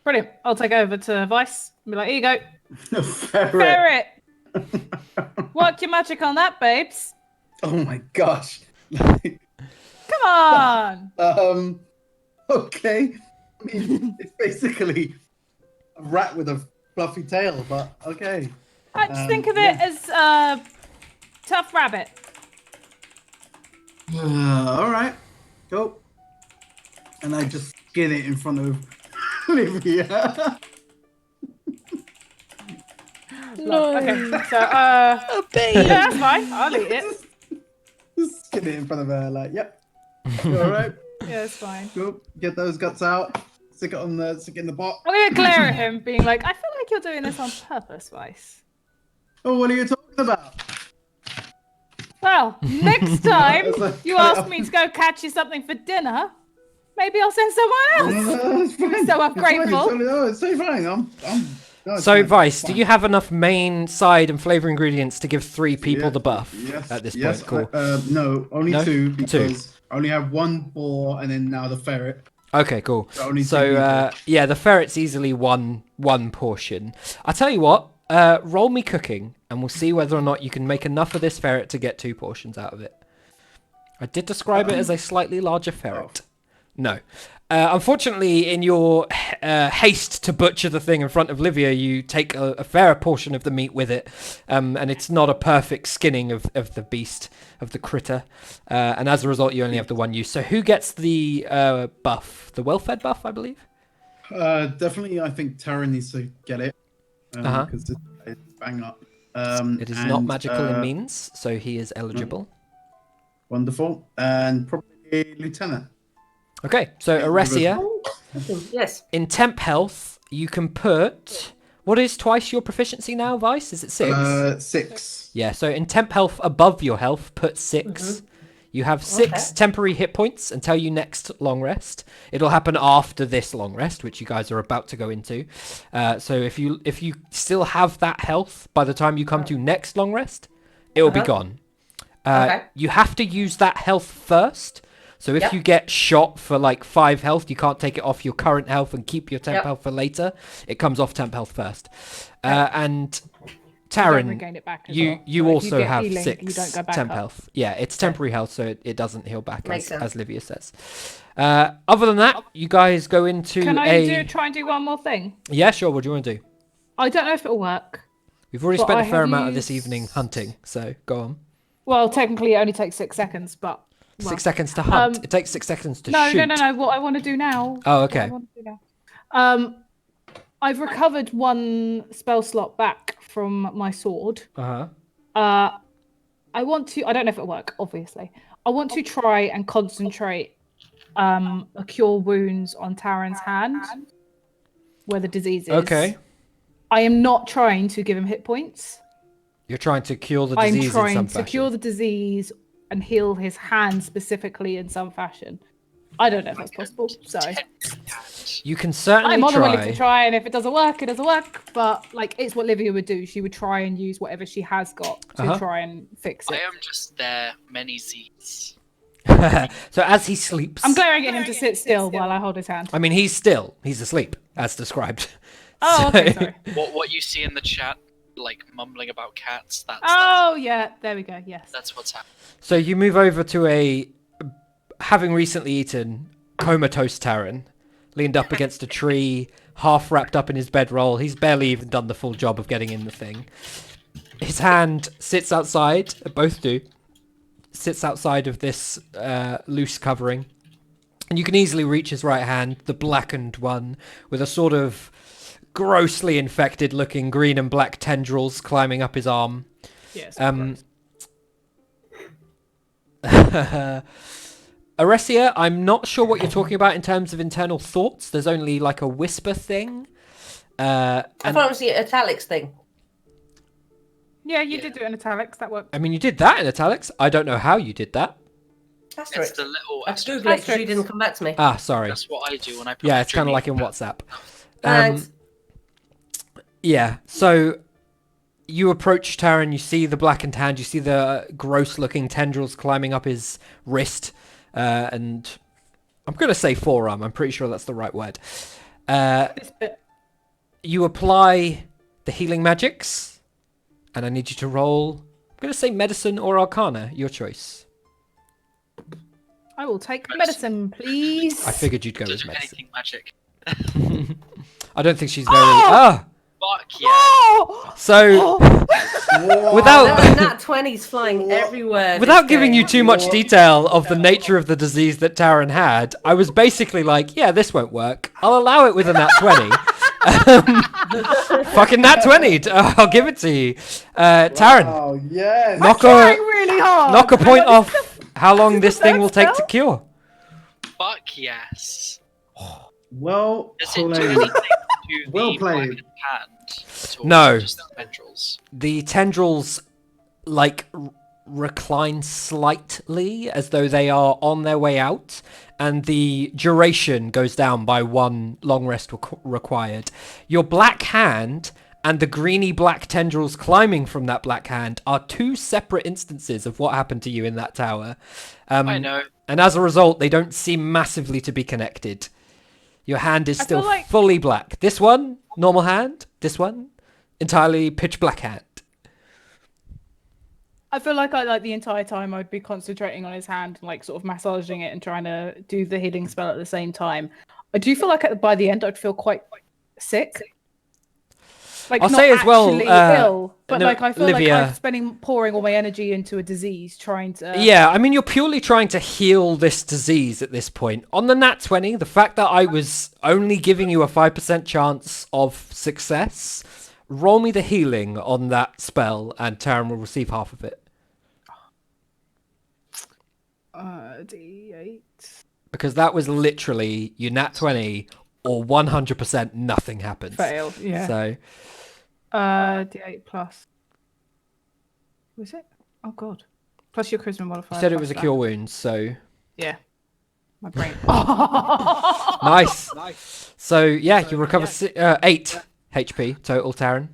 Brilliant. I'll take over to Vice and be like, here you go. Ferret. Ferret! Work your magic on that, babes. Oh my gosh. Come on! Okay. I mean, it's basically a rat with a fluffy tail, but okay. I just think of it as a tough rabbit. All right. Go. And I just skin it in front of Olivia. Okay, so, yeah, that's fine. I'll eat it. Just skin it in front of her, like, yep. All right. Yeah, it's fine. Go. Get those guts out. Stick it in the pot. I'm going to glare at him, being like, I feel like you're doing this on purpose, Vice. Oh, what are you talking about? Well, next time It's like- you ask me to go catch you something for dinner, maybe I'll send someone else. It's fine. So It's fine. ungrateful. It's so fine. No, it's So, fine. Vice, It's do fine. you have enough main, side, and flavor ingredients to give 3 people Yeah, the buff Yes, at this yes, point? Cool. no, only No? 2 Two. because I only have 1 boar and then now the ferret. Okay, cool. So only 2 So, people. yeah, the ferret's easily one portion. I'll tell you what, roll me cooking, and we'll see whether or not you can make enough of this ferret to get 2 portions out of it. I did describe it as a slightly larger ferret. No. Unfortunately, in your haste to butcher the thing in front of Livia, you take a fair portion of the meat with it, and it's not a perfect skinning of the beast, of the critter, and as a result, you only have the 1 use. So who gets the buff? The well-fed buff, I believe? Definitely, I think Tara needs to get it because it's bang up. It is not and, magical in means, so he is eligible. Wonderful, and probably Lieutenant. Okay, so Aresia, Yes. in temp health, you can put What is twice your proficiency now, Vice? Is it 6? 6. Yeah, so in temp health above your health, put 6. You have 6 temporary hit points until you next long rest. It'll happen after this long rest, which you guys are about to go into. So if you still have that health by the time you come to next long rest, it will be gone. You have to use that health first. So if you get shot for like 5 health, you can't take it off your current health and keep your temp health for later. It comes off temp health first. And Taryn, you also have healing, 6 temp health. Yeah, it's temporary health, so it doesn't heal back, as Livia says. Other than that, you guys go into Can I try and do one more thing? Yeah, sure. What do you want to do? I don't know if it'll work. We've already spent a fair amount of this evening hunting, so go on. Well, technically it only takes 6 seconds, but... 6 seconds to hunt. It takes 6 seconds to shoot. No. What I want to do now... Oh, okay. I've recovered 1 spell slot back from my sword. Uh-huh. I want to... I don't know if it'll work, obviously. I want to try and concentrate a cure wounds on Taryn's hand, where the disease is. Okay. I am not trying to give him hit points. You're trying to cure the disease in some fashion. I'm trying to cure the disease and heal his hand specifically in some fashion. I don't know if that's possible, so... You can certainly I'm more than willing try. to try, and if it doesn't work, it doesn't work. But, like, it's what Livia would do. She would try and use whatever she has got to try and fix it. I am just there, many Z's. So as he sleeps... I'm glaring at him to sit still while I hold his hand. I mean, he's still. He's asleep, as described. Oh, okay, sorry. What you see in the chat, like, mumbling about cats, that's... Yeah, there we go, yes. That's what's happening. So you move over to a... Having recently eaten, comatose Taryn, leaned up against a tree, half wrapped up in his bedroll. He's barely even done the full job of getting in the thing. His hand sits outside, both do, sits outside of this loose covering. And you can easily reach his right hand, the blackened one, with a sort of grossly infected looking green and black tendrils climbing up his arm. Yes. Aresia, I'm not sure what you're talking about in terms of internal thoughts. There's only like a whisper thing. I thought it was the italics thing. Yeah, you did do it in italics. That worked. I mean, you did that in italics. I don't know how you did that. It's the little I googled it because you didn't come back to me. Ah, sorry. That's what I do when I put Yeah, it's kind of like in WhatsApp. Thanks. Yeah, so you approach Taryn, you see the blackened hand, you see the gross-looking tendrils climbing up his wrist, and I'm going to say forearm. I'm pretty sure that's the right word. You apply the healing magics, and I need you to roll. I'm going to say medicine or arcana, your choice. I will take medicine, please. I figured you'd go with medicine. Anything magic. I don't think she's very... Fuck yeah. Oh! So, without... There were nat 20s flying everywhere. Without giving you too much detail of the nature of the disease that Taryn had, I was basically like, yeah, this won't work. I'll allow it with a nat 20. Fucking nat 20. I'll give it to you. Taryn, Oh, yes. knock really hard. knock a point off how long this thing will take to cure. Fuck yes. Well Does it do played. anything to Well the played. blackened hand? At all? No. Just the tendrils. The tendrils, like, recline slightly as though they are on their way out, and the duration goes down by 1 long rest required. Your black hand and the greeny black tendrils climbing from that black hand are 2 separate instances of what happened to you in that tower. I know. And as a result, they don't seem massively to be connected. Your hand is still fully black. This one, normal hand. This one, entirely pitch black hand. I feel like the entire time I'd be concentrating on his hand and like sort of massaging it and trying to do the healing spell at the same time. I do feel like by the end I'd feel quite sick. Like, I'll not say as well, actually ill, but like I feel Livia, like I'm pouring all my energy into a disease, trying to. Yeah, I mean, you're purely trying to heal this disease at this point. On the nat 20, the fact that I was only giving you a 5% chance of success, roll me the healing on that spell, and Taryn will receive half of it. D8. Because that was literally, you nat 20, or 100% nothing happens. Fail. Yeah. So D8 plus. Was it? Oh god. Plus your charisma modifier. you said it plus was a that. cure wound, so Yeah. My brain. nice. So yeah, you recover 8 HP total, Taryn.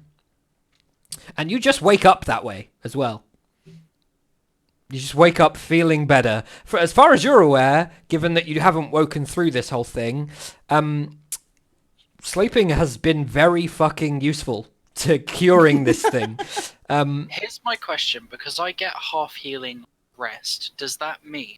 And you just wake up that way as well. You just wake up feeling better. For as far as you're aware, given that you haven't woken through this whole thing, sleeping has been very fucking useful to curing this thing. Here's my question, because I get half healing rest. Does that mean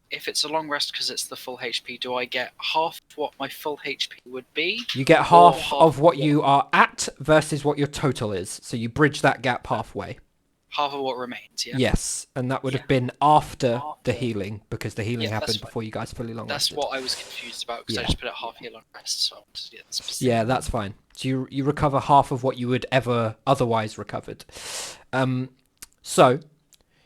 if it's a long rest because it's the full HP, do I get half what my full HP would be? You get Or half of what you are at versus what your total is. So you bridge that gap halfway. Half of what remains, yeah? Yes, and that would have Yeah. been after the healing, because the healing Yeah, that's happened fine. before you guys fully long That's rested. what I was confused about, because Yeah. I just put it half heal on rest, so I wanted to get the specific. Yeah, that's fine. So you recover half of what you would ever otherwise recovered. So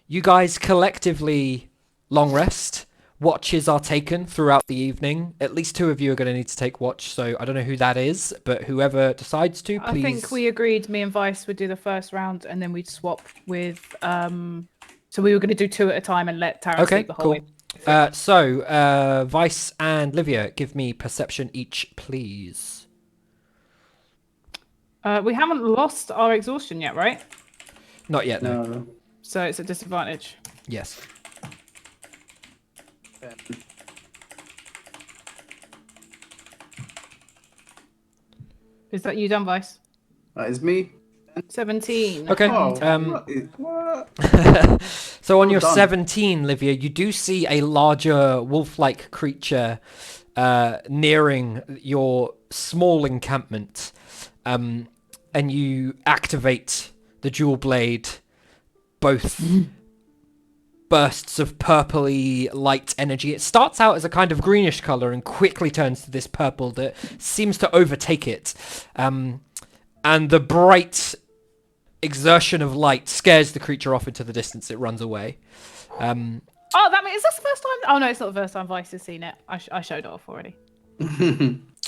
you guys collectively long rest. Watches are taken throughout the evening. At least 2 of you are going to need to take watch. So I don't know who that is, but whoever decides to, I please. think we agreed me and Vice would do the first round and then we'd swap with so we were going to do 2 at a time and let Taryn Okay, sleep the whole cool. way. So Vice and Livia, give me perception each, please. We haven't lost our exhaustion yet, right? Not yet, no. No. So it's a disadvantage. Yes. Is that you done, Vice? That is me. 17. Okay. Oh, what? So on Well your done. 17, Livia, you do see a larger wolf-like creature nearing your small encampment, and you activate the dual blade. Both bursts of purpley light energy. It starts out as a kind of greenish color and quickly turns to this purple that seems to overtake it, and the bright exertion of light scares the creature off into the distance. It runs away. Oh, that means is this the first time? Oh no, it's not the first time Vice has seen it. I showed it off already.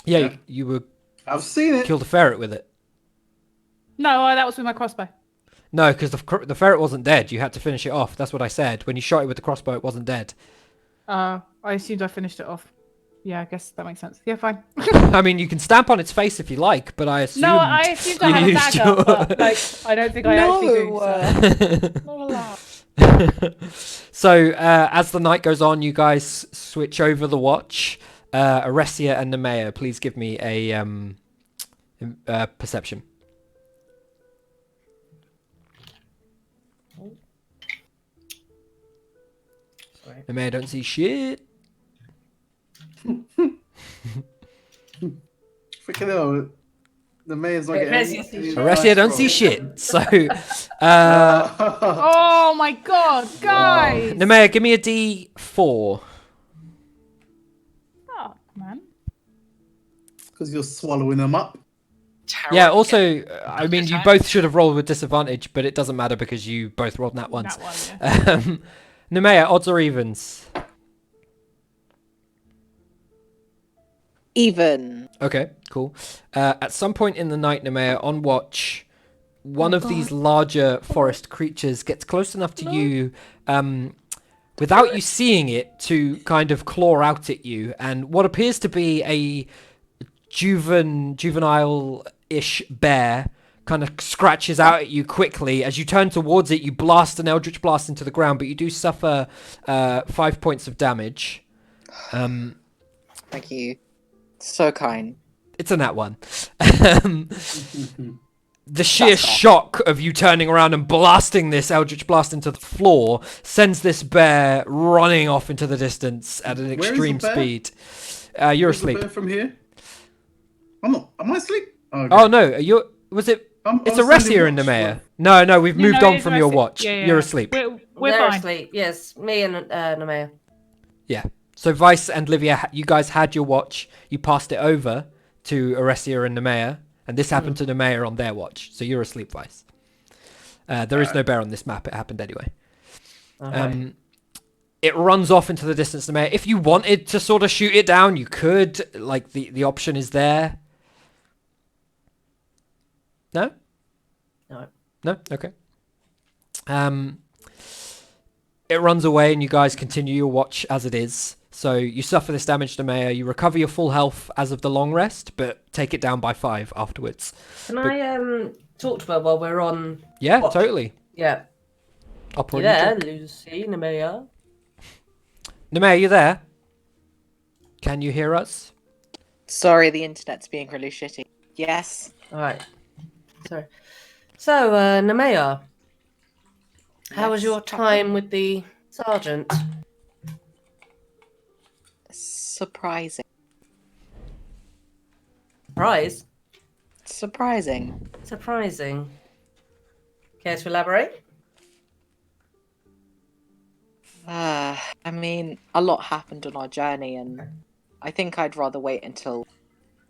Yeah, you were I've seen it. killed a ferret with it. No, that was with my crossbow. No, because the ferret wasn't dead. You had to finish it off. That's what I said. When you shot it with the crossbow, it wasn't dead. I assumed I finished it off. Yeah, I guess that makes sense. Yeah, fine. I mean, you can stamp on its face if you like, but I assumed. No, I assumed I you had a used dagger, your- but like I don't think I actually do. So. Not allowed. So, as the night goes on, you guys switch over the watch. Aresia and Nemea, please give me a perception. Nemea don't see shit. Freaking hell. The mayor's not Wait, getting where's any- your see any shit? Aresia dice don't see roll. shit. So, Oh my god, guys! Nemea, give me a D4. Oh, man. Because you're swallowing them up. Tarot Yeah, get- also, I mean, you attack. both should have rolled with disadvantage, but it doesn't matter because you both rolled nat ones. That one, yeah. Nemea, odds or evens? Even. Okay, cool. At some point in the night, Nemea, on watch, one Oh, of these larger forest creatures gets close enough to you, without you seeing it, to kind of claw out at you, and what appears to be a juvenile-ish bear kind of scratches out at you quickly. As you turn towards it, you blast an eldritch blast into the ground, but you do suffer 5 points of damage. Thank you. So kind. It's a nat one. The sheer That's fair. shock of you turning around and blasting this eldritch blast into the floor sends this bear running off into the distance at an Where is the extreme bear? speed. You're Where's the asleep. bear from here? I'm not. Am I asleep? Okay. Oh no, was it? It's I was sending Aresia and watch. Nemea. No, we've moved No, on it's from your Aresia. watch. Yeah, You're yeah. asleep. We're They're fine. asleep. Yes, me and Nemea. Yeah. So Vice and Livia, you guys had your watch. You passed it over to Aresia and Nemea, and this happened to Nemea on their watch. So you're asleep, Vice. There is no bear on this map. It happened anyway. it runs off into the distance. If you wanted to sort of shoot it down, you could. Like, the option is there. No? No. No? Okay. It runs away and you guys continue your watch as it is. So you suffer this damage, Nemea. You recover your full health as of the long rest, but take it down by 5 afterwards. Can I talk to her while we're on? Yeah, watch? totally. Yeah. Opera You there, Ninja. Lucy, Nemea? Nemea, you there? Can you hear us? Sorry, the internet's being really shitty. Yes. All right. Sorry. So, Nemea, how was Yes, your time with the sergeant? Surprising. Surprise? Surprising. Surprising. Care to elaborate? I mean, a lot happened on our journey, and I think I'd rather wait until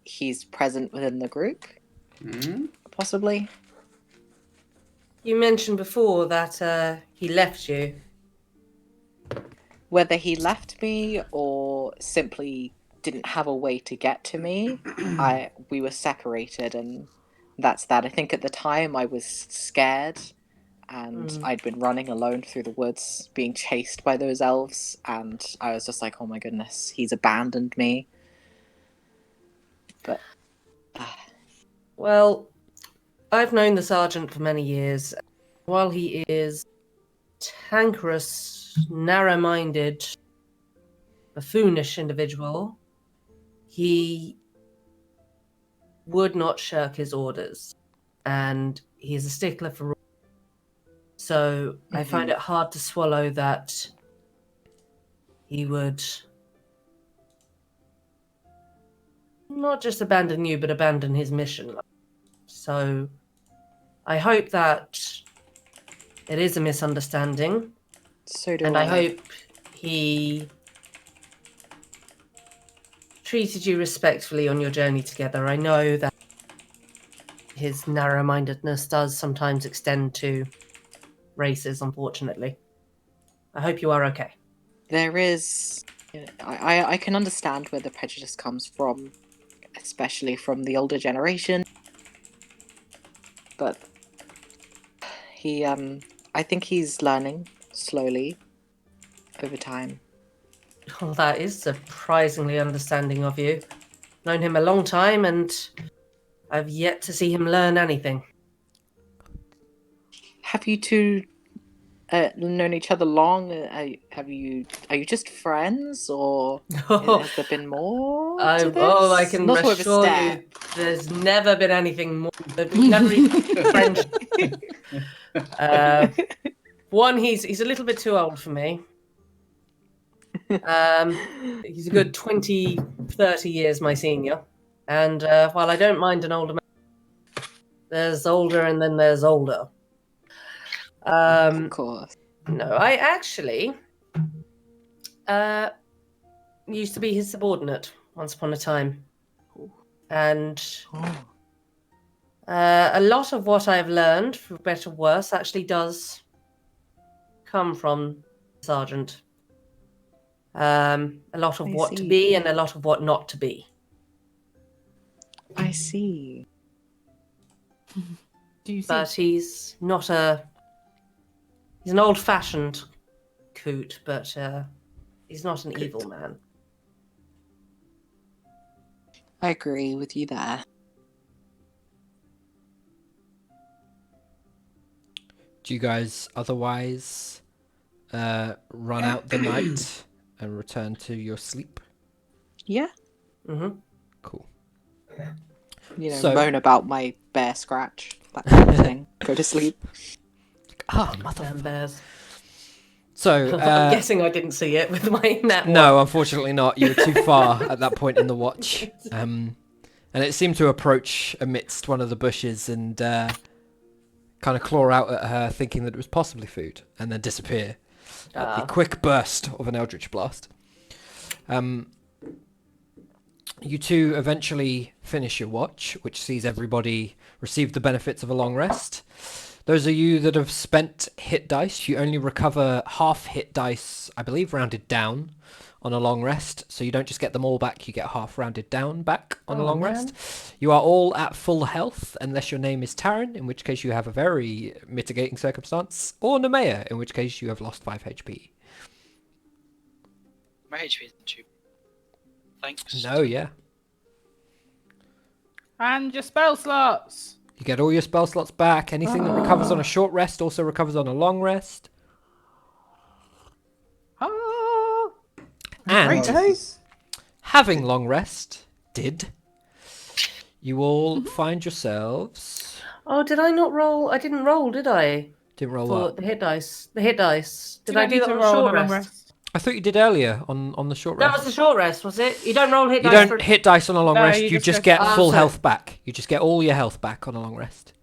he's present within the group, possibly. You mentioned before that he left you. Whether he left me or simply didn't have a way to get to me, we were separated, and that's that. I think at the time I was scared, and I'd been running alone through the woods, being chased by those elves, and I was just like, oh my goodness, he's abandoned me. But Well, I've known the sergeant for many years. While he is cankerous, narrow-minded, buffoonish individual, he would not shirk his orders, and he's a stickler for rules. So I find it hard to swallow that he would not just abandon you, but abandon his mission. So I hope that it is a misunderstanding, so do and I hope he treated you respectfully on your journey together. I know that his narrow-mindedness does sometimes extend to races, unfortunately. I hope you are okay. There is... I can understand where the prejudice comes from, especially from the older generation. But he, I think he's learning slowly over time. Oh, that is surprisingly understanding of you. Known him a long time, and I've yet to see him learn anything. Have you two known each other long? Are you just friends, or has there been more to this? Oh, I can Not with a assure stare. you, there's never been anything more. There's never even friendship. One, he's a little bit too old for me. He's a good 20, 30 years my senior. And while I don't mind an older man, there's older and then there's older. Of course. No, I actually used to be his subordinate once upon a time. And a lot of what I've learned, for better or worse, actually does come from Sergeant. A lot of I what to see. be and a lot of what not to be. I see. Do you see? But he's not he's an old-fashioned coot, but he's not an evil man. I agree with you there. Do you guys otherwise run out the night and return to your sleep? Yeah. Mm-hmm. Cool. You know, So- moan about my bear scratch, that kind of thing. Go to sleep. Ah, mother. Damn bears. So, I'm guessing I didn't see it with my net. no, unfortunately not. You were too far at that point in the watch. And it seemed to approach amidst one of the bushes and kind of claw out at her, thinking that it was possibly food, and then disappear at the quick burst of an eldritch blast. You two eventually finish your watch, which sees everybody receive the benefits of a long rest. Those of you that have spent hit dice, you only recover half hit dice, I believe, rounded down on a long rest. So you don't just get them all back, you get half rounded down back on a long rest. You are all at full health, unless your name is Taryn, in which case you have a very mitigating circumstance, or Nemea, in which case you have lost 5 HP. My HP isn't too. Thanks. No, yeah. And your spell slots. You get all your spell slots back. Anything that recovers on a short rest also recovers on a long rest. Ah. And Jesus. having long rest, you all find yourselves... Oh, did I not roll? I didn't roll, did I? Didn't roll For what? the hit dice. The hit dice. Did You I don't do need that to on roll short on a long rest? I thought you did earlier on the short That rest. was the short rest, was it? You don't roll hit You dice don't for... hit dice on a long No, rest, you you just just go- get Oh, full sorry. health back. You just get all your health back on a long rest.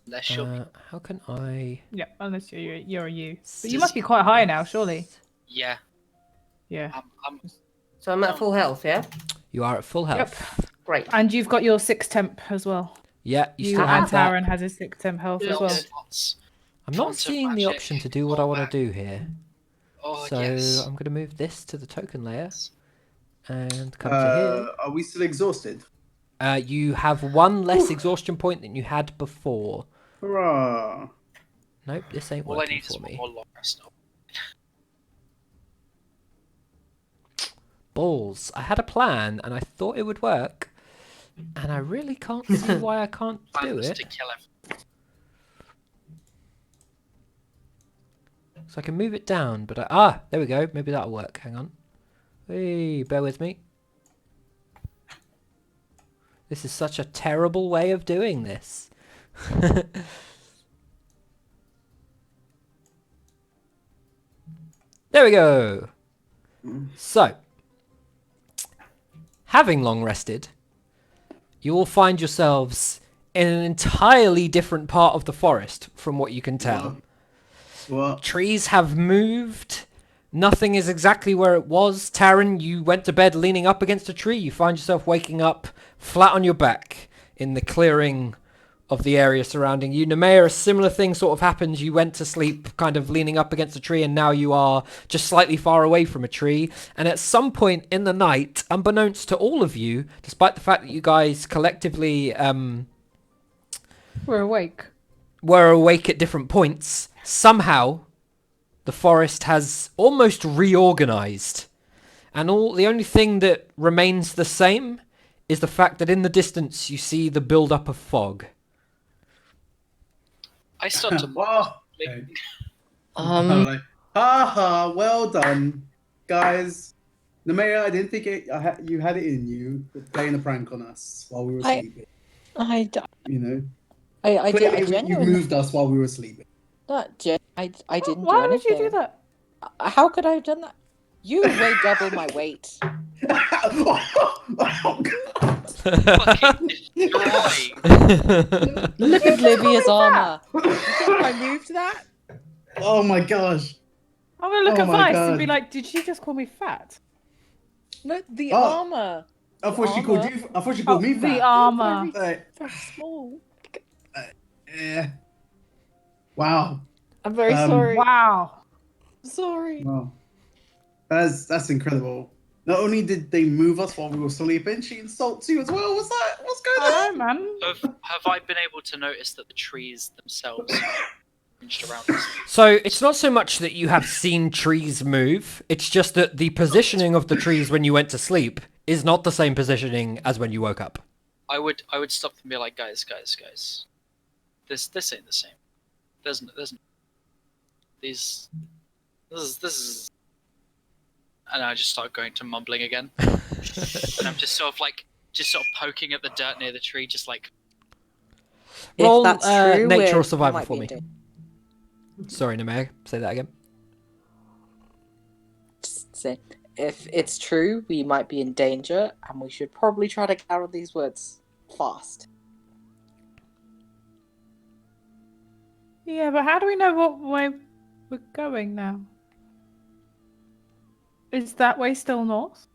Unless you're. How can I... Yeah, unless you're a you. But you must be quite high now, surely. Yeah. Yeah. I'm So I'm at full health, yeah? You are at full health. Great. And you've got your 6 temp as well. Yeah, you You still and have that. Taryn has his 6 temp health as well. slots. I'm not Tons of seeing the magic. option to do what I want to do here. Oh, So yes. I'm going to move this to the token layer and come to Are we still exhausted? here. You have one less exhaustion point than you had before. Hurrah! Nope, this ain't All I working need is for one me. more long rest. Balls. I had a plan and I thought it would work. And I really can't see why I can't Plan do was it. to kill him. So I can move it down, but there we go. Maybe that'll work. Hang on. Hey, bear with me. This is such a terrible way of doing this. There we go. So, having long rested, you will find yourselves in an entirely different part of the forest from what you can tell. What? Trees have moved. Nothing is exactly where it was. Taryn, you went to bed leaning up against a tree. You find yourself waking up flat on your back in the clearing of the area surrounding you. Nemea, a similar thing sort of happens. You went to sleep kind of leaning up against a tree, and now you are just slightly far away from a tree. And at some point in the night, unbeknownst to all of you, despite the fact that you guys collectively We're awake. were awake at different points, somehow the forest has almost reorganized. And the only thing that remains the same is the fact that in the distance you see the build-up of fog. I start to. Oh, okay. Um, I'm like, haha, well done, guys. Nemea, I didn't think you had it in you playing a prank on us while we were sleeping. I You know, I clearly you genuinely moved us while we were sleeping. I didn't do Why would anything. you do that? How could I have done that? You weigh double my weight. Oh, God. Fucking destroy. Look at Libya's armor. You think I moved that? Oh my gosh. I'm gonna look Oh at my Vice and be God. like, did she just call me fat? No, the Oh. armor. I thought she called you. I thought she called me the fat. armor. Like, Very small. yeah. Wow. I'm very Um, sorry. Wow. Sorry. Wow. That's incredible. Not only did they move us while we were sleeping, she insults you as well. What's that? What's going I on? know, man. Have I been able to notice that the trees themselves changed around us? So it's not so much that you have seen trees move, it's just that the positioning of the trees when you went to sleep is not the same positioning as when you woke up. I would stop and be like, guys. This ain't the same. There's this is. And I just start going to mumbling again. And I'm just sort of poking at the dirt near the tree, just like. Roll If that's true, nature or we survival might for be me. in Sorry, Nemea, say that again. Just say, if it's true, we might be in danger, and we should probably try to get out of these woods fast. Yeah, but how do we know what way we're going now? Is that way still north?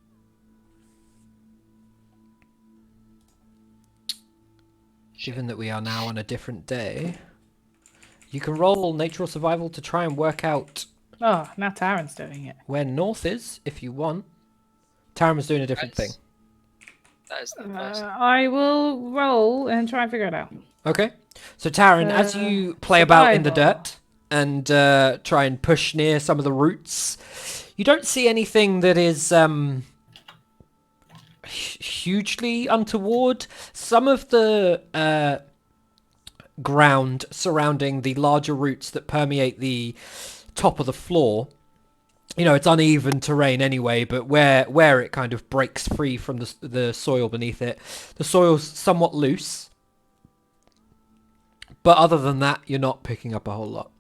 Given that we are now on a different day, You can roll nature or survival to try and work out Oh, now Taryn's doing it. where north is, if you want. Taran was doing a different thing. That is the first. I will roll and try and figure it out. Okay. So Taran, as you play about in the survival. dirt and try and push near some of the roots, you don't see anything that is hugely untoward. Some of the ground surrounding the larger roots that permeate the top of the floor, you know, it's uneven terrain anyway, but where it kind of breaks free from the soil beneath it, the soil's somewhat loose. But other than that, you're not picking up a whole lot.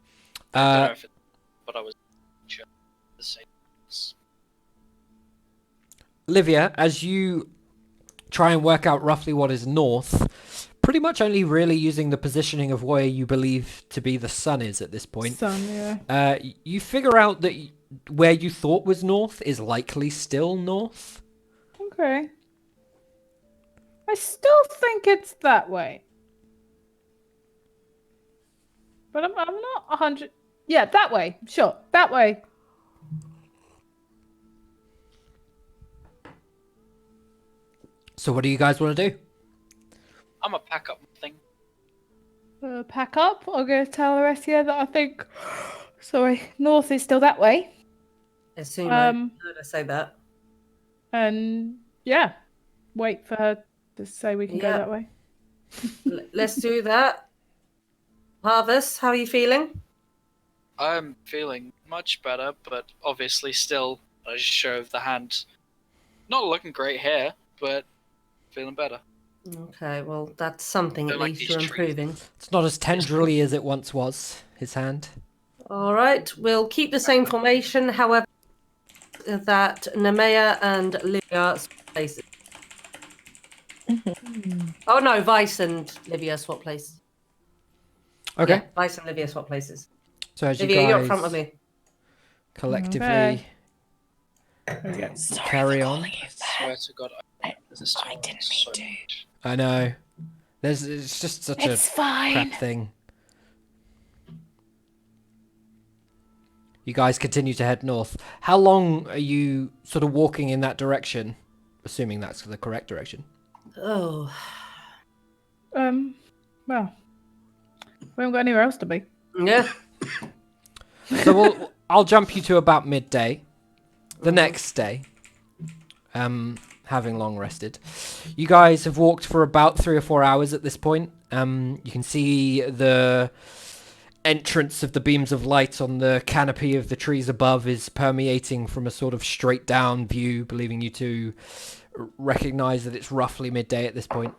I don't know if it's what I was sure the same. Livia, as you try and work out roughly what is north, pretty much only really using the positioning of where you believe to be the sun is at this point. Sun, yeah. You figure out that where you thought was north is likely still north. Okay. I still think it's that way. But I'm not 100. Yeah, that way. Sure, that way. So what do you guys want to do? I'm gonna pack up my thing. Pack up. I'll go tell the rest here that I think. Sorry, north is still that way. Assume I heard her say that. And yeah, wait for her to say we can go Yeah. that way. Let's do that. Harvest, how are you feeling? I'm feeling much better, but obviously still a show of the hand. Not looking great here, but feeling better. Okay, well, that's something Don't at like least these you're trees. improving. It's not as tendrily as it once was, his hand. All right, we'll keep the same formation, however, that Nemea and Livia swap places. Oh no, Vice and Livia swap places. Okay. Yeah, Vice and Livia swap places. So as Livia, you you're guys in front of me. collectively Okay. There we go. carry on. I swear to God, I didn't so much. I know. It's just such a crap thing. You guys continue to head north. How long are you sort of walking in that direction? Assuming that's the correct direction. Oh, Well, we haven't got anywhere else to be. yeah. So I'll jump you to about midday. The next day, having long rested, you guys have walked for about 3 or 4 hours at this point. You can see the entrance of the beams of light on the canopy of the trees above is permeating from a sort of straight down view, believing you to recognize that it's roughly midday at this point.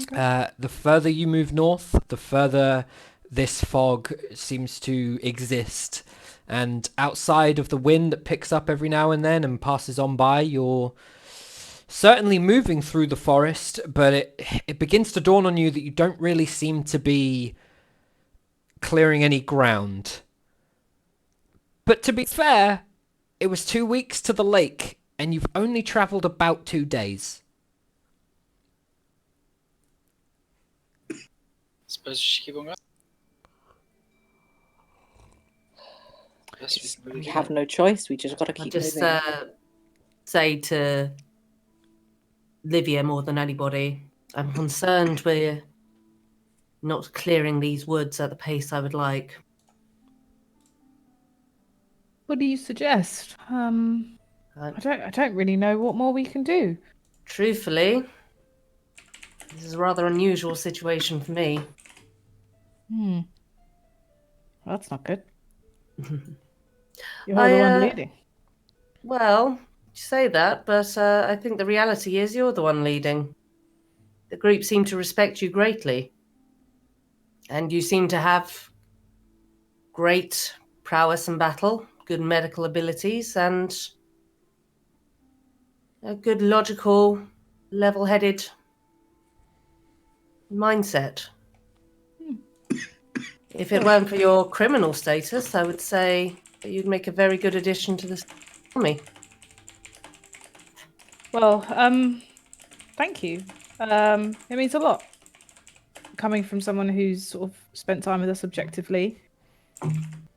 Okay. The further you move north, the further this fog seems to exist. And outside of the wind that picks up every now and then and passes on by, you're certainly moving through the forest, but it begins to dawn on you that you don't really seem to be clearing any ground. But to be fair, it was 2 weeks to the lake, and you've only travelled about 2 days. Suppose we should keep on going. Yes, We have no choice. We just got to I'll keep just moving. say to Livia more than anybody, I'm concerned we're not clearing these woods at the pace I would like. What do you suggest? I don't really know what more we can do. Truthfully, this is a rather unusual situation for me. Well, that's not good. You're the one leading. Well, you say that, but I think the reality is you're the one leading. The group seem to respect you greatly. And you seem to have great prowess in battle, good medical abilities, and a good logical, level-headed mindset. If it weren't for your criminal status, I would say that you'd make a very good addition to this army. Well, thank you. It means a lot. Coming from someone who's sort of spent time with us objectively.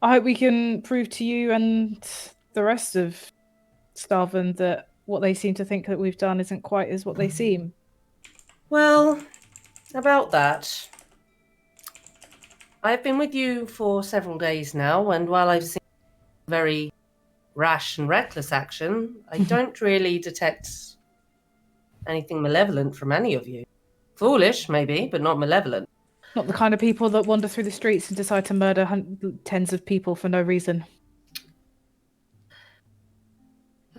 I hope we can prove to you and the rest of Starvin that what they seem to think that we've done isn't quite as what they seem. Well, about that, I've been with you for several days now, and while I've seen very rash and reckless action, I don't really detect anything malevolent from any of you. Foolish, maybe, but not malevolent. Not the kind of people that wander through the streets and decide to murder tens of people for no reason.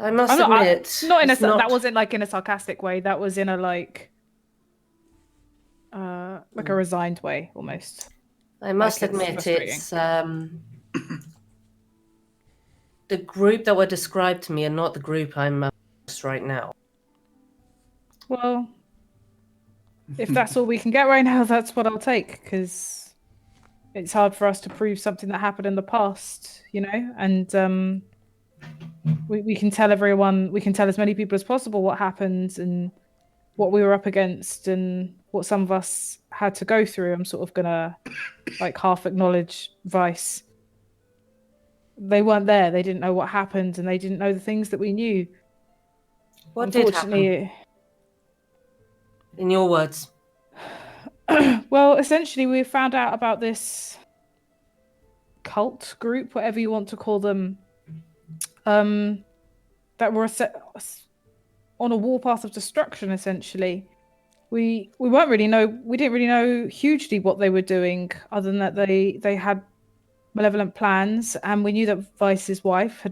I must I'm admit, not in a it's not... that wasn't like in a sarcastic way. That was in a like a resigned way almost. I must Like, it's admit, frustrating. it's the group that were described to me and not the group I'm amongst right now. Well, if that's all we can get right now, that's what I'll take, because it's hard for us to prove something that happened in the past, you know? And we can tell everyone, we can tell as many people as possible what happened and what we were up against and what some of us had to go through. I'm sort of gonna like half acknowledge Vice. They weren't there. They didn't know what happened, and they didn't know the things that we knew. What did happen? In your words. Well, essentially, we found out about this cult group, whatever you want to call them, that were on a warpath of destruction. Essentially, we didn't really know hugely what they were doing, other than that they had malevolent plans, and we knew that Vice's wife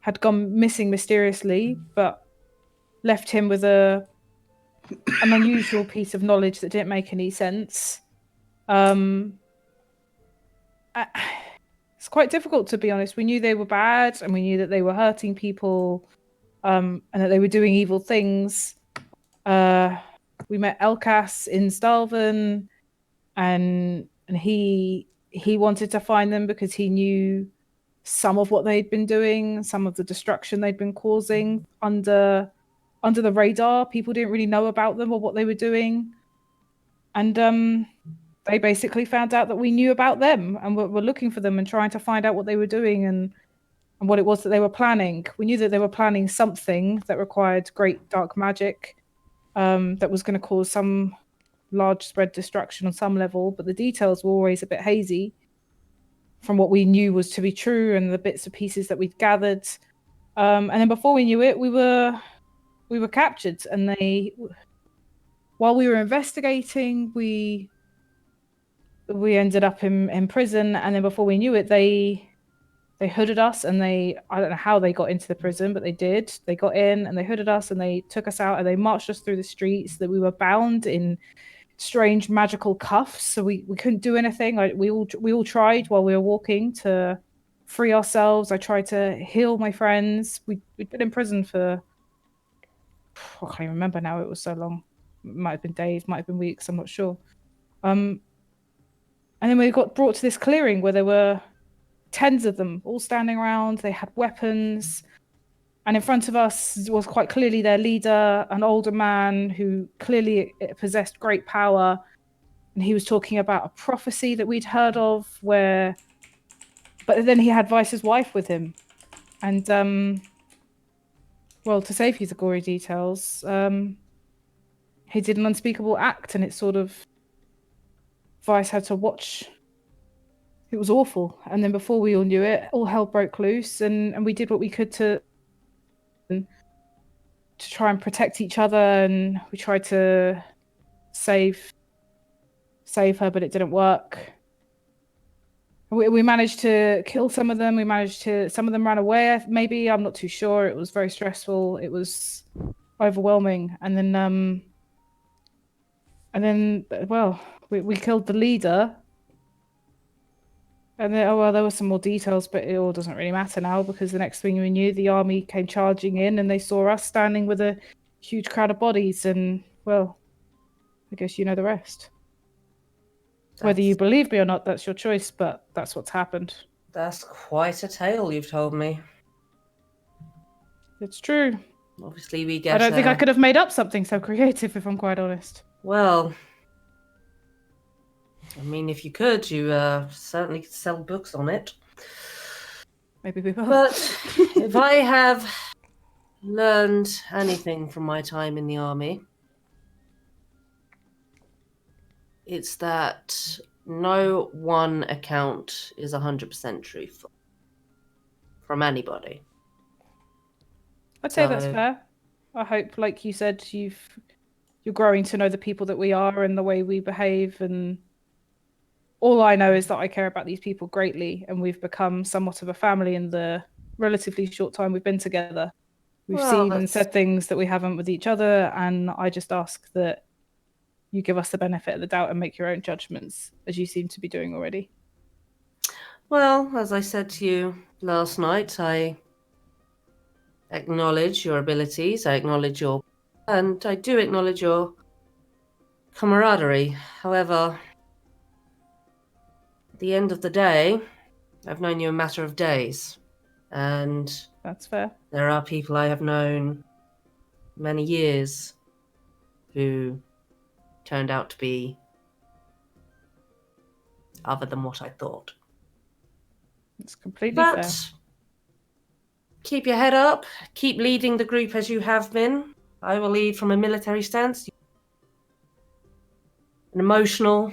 had gone missing mysteriously, but left him with an unusual piece of knowledge that didn't make any sense. It's quite difficult, to be honest. We knew they were bad, and we knew that they were hurting people, and that they were doing evil things. We met Elkas in Stalvin, and he wanted to find them because he knew some of what they'd been doing, some of the destruction they'd been causing under the radar. People didn't really know about them or what they were doing. And they basically found out that we knew about them and were looking for them and trying to find out what they were doing and what it was that they were planning. We knew that they were planning something that required great dark magic, that was going to cause some large spread destruction on some level, but the details were always a bit hazy from what we knew was to be true and the bits and pieces that we'd gathered. And then before we knew it, we were captured, and while we were investigating, we ended up in prison, and then before we knew it, they hooded us, and I don't know how they got into the prison, but they did. They got in and they hooded us and they took us out and they marched us through the streets, that we were bound in strange magical cuffs, so we couldn't do anything. We all tried while we were walking to free ourselves. I tried to heal my friends. We'd been in prison for, I can't even remember now, it was so long. It might have been days, might have been weeks, I'm not sure. And then we got brought to this clearing where there were tens of them all standing around. They had weapons, and in front of us was quite clearly their leader, an older man who clearly possessed great power. And he was talking about a prophecy that we'd heard of, but then he had Vice's wife with him. And, well, to save you the gory details, he did an unspeakable act, and it sort of, Vice had to watch. It was awful. And then before we all knew it, all hell broke loose, and we did what we could to try and protect each other, and we tried to save her, but it didn't work. We managed to kill some of them. Some of them ran away, maybe, I'm not too sure. It was very stressful. It was overwhelming. And then, well, we killed the leader. And then, there were some more details, but it all doesn't really matter now, because the next thing we knew, the army came charging in and they saw us standing with a huge crowd of bodies, and, well, I guess you know the rest. Whether you believe me or not, that's your choice, but that's what's happened. That's quite a tale you've told me. It's true. Obviously, we get... I don't think I could have made up something so creative, if I'm quite honest. Well... I mean, if you could, you certainly could sell books on it. Maybe we will. But if I have learned anything from my time in the army, it's that no one account is 100% truthful from anybody. I'd say that's So- fair. I hope, like you said, you're growing to know the people that we are and the way we behave, and all I know is that I care about these people greatly, and we've become somewhat of a family in the relatively short time we've been together. We've Well, seen and that's- said things that we haven't with each other, and I just ask that you give us the benefit of the doubt and make your own judgments, as you seem to be doing already. Well, as I said to you last night, I acknowledge your abilities, and I do acknowledge your camaraderie. However, at the end of the day, I've known you a matter of days, and That's fair. there are people I have known many years who turned out to be other than what I thought. It's completely But fair. keep your head up, keep leading the group as you have been. I will lead from a military stance, an emotional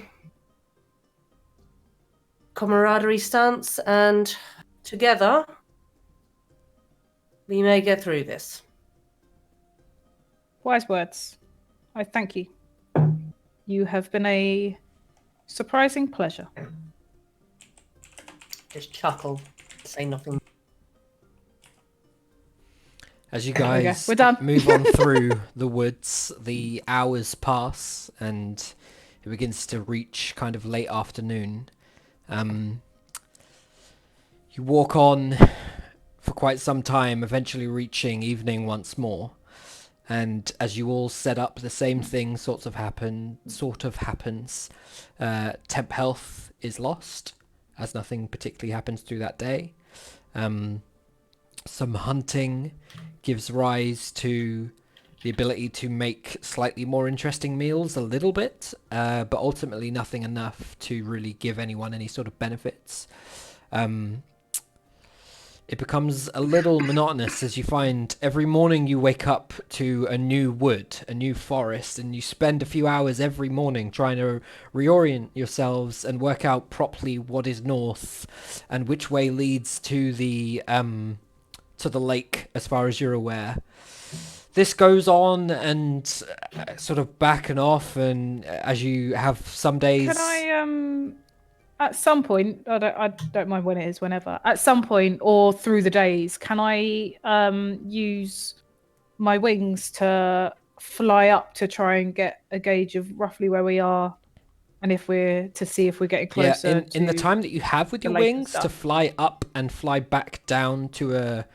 camaraderie stance, and together we may get through this. Wise words. I thank you. You have been a surprising pleasure. Just chuckle, say nothing. As you There we go. guys We're done. move on through the woods, the hours pass and it begins to reach kind of late afternoon. You walk on for quite some time, eventually reaching evening once more. And as you all set up, the same thing sort of happens. Temp health is lost, as nothing particularly happens through that day. Some hunting gives rise to the ability to make slightly more interesting meals a little bit, but ultimately nothing enough to really give anyone any sort of benefits. It becomes a little monotonous as you find every morning you wake up to a new wood, a new forest, and you spend a few hours every morning trying to reorient yourselves and work out properly what is north and which way leads to the lake as far as you're aware. This goes on and sort of back and off, and as you have some days... Can I at some point, I don't mind when it is, whenever, at some point or through the days, can I use my wings to fly up to try and get a gauge of roughly where we are, and if we're to see if we're getting closer? In the time that you have with the your later wings to stuff. fly up and fly back down to a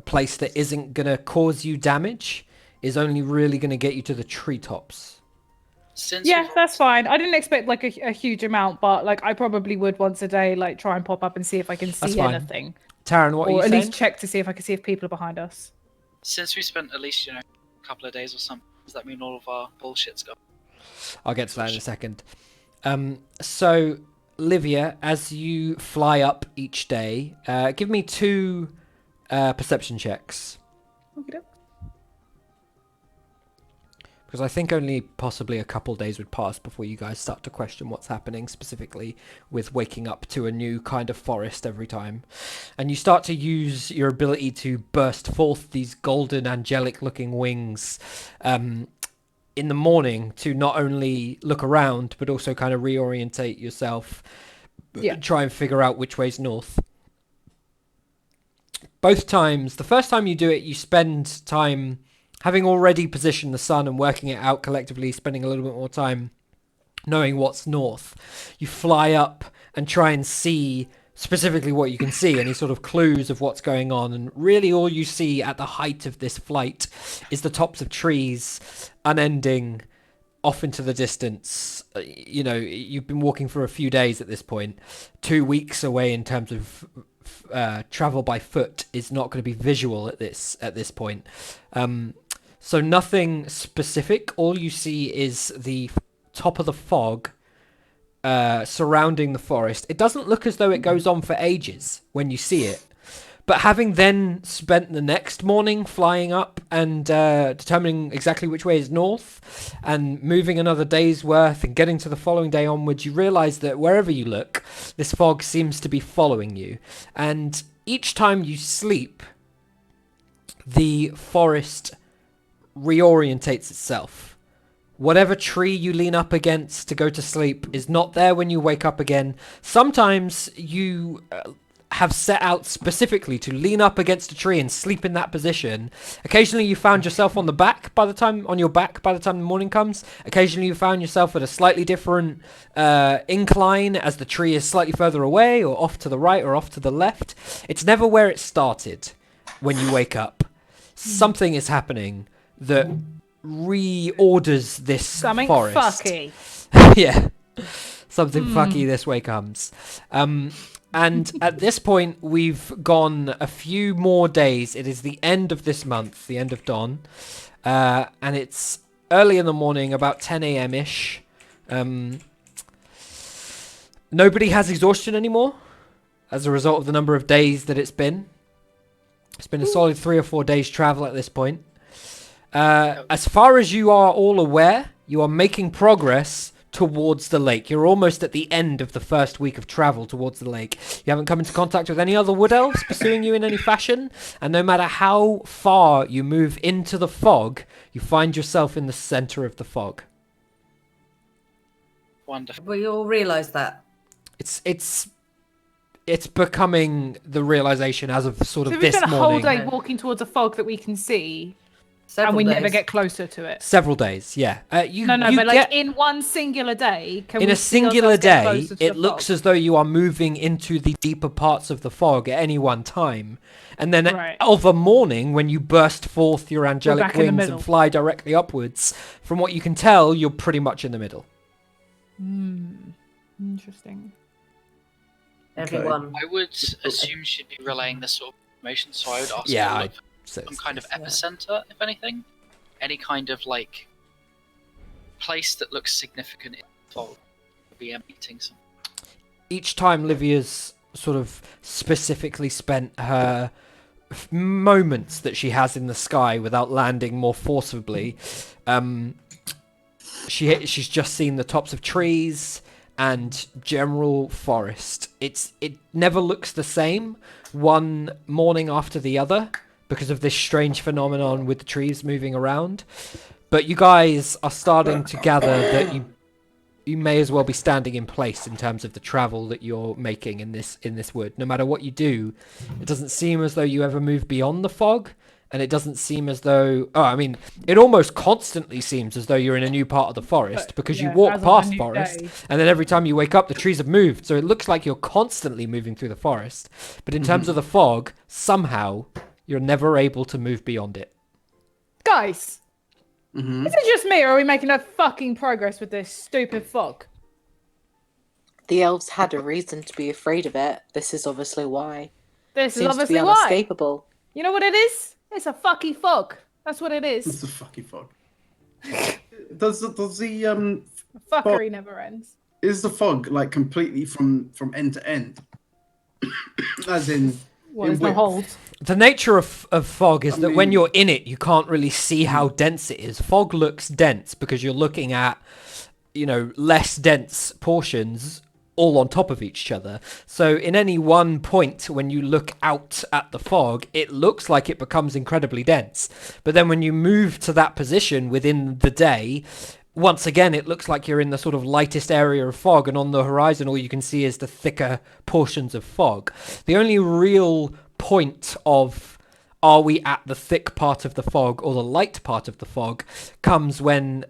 place that isn't going to cause you damage is only really going to get you to the treetops. Since Yeah, we've- that's fine. I didn't expect like a huge amount, but like I probably would once a day, like try and pop up and see if I can That's see fine. anything, Taryn, what are or you at saying? least check to see if I can see if people are behind us. Since we spent at least, a couple of days or something, does that mean all of our bullshit's gone? I'll get to that in a second. So, Livia, as you fly up each day, give me 2 perception checks. Okey-doke. Because I think only possibly a couple days would pass before you guys start to question what's happening, specifically with waking up to a new kind of forest every time. And you start to use your ability to burst forth these golden, angelic-looking wings in the morning to not only look around, but also kind of reorientate yourself, Yeah. try and figure out which way's north. Both times, the first time you do it, you spend time... having already positioned the sun and working it out collectively, spending a little bit more time knowing what's north, you fly up and try and see specifically what you can see, any sort of clues of what's going on. And really all you see at the height of this flight is the tops of trees, unending, off into the distance. You've been walking for a few days at this point. 2 weeks away in terms of travel by foot is not going to be visual at this point. So nothing specific. All you see is the top of the fog surrounding the forest. It doesn't look as though it goes on for ages when you see it. But having then spent the next morning flying up and determining exactly which way is north and moving another day's worth and getting to the following day onwards, you realise that wherever you look, this fog seems to be following you. And each time you sleep, the forest reorientates itself. Whatever tree you lean up against to go to sleep is not there when you wake up again. Sometimes you have set out specifically to lean up against a tree and sleep in that position. Occasionally you found yourself on your back by the time the morning comes. Occasionally you found yourself at a slightly different incline as the tree is slightly further away or off to the right or off to the left. It's never where it started when you wake up. Something is happening that reorders this Something forest. fucky. Yeah. Something fucky this way comes. And at this point, we've gone a few more days. It is the end of this month, the end of dawn. And it's early in the morning, about 10 a.m.-ish. Nobody has exhaustion anymore as a result of the number of days that it's been. It's been a solid 3 or 4 days travel at this point. As far as you are all aware, you are making progress towards the lake. You're almost at the end of the first week of travel towards the lake. You haven't come into contact with any other wood elves pursuing you in any fashion, and no matter how far you move into the fog, you find yourself in the center of the fog. Wonderful. We all realise that. It's becoming the realization as of sort of So we've this spent a whole morning. day walking towards a fog that we can see, Several and we days. never get closer to it. Several days, yeah. You But get, like in one singular day, can in we a see singular ourselves get day, closer to it the looks fog? as though you are moving into the deeper parts of the fog at any one time. And then Right. of a morning, when you burst forth your angelic back in the wings middle. and fly directly upwards, from what you can tell, you're pretty much in the middle. Interesting. Everyone. I would assume she'd be relaying this sort of information, so I would ask Yeah, her I- like, some kind of epicenter, if anything. Any kind of like place that looks significant in the fog would be emanating some. Each time Livia's sort of specifically spent her moments that she has in the sky without landing more forcibly, she's just seen the tops of trees and general forest. It never looks the same one morning after the other because of this strange phenomenon with the trees moving around. But you guys are starting to gather that you may as well be standing in place in terms of the travel that you're making in this wood. No matter what you do, it doesn't seem as though you ever move beyond the fog, and it doesn't seem as though... Oh, I mean, it almost constantly seems as though you're in a new part of the forest because you yeah, walk as of a past new forest, day. and then every time you wake up, the trees have moved. So it looks like you're constantly moving through the forest. But in terms of the fog, somehow you're never able to move beyond it. Guys, Mm-hmm. is it just me, or are we making no fucking progress with this stupid fog? The elves had a reason to be afraid of it. This is obviously why. This is Seems to obviously be why. unescapable. You know what it is? It's a fucky fog. That's what it It's is. a fucking fog. Does the Fuckery never ends. is the fog like completely from end to end? As in, Well, in there's no width? holes. The nature of fog is I that when mean- you're in it, you can't really see how dense it is. Fog looks dense because you're looking at, less dense portions all on top of each other. So in any one point, when you look out at the fog, it looks like it becomes incredibly dense. But then when you move to that position within the day, once again, it looks like you're in the sort of lightest area of fog, and on the horizon, all you can see is the thicker portions of fog. The only real point of are we at the thick part of the fog or the light part of the fog comes when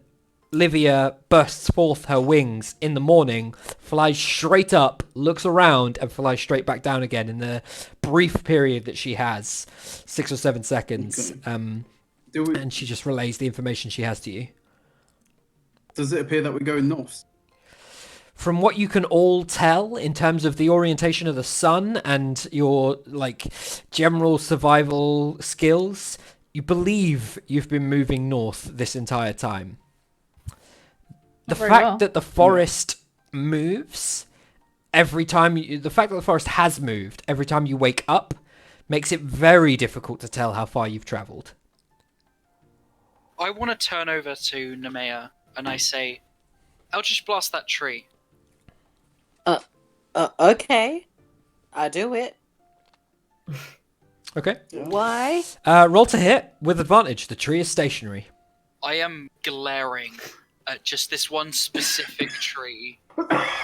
Livia bursts forth her wings in the morning, flies straight up, looks around, and flies straight back down again in the brief period that she has, 6 or 7 seconds. Do we, And she just relays the information she has to you. does it appear that we're going north? From what you can all tell in terms of the orientation of the sun and your general survival skills, you believe you've been moving north this entire time. The Not very fact well. that the forest moves every time the fact that the forest has moved every time you wake up makes it very difficult to tell how far you've traveled. I want to turn over to Nemea and I say, Eldritch Blast that tree. Okay. I do it. Okay. Why? Roll to hit with advantage. The tree is stationary. I am glaring at just this one specific tree.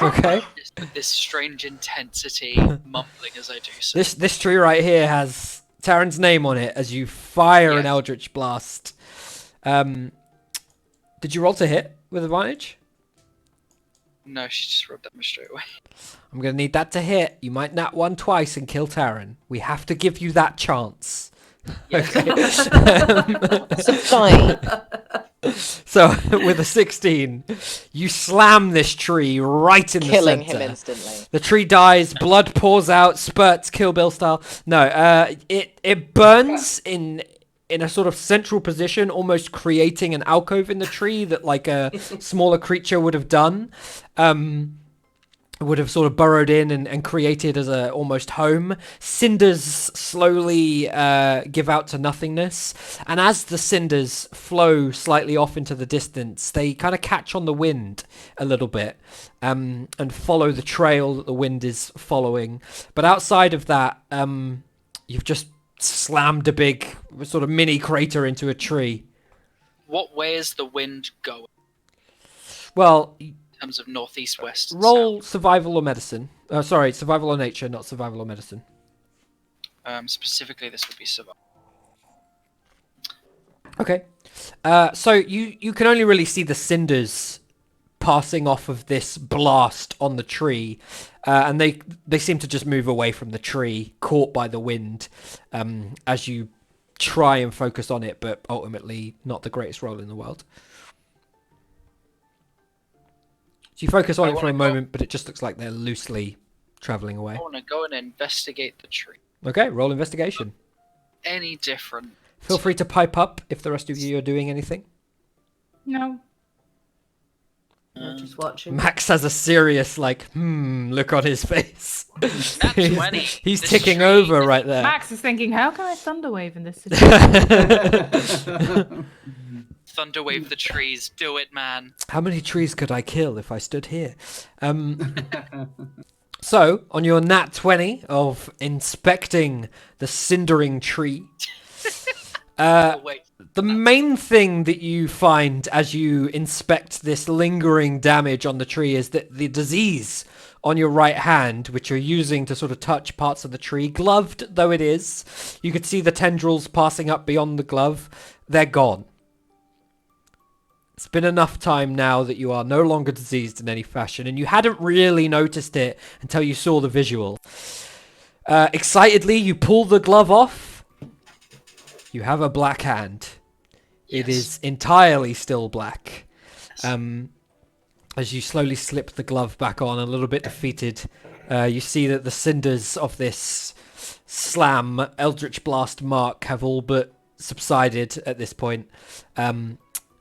Okay. Just with this strange intensity, mumbling as I do so. This tree right here has Taryn's name on it as you fire an Yes. Eldritch Blast. Did you roll to hit with advantage? No, she just rubbed at me straight away. I'm going to need that to hit. You might nat one twice and kill Taryn. We have to give you that chance. Okay. So fine. So, with a 16, you slam this tree right in Killing the him center. instantly. The tree dies, blood pours out, spurts, Kill Bill style. No, it burns in a sort of central position, almost creating an alcove in the tree that like a smaller creature would have done. Would have sort of burrowed in and created as a almost home. Cinders slowly give out to nothingness, and as the cinders flow slightly off into the distance, they kind of catch on the wind a little bit and follow the trail that the wind is following. But outside of that, you've just slammed a big sort of mini crater into a tree. What way is the wind going Well, in terms of northeast, west, and roll survival or medicine. Sorry, survival or nature, not survival or medicine. south? Specifically, this would be survival. Okay. So you can only really see the cinders passing off of this blast on the tree, and they seem to just move away from the tree, caught by the wind, as you try and focus on it, but ultimately not the greatest roll in the world. So you focus on I it for a wanna go- moment, but it just looks like they're loosely traveling away. I want to go and investigate the tree. Okay, roll investigation. Any different? Feel free to pipe up if the rest of you are doing anything. No. Just watching. Max has a serious, look on his face. Nat 20. He's This ticking tree over is- right there. Max is thinking, how can I thunderwave in this situation? Thunderwave the trees. Do it, man. How many trees could I kill if I stood here? So, on your nat 20 of inspecting the cindering tree, Oh, wait. the main thing that you find as you inspect this lingering damage on the tree is that the disease on your right hand, which you're using to sort of touch parts of the tree, gloved though it is, you could see the tendrils passing up beyond the glove. They're gone. It's been enough time now that you are no longer diseased in any fashion, and you hadn't really noticed it until you saw the visual. Excitedly, you pull the glove off. You have a black hand. It Yes. is entirely still black. As you slowly slip the glove back on, a little bit defeated, you see that the cinders of this slam Eldritch Blast mark have all but subsided at this point.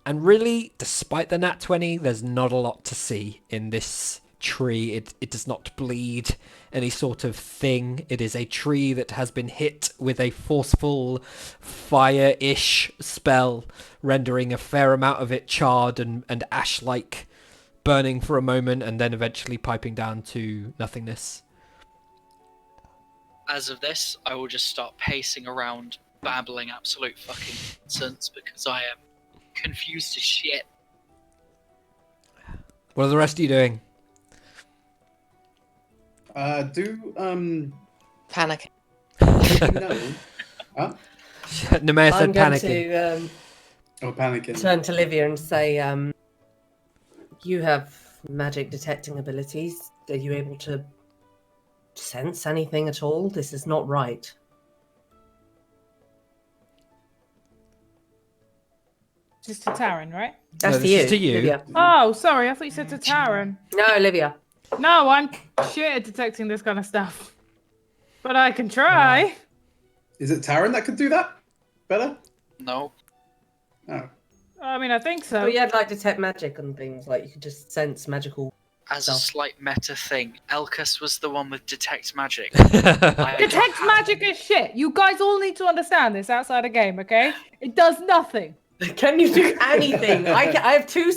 And really, despite the nat 20, there's not a lot to see in this tree. It does not bleed any sort of thing. It is a tree that has been hit with a forceful fire-ish spell, rendering a fair amount of it charred and ash-like, burning for a moment and then eventually piping down to nothingness. As of this, I will just start pacing around, babbling absolute fucking nonsense because I am confused as shit. What are the rest of you doing? Panic. No. Huh? Nemea I'm said going panicking. to Oh, panicking. turn to Livia and say, you have magic detecting abilities. Are you able to sense anything at all? This is not right. Just to Taryn, right? That's No, to this you, is to you. Livia. Oh, sorry, I thought you said to Taryn. No, Livia. No, I'm shit at detecting this kind of stuff. But I can try. Is it Taryn that could do that? Better? No. Oh. I mean, I think so. But yeah, I'd like detect magic and things. Like you could just sense magical As a slight meta thing, Elkus was the one with detect magic. Detect magic is shit. You guys all need to understand this outside a game, okay? It does nothing. Can you do anything? I have two.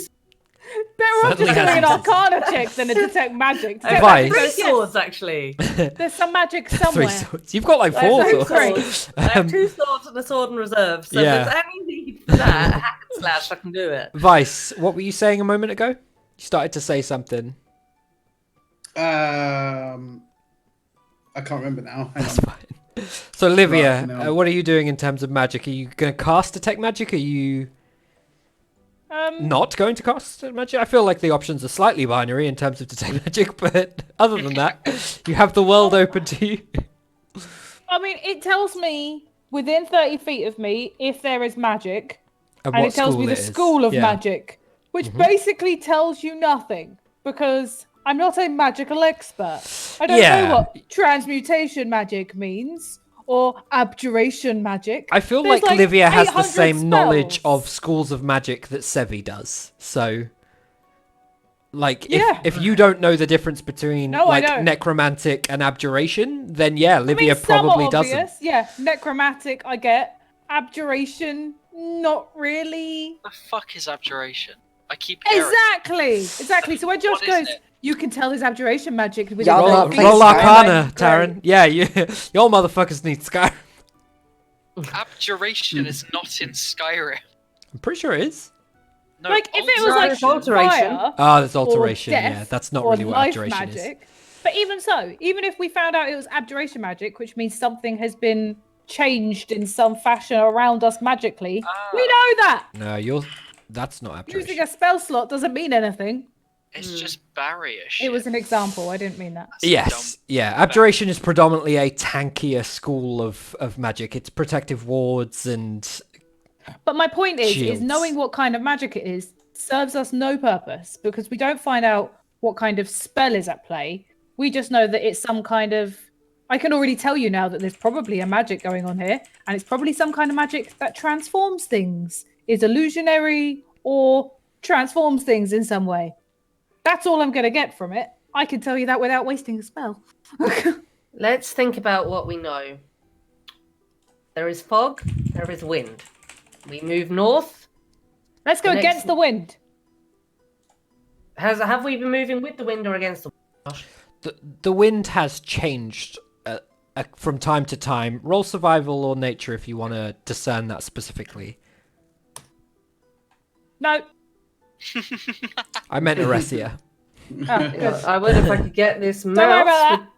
Better off Certainly just doing an hasn't. arcana check than a detect magic. Detect Advice. magic Three goes, swords, actually. yes, there's some magic Three somewhere. swords. You've got like I have 4 two swords. swords. I have 2 swords and a sword in reserve. So Yeah. if there's any need for that, hack and slash, I can do it. Vice, what were you saying a moment ago? You started to say something. I can't remember now. Hang That's on. fine. So, Olivia, Right, no. what are you doing in terms of magic? Are you going to cast detect magic? Are you not going to cast magic? I feel like the options are slightly binary in terms of detect magic, but other than that, you have the world open to you. I mean, it tells me within 30 feet of me if there is magic, and what it tells me school the it is. school of Yeah. magic, which basically tells you nothing because I'm not a magical expert. I don't Yeah. know what transmutation magic means or abjuration magic. I feel There's like Olivia has the 800 same knowledge spells. of schools of magic that Sevi does. So, like, Yeah. if you don't know the difference between No, I like don't. necromantic and abjuration, then yeah, I mean, Olivia probably somewhat doesn't. obvious. Yeah, necromantic, I get. Abjuration, not really. The fuck is abjuration? I keep hearing. Exactly. So when Josh What is goes, it? you can tell his abjuration magic with Y'all his not feet. playing Roll Skyrim? Arcana, Great. Taryn. Yeah, y'all motherfuckers need Skyrim. Abjuration is not in Skyrim. I'm pretty sure it is. No, Like if it was like Alteration. fire Ah, there's or alteration. death Yeah, that's not or really what life abjuration is. magic. But even so, even if we found out it was abjuration magic, which means something has been changed in some fashion around us magically, we know that. No, that's not abjuration. Using a spell slot doesn't mean anything. It's just barrier shit. It was an example. I didn't mean that. That's Yes, dumb. yeah. Abjuration is predominantly a tankier school of magic. It's protective wards and But my point is Shields. knowing what kind of magic it is serves us no purpose because we don't find out what kind of spell is at play. We just know that it's some kind of. I can already tell you now that there's probably a magic going on here, and it's probably some kind of magic that transforms things, is illusionary, or transforms things in some way. That's all I'm going to get from it. I can tell you that without wasting a spell. Let's think about what we know. There is fog, there is wind. We move north. Let's go The next- against the wind. Have we been moving with the wind or against the wind? Josh? the wind has changed from time to time. Roll survival or nature if you want to discern that specifically. No. I meant Eresia. Oh, good. I would if I could get this Don't worry about mouse that. with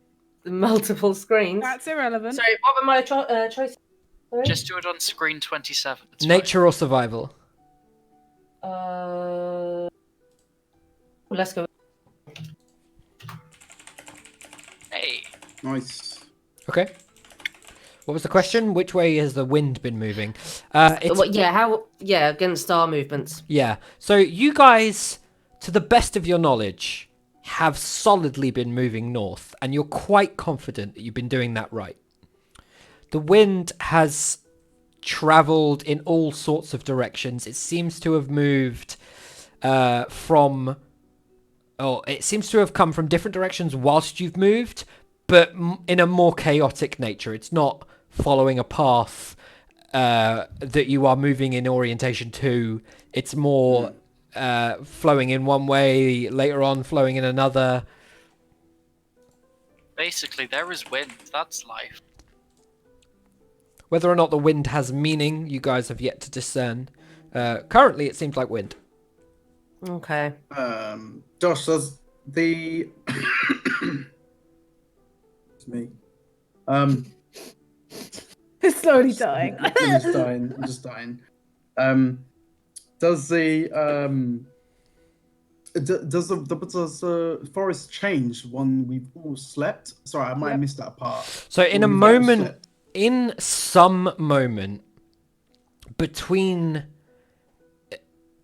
the multiple screens. That's irrelevant. Sorry, what were my choices? Sorry? Just do it on screen 27. It's Nature or survival? Let's go. fine. Hey. Nice. Okay. What was the question? Which way has the wind been moving? It's Against star movements. Yeah. So you guys, to the best of your knowledge, have solidly been moving north, and you're quite confident that you've been doing that right. The wind has traveled in all sorts of directions. It seems to have moved it seems to have come from different directions whilst you've moved, but in a more chaotic nature. It's not following a path that you are moving in orientation to. It's more flowing in one way, later on flowing in another. Basically, there is wind. That's life. Whether or not the wind has meaning, you guys have yet to discern. Currently, it seems like wind. Okay. Josh, does the it's me. It's slowly dying. I'm just dying. Does the forest change when we've all slept? Sorry, I might have missed that part. So in a When we've all moment, slept. in some moment between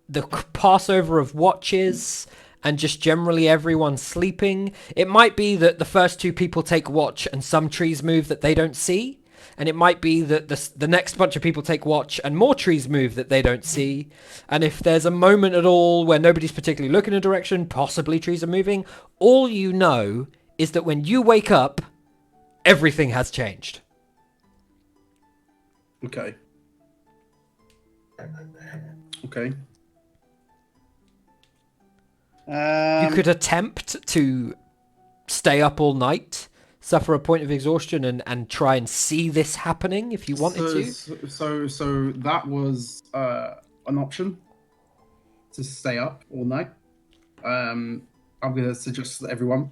the passover of watches and just generally everyone sleeping, it might be that the first two people take watch and some trees move that they don't see. and it might be that the next bunch of people take watch and more trees move that they don't see. And if there's a moment at all where nobody's particularly looking in a direction, possibly trees are moving, all you know is that when you wake up, everything has changed. Okay. Okay. You could attempt to stay up all night, suffer a point of exhaustion, and try and see this happening if you wanted to. So that was an option to stay up all night. I'm gonna suggest to everyone.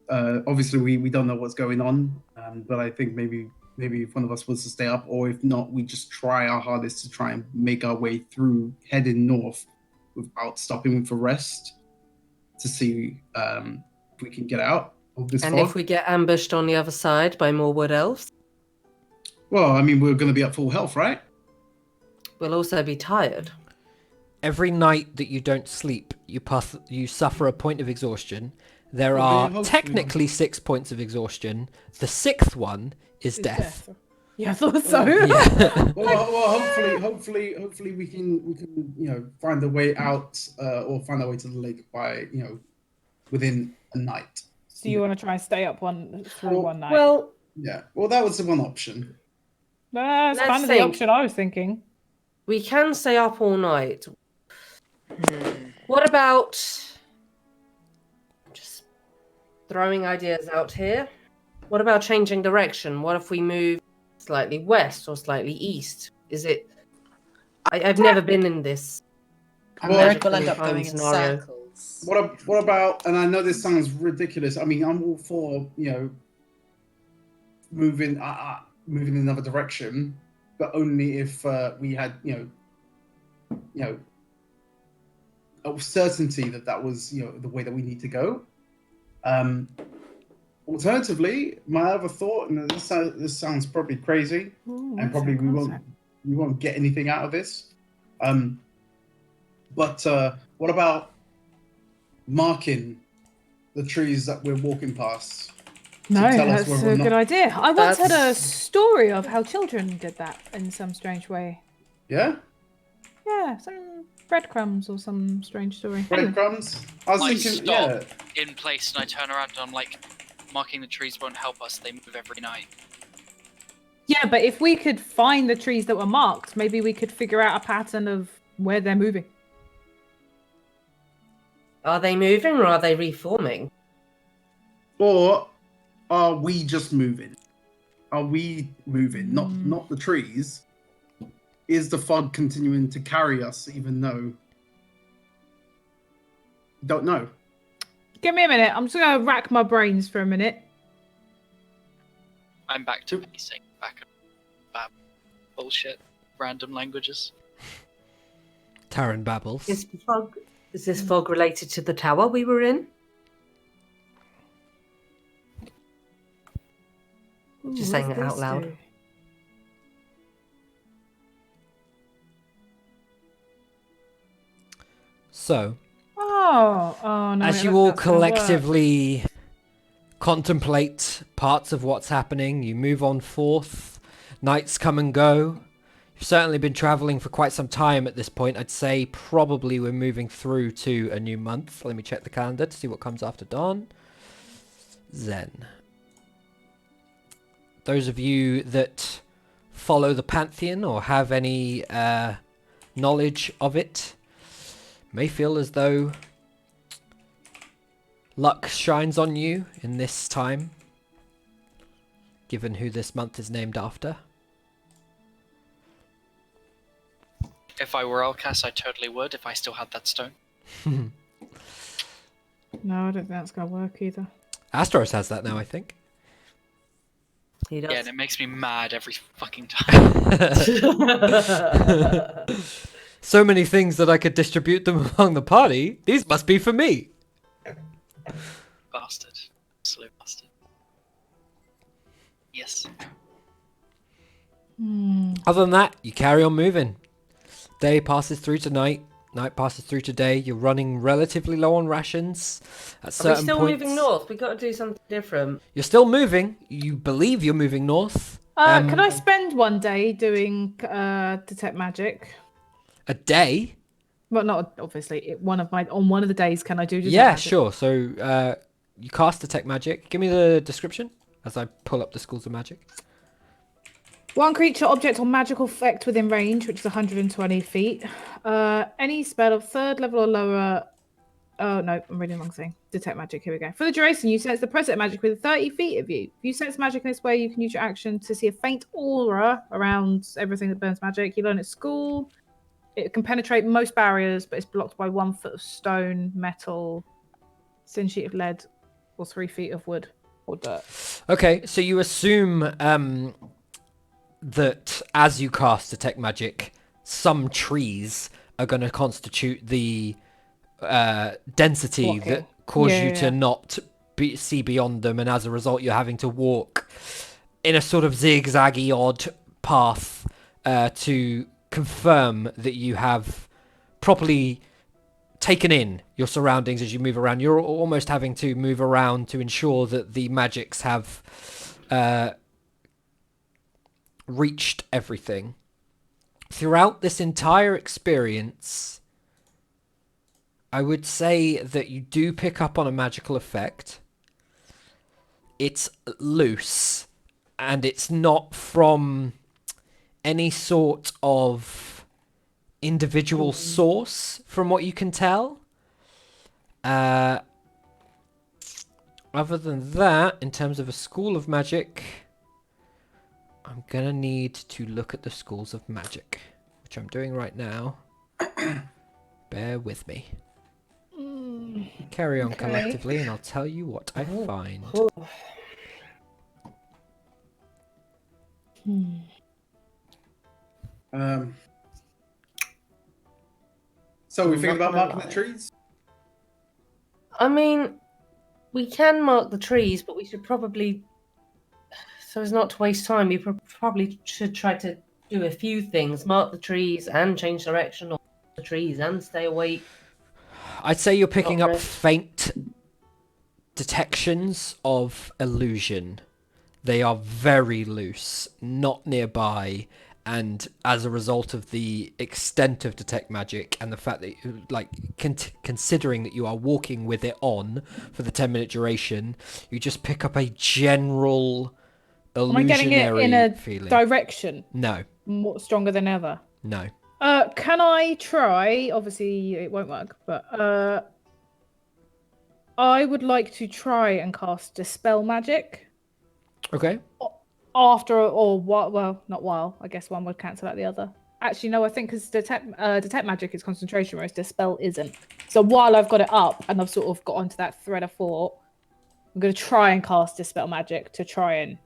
Obviously, we don't know what's going on, but I think maybe if one of us was to stay up, or if not, we just try our hardest to try and make our way through, heading north, without stopping for rest, to see if we can get out of this And fog. if we get ambushed on the other side by more wood elves, Well, I mean, we're going to be at full health, right? we'll also be tired. Every night that you don't sleep, you suffer a point of exhaustion. There Well, are hopefully- technically 6 points of exhaustion. The 6th one is death. Yeah, I thought so. Yeah. Well, hopefully we can find a way out, or find our way to the lake by within a night. So you want to try and stay up through one night? Well, Yeah. Well, that was the one option. That's let's kind of the think. option I was thinking. we can stay up all night. What about just throwing ideas out here? What about changing direction? What if we move slightly west or slightly east? Is it? I've never been in this. And Well, then we'll end up magically going in scenario. circles. What about? And I know this sounds ridiculous. I mean, I'm all for moving in another direction, but only if we had a certainty that was the way that we need to go. Alternatively, my other thought, and this sounds probably crazy, Ooh, and that's probably a we concept. won't get anything out of this. But what about marking the trees that we're walking past? No, tell us that's whether or a good not- idea. I once had a That's- story of how children did that in some strange way. Yeah, Yeah, some breadcrumbs or some strange story. Anyway. breadcrumbs. I was I thinking, stop in place and I turn around and I'm like, marking the trees won't help us. They move every night. Yeah, but if we could find the trees that were marked, maybe we could figure out a pattern of where they're moving. Are they moving or are they reforming? or are we just moving? Are we moving? Not the trees. Is the fog continuing to carry us, even though? Don't know. Give me a minute. I'm just going to rack my brains for a minute. I'm back to pacing, back up bullshit, random languages. Taran babbles. Is this fog related to the tower we were in? Ooh, Just saying what's it out this loud. do? So, Oh no. as you all collectively contemplate parts of what's happening, you move on forth. Nights come and go. You've certainly been traveling for quite some time at this point. I'd say probably we're moving through to a new month. Let me check the calendar to see what comes after dawn. Zen. Those of you that follow the Pantheon or have any knowledge of it may feel as though luck shines on you in this time, given who this month is named after. If I were Elcas, I totally would if I still had that stone. No, I don't think that's going to work either. Astros has that now, I think. He does. Yeah, and it makes me mad every fucking time. So many things that I could distribute them among the party. These must be for me. Bastard. Absolute bastard. Yes. Other than that, you carry on moving. Day passes through to night. Night passes through to day. You're running relatively low on rations. At Are we certain still points, moving north? We got to do something different. you're still moving. You believe you're moving north. Can I spend one day doing detect magic? A day? Well, not obviously. On one of the days, can I do detect Yeah, magic? sure. So you cast detect magic. Give me the description as I pull up the schools of magic. One creature, object, or magical effect within range, which is 120 feet. Any spell of 3rd level or lower. Oh, no, I'm reading the wrong thing. Detect magic, here we go. For the duration, you sense the presence of magic within 30 feet of you. If you sense magic in this way, you can use your action to see a faint aura around everything that burns magic. You learn at school. It can penetrate most barriers, but it's blocked by 1 foot of stone, metal, thin sheet of lead, or 3 feet of wood or dirt. Okay, so you assume that as you cast detect magic, some trees are going to constitute the density Blocking. that cause Yeah, you yeah, to yeah. not see beyond them, and as a result, you're having to walk in a sort of zigzaggy, odd path to confirm that you have properly taken in your surroundings as you move around. You're almost having to move around to ensure that the magics have reached everything. Throughout this entire experience, I would say that you do pick up on a magical effect. It's loose, and it's not from any sort of individual source, from what you can tell. Other than that, in terms of a school of magic, I'm gonna need to look at the schools of magic, which I'm doing right now. Bear with me. Carry on Okay. collectively, and I'll tell you what I find. So we're thinking Not about gonna marking the lie. trees? I mean, we can mark the trees, but we should probably, so as not to waste time, we probably should try to do a few things. Mark the trees and change direction, or the trees and stay awake. I'd say you're picking Not up rest. faint detections of illusion. They are very loose, not nearby, and as a result of the extent of detect magic and the fact that, like, considering that you are walking with it on for the 10-minute duration, you just pick up a general Am I getting it in illusionary a feeling. direction No, more stronger than ever? no. Can I try? Obviously, it won't work, but I would like to try and cast Dispel Magic Okay. after, or what? Well, not while. I guess one would cancel out the other. Actually, no, I think because detect magic is concentration, whereas Dispel isn't. So while I've got it up and I've sort of got onto that thread of thought, I'm going to try and cast Dispel Magic to try and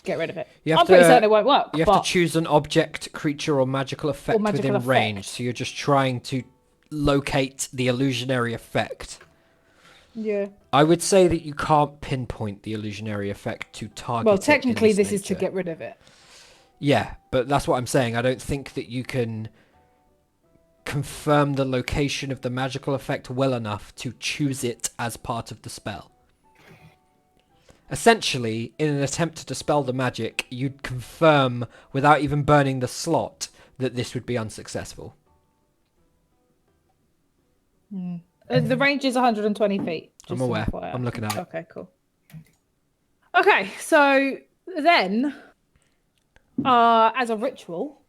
get rid of it. I'm pretty certain it won't work. You have to choose an object, creature, or magical effect magical within range. effect. So you're just trying to locate the illusionary effect. Yeah. I would say that you can't pinpoint the illusionary effect to target. Well, it in technically, this is to nature. get rid of it. Yeah, but that's what I'm saying. I don't think that you can confirm the location of the magical effect well enough to choose it as part of the spell. Essentially, in an attempt to dispel the magic, you'd confirm, without even burning the slot, that this would be unsuccessful. The range is 120 feet. I'm just aware. FYI. I'm looking at it. Okay, cool. Okay, so then, as a ritual,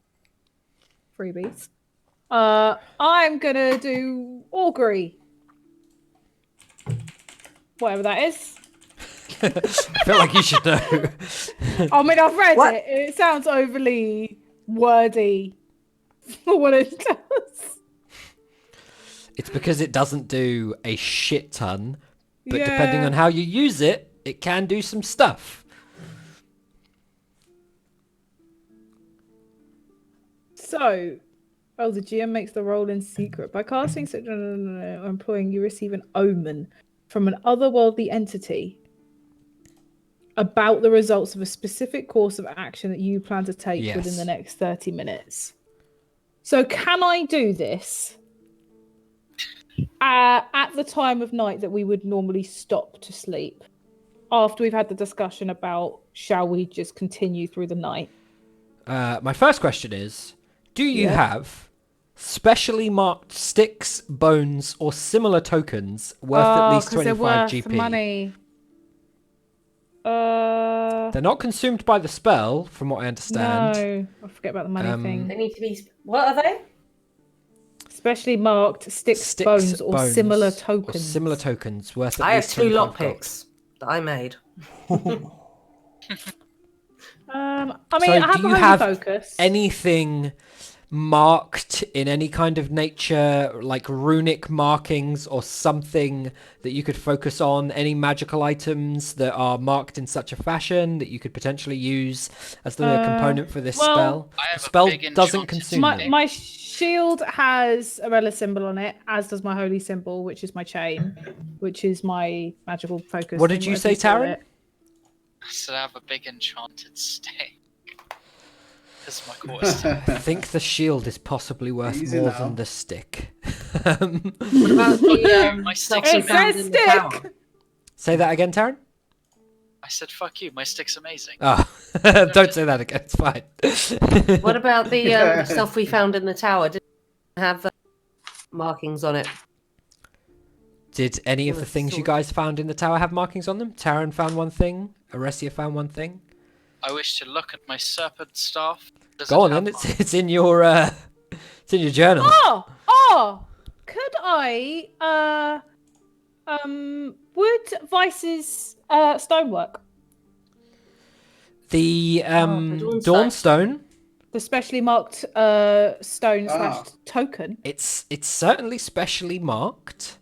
freebies, I'm gonna do augury. Whatever that is. I feel like you should know. I mean, I've read What? it. It sounds overly wordy for what it does. It's because it doesn't do a shit ton, but Yeah. depending on how you use it, it can do some stuff. So, the GM makes the roll in secret. By casting such or employing, you receive an omen from an otherworldly entity about the results of a specific course of action that you plan to take within Yes. the next 30 minutes. So, can I do this at the time of night that we would normally stop to sleep? after we've had the discussion about shall we just continue through the night. My first question is, do you Yeah. have specially marked sticks, bones, or similar tokens worth at least 'cause they're 25 worth GP? money. They're not consumed by the spell, from what I understand. No, I forget about the money They thing. need to be. What are they? Specially marked sticks, bones, or similar tokens. Or similar tokens worth at I have least 2 25 gold. lockpicks that I made. I mean, So I have do the you holy have focus. anything marked in any kind of nature, like runic markings or something that you could focus on? Any magical items that are marked in such a fashion that you could potentially use as the component for this spell? I have The a spell big doesn't enchanted consume My, them. my shield has a relic symbol on it, as does my holy symbol, which is my chain, which is my magical focus. What did thing, you whatever say, call Taryn? it. So I have a big enchanted stick. This is my quarterstaff. I think the shield is possibly worth Easy more now. than the stick. What about the My stuff sticks we It found says in the stick! tower? Say that again, Taryn? I said, fuck you, my stick's amazing. Oh, don't say that again. It's fine. What about the Yeah. stuff we found in the tower? Did it have markings on it? Did any of the things you guys found in the tower have markings on them? Taryn found one thing. Aresia found one thing. I wish to look at my serpent staff. Does Go it on have then. It's in your it's in your journal. Oh! Could I, would Vice's stonework, The Dawnstone. Dawnstone. the specially marked stone slash token, It's certainly specially marked.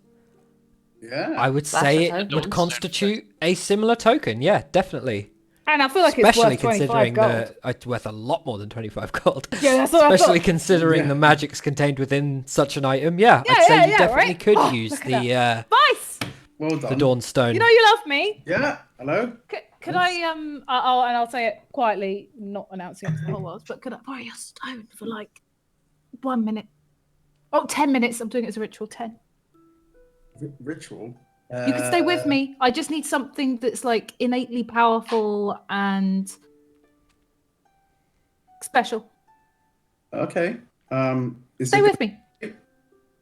Yeah. I would That's say a it token. would constitute a similar token. Yeah, definitely. and I feel like it's Especially worth 25 considering gold. it's worth a lot more than 25 gold. Yeah, that's what I Especially thought. considering Yeah. the magic's contained within such an item. Yeah, Yeah, I'd say yeah, you yeah, definitely right? could Oh, use look at the Vice! Well done. Dawnstone. You know you love me. Yeah. Hello. Could I and I'll say it quietly, not announcing it to the whole world, but could I borrow your stone for like 1 minute? Oh, 10 minutes. I'm doing it as a ritual. 10. Ritual. You can stay with me. I just need something that's like innately powerful and special. Okay. Stay with me.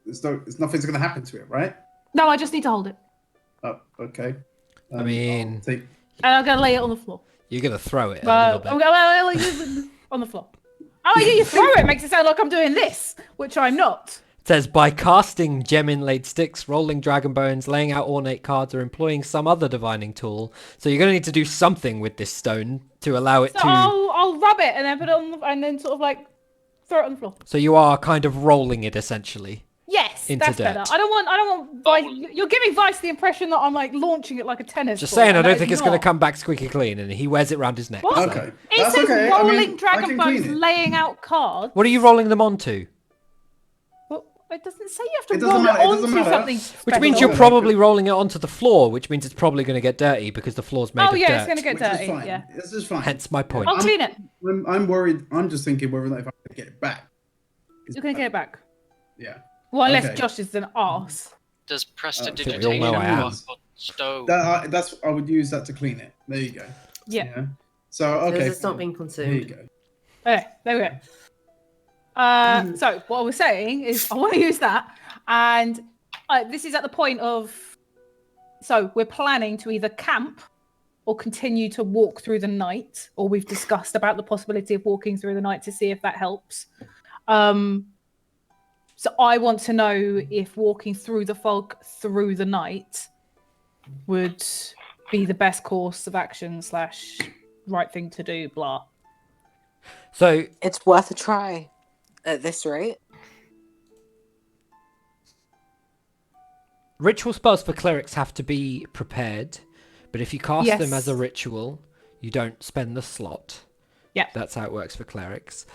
Nothing's going to happen to it, right? No, I just need to hold it. Oh, okay. I mean- I'll take- And I'm going to lay it on the floor. You're going to throw it a Well, little bit. on the floor. Oh, you throw it makes it sound like I'm doing this, which I'm not. It says, by casting gem-inlaid sticks, rolling dragon bones, laying out ornate cards, or employing some other divining tool. So you're going to need to do something with this stone to allow it So to... I'll rub it and then put it on and then sort of like throw it on the floor. So you are kind of rolling it, essentially. Yes, Into that's dirt. better. I don't want Vice. You're giving Vice the impression that I'm like launching it like a tennis Just ball, saying, I and don't that think is it's going to not. come back squeaky clean, and he wears it around his neck. What? so- Okay. It That's says okay. rolling I dragon can bones, clean it. laying out cards. What are you rolling them onto? Well, it doesn't say you have to It doesn't roll it matter, it doesn't onto matter. something Which special. means you're probably rolling it onto the floor, which means it's probably going to get dirty because the floor's made Oh of yeah, dirt. it's gonna get Which is dirty. fine. Yeah, This is fine. Hence my point. I'll clean it. I'm worried. I'm just thinking whether or not if I can get it back. You're gonna get it back. Yeah. Well, unless Okay. Josh is an arse. Does we all prestidigitation know I am. work on stone? That's I would use that to clean it. There you go. Yeah. So Because okay. it's not being There you consumed. go. Okay, there we go. So what I was saying is I want to use that, and this is at the point of. So we're planning to either camp or continue to walk through the night, or we've discussed about the possibility of walking through the night to see if that helps. So I want to know if walking through the fog through the night would be the best course of action / right thing to do. Blah. So It's worth a try at this rate. ritual spells for clerics have to be prepared, but if you cast them as a Yes. ritual, you don't spend the slot. Yeah. That's how it works for clerics.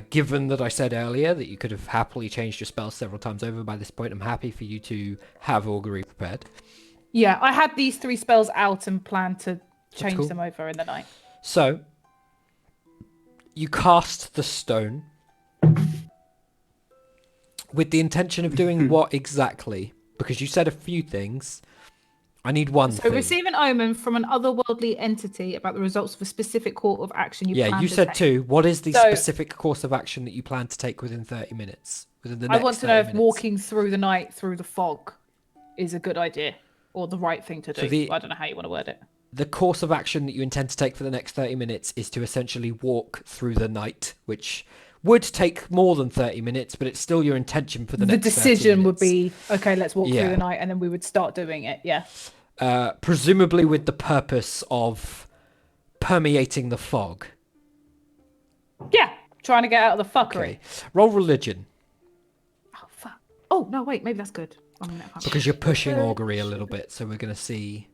Given that I said earlier that you could have happily changed your spells several times over by this point, I'm happy for you to have augury prepared. Yeah, I had these 3 spells out and planned to change cool. them over in the night. So, you cast the stone with the intention of doing what exactly? Because you said a few things. I need one So thing. receive an omen from an otherworldly entity about the results of a specific course of action you plan You to said take. 2. What is the So- specific course of action that you plan to take within 30 minutes? Within the I next want to 30 know if minutes? walking through the night through the fog is a good idea or the right thing to do. So I don't know how you want to word it. The course of action that you intend to take for the next 30 minutes is to essentially walk through the night, which would take more than 30 minutes, but it's still your intention for the next 30 decision would minutes. be, okay, let's walk Yeah. through the night, and then we would start doing it. Yeah. Presumably with the purpose of permeating the fog. Yeah. Trying to get out of the fuckery. Okay. Roll religion, Oh, fuck. Oh, no, wait. Maybe that's good. I mean, that can't be- because you're pushing augury a little bit, so we're going to see...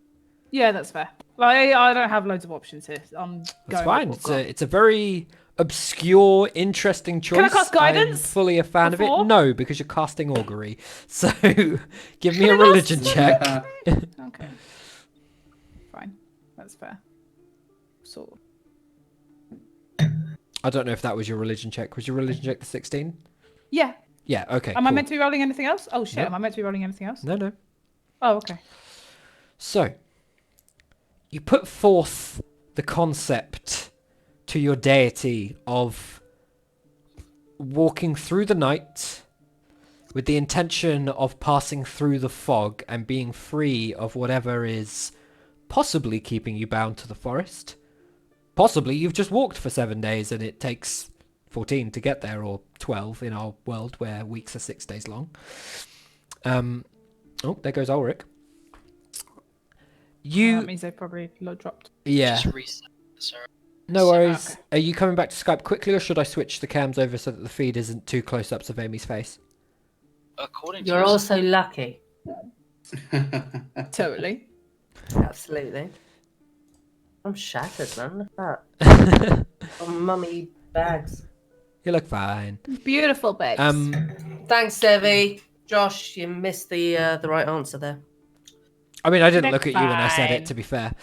Yeah, that's fair. Like, I don't have loads of options here. I'm That's going fine. with what I've got. It's a very obscure, interesting choice. Can I cast I'm guidance fully a fan of before? it. No, because you're casting augury. So give me Can a I religion cast- check. Okay. Fine. That's fair. Sort of. I don't know if that was your religion check. Was your religion check the 16? Yeah. Yeah, okay. Am I cool. meant to be rolling anything else? Oh, shit. Nope. Am I meant to be rolling anything else? No. Oh, okay. So, you put forth the concept to your deity of walking through the night with the intention of passing through the fog and being free of whatever is possibly keeping you bound to the forest. Possibly you've just walked for 7 days and it takes 14 to get there, or 12 in our world where weeks are 6 days long. Oh, there goes Ulrich. That means they probably dropped. Yeah. Just reset. Sorry. No worries. Okay. Are you coming back to Skype quickly, or should I switch the cams over so that the feed isn't too close-ups of Amy's face? According to You're this- also lucky. Totally. Absolutely. I'm shattered, man. Look at that. Oh, mummy bags. You look fine. Beautiful, babes. Thanks, Devi. Josh, you missed the right answer there. I mean, I didn't Look look at you when I said fine. it, to be fair.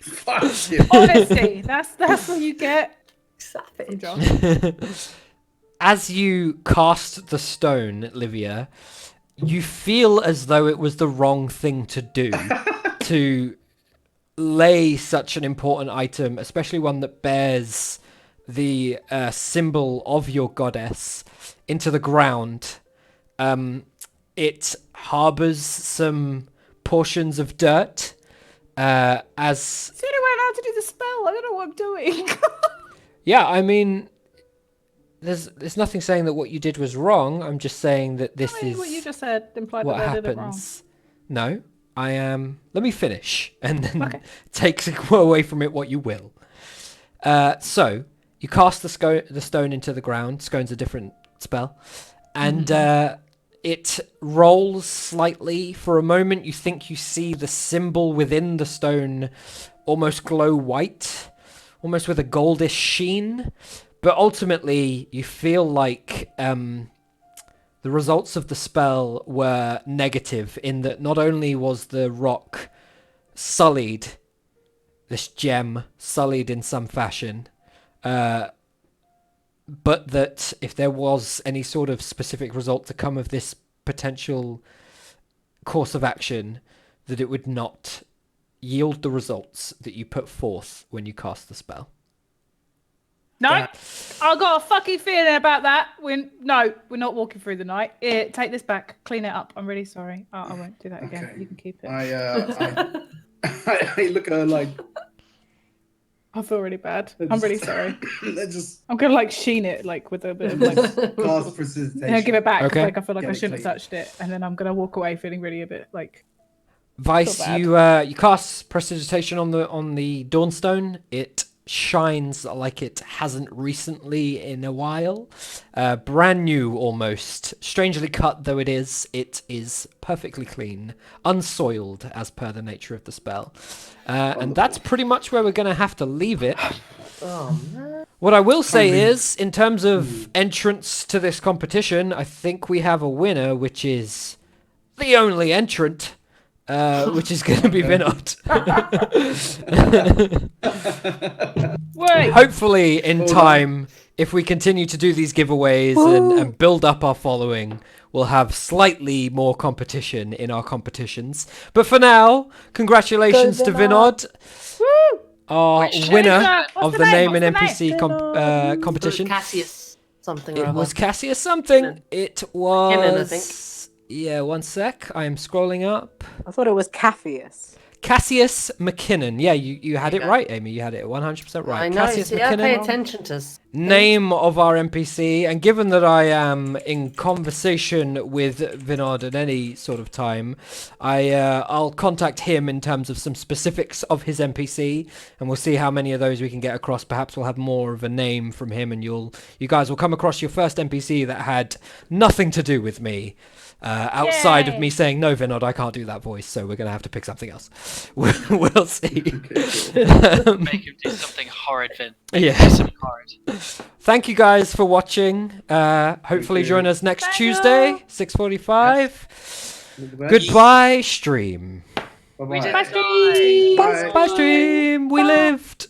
Fuck you. Honesty. That's what you get from Savage. Josh. As you cast the stone, Livia, you feel as though it was the wrong thing to do to lay such an important item, especially one that bears the symbol of your goddess, into the ground. It harbors some portions of dirt. As It's the only way I know how to do the spell. I don't know what I'm doing. yeah, I mean, there's nothing saying that what you did was wrong. I'm just saying that this I mean, is what you just said implied what that I did it wrong. happens. No, I am. Let me finish, and then Okay. take away from it what you will. So you cast the stone into the ground. Scone's a different spell, and it rolls slightly. For a moment, you think you see the symbol within the stone almost glow white, almost with a goldish sheen. But ultimately, you feel like the results of the spell were negative, in that not only was the rock sullied, this gem sullied in some fashion, but that if there was any sort of specific result to come of this potential course of action, that it would not yield the results that you put forth when you cast the spell. No, I got a fucking feeling about that. We're not walking through the night. Here, take this back. Clean it up. I'm really sorry. I won't do that again. Okay. You can keep it. I look at her like, I feel really bad. I'm really sorry. let's just I'm gonna sheen it with a bit of cast precipitation. and give it back. 'Cause, Okay. I feel like Get I it shouldn't have clean. touched it, and then I'm gonna walk away feeling really a bit Vice, Feel you cast prestidigitation on the Dawnstone. It shines like it hasn't recently in a while. Brand new almost. Strangely cut though it is perfectly clean. Unsoiled as per the nature of the spell. And that's pretty much where we're going to have to leave it. Oh, man. What I will say is, in terms of entrance to this competition, I think we have a winner, which is the only entrant. Which is going to be Vinod. Wait. Hopefully in Hold time if we continue to do these giveaways and build up our following, we'll have slightly more competition in our competitions. But for now, congratulations to Vinod, our winner of the name and NPC competition. Cassius something or It other. was Cassius something. McKinnon. It was. McKinnon, I think. Yeah, one sec. I am scrolling up. I thought it was Caphius. Cassius McKinnon. Yeah, you had There it you go. right, Amy. You had it 100% right. I know. Cassius See, I pay McKinnon. attention to. Name of our NPC, and given that I am in conversation with Vinod at any sort of time, I'll contact him in terms of some specifics of his NPC, and we'll see how many of those we can get across. Perhaps we'll have more of a name from him, and you guys will come across your first NPC that had nothing to do with me. Outside of Yay. me saying, no, Vinod, I can't do that voice, so we're going to have to pick something else. We'll see. Make him do something horrid, Vin. Yeah. Something horrid. Thank you guys for watching. Hopefully you. join us next Thank Tuesday, you. 6:45. Goodbye, stream. We Bye-bye. did Bye, it, guys. stream. Bye, stream. We lived.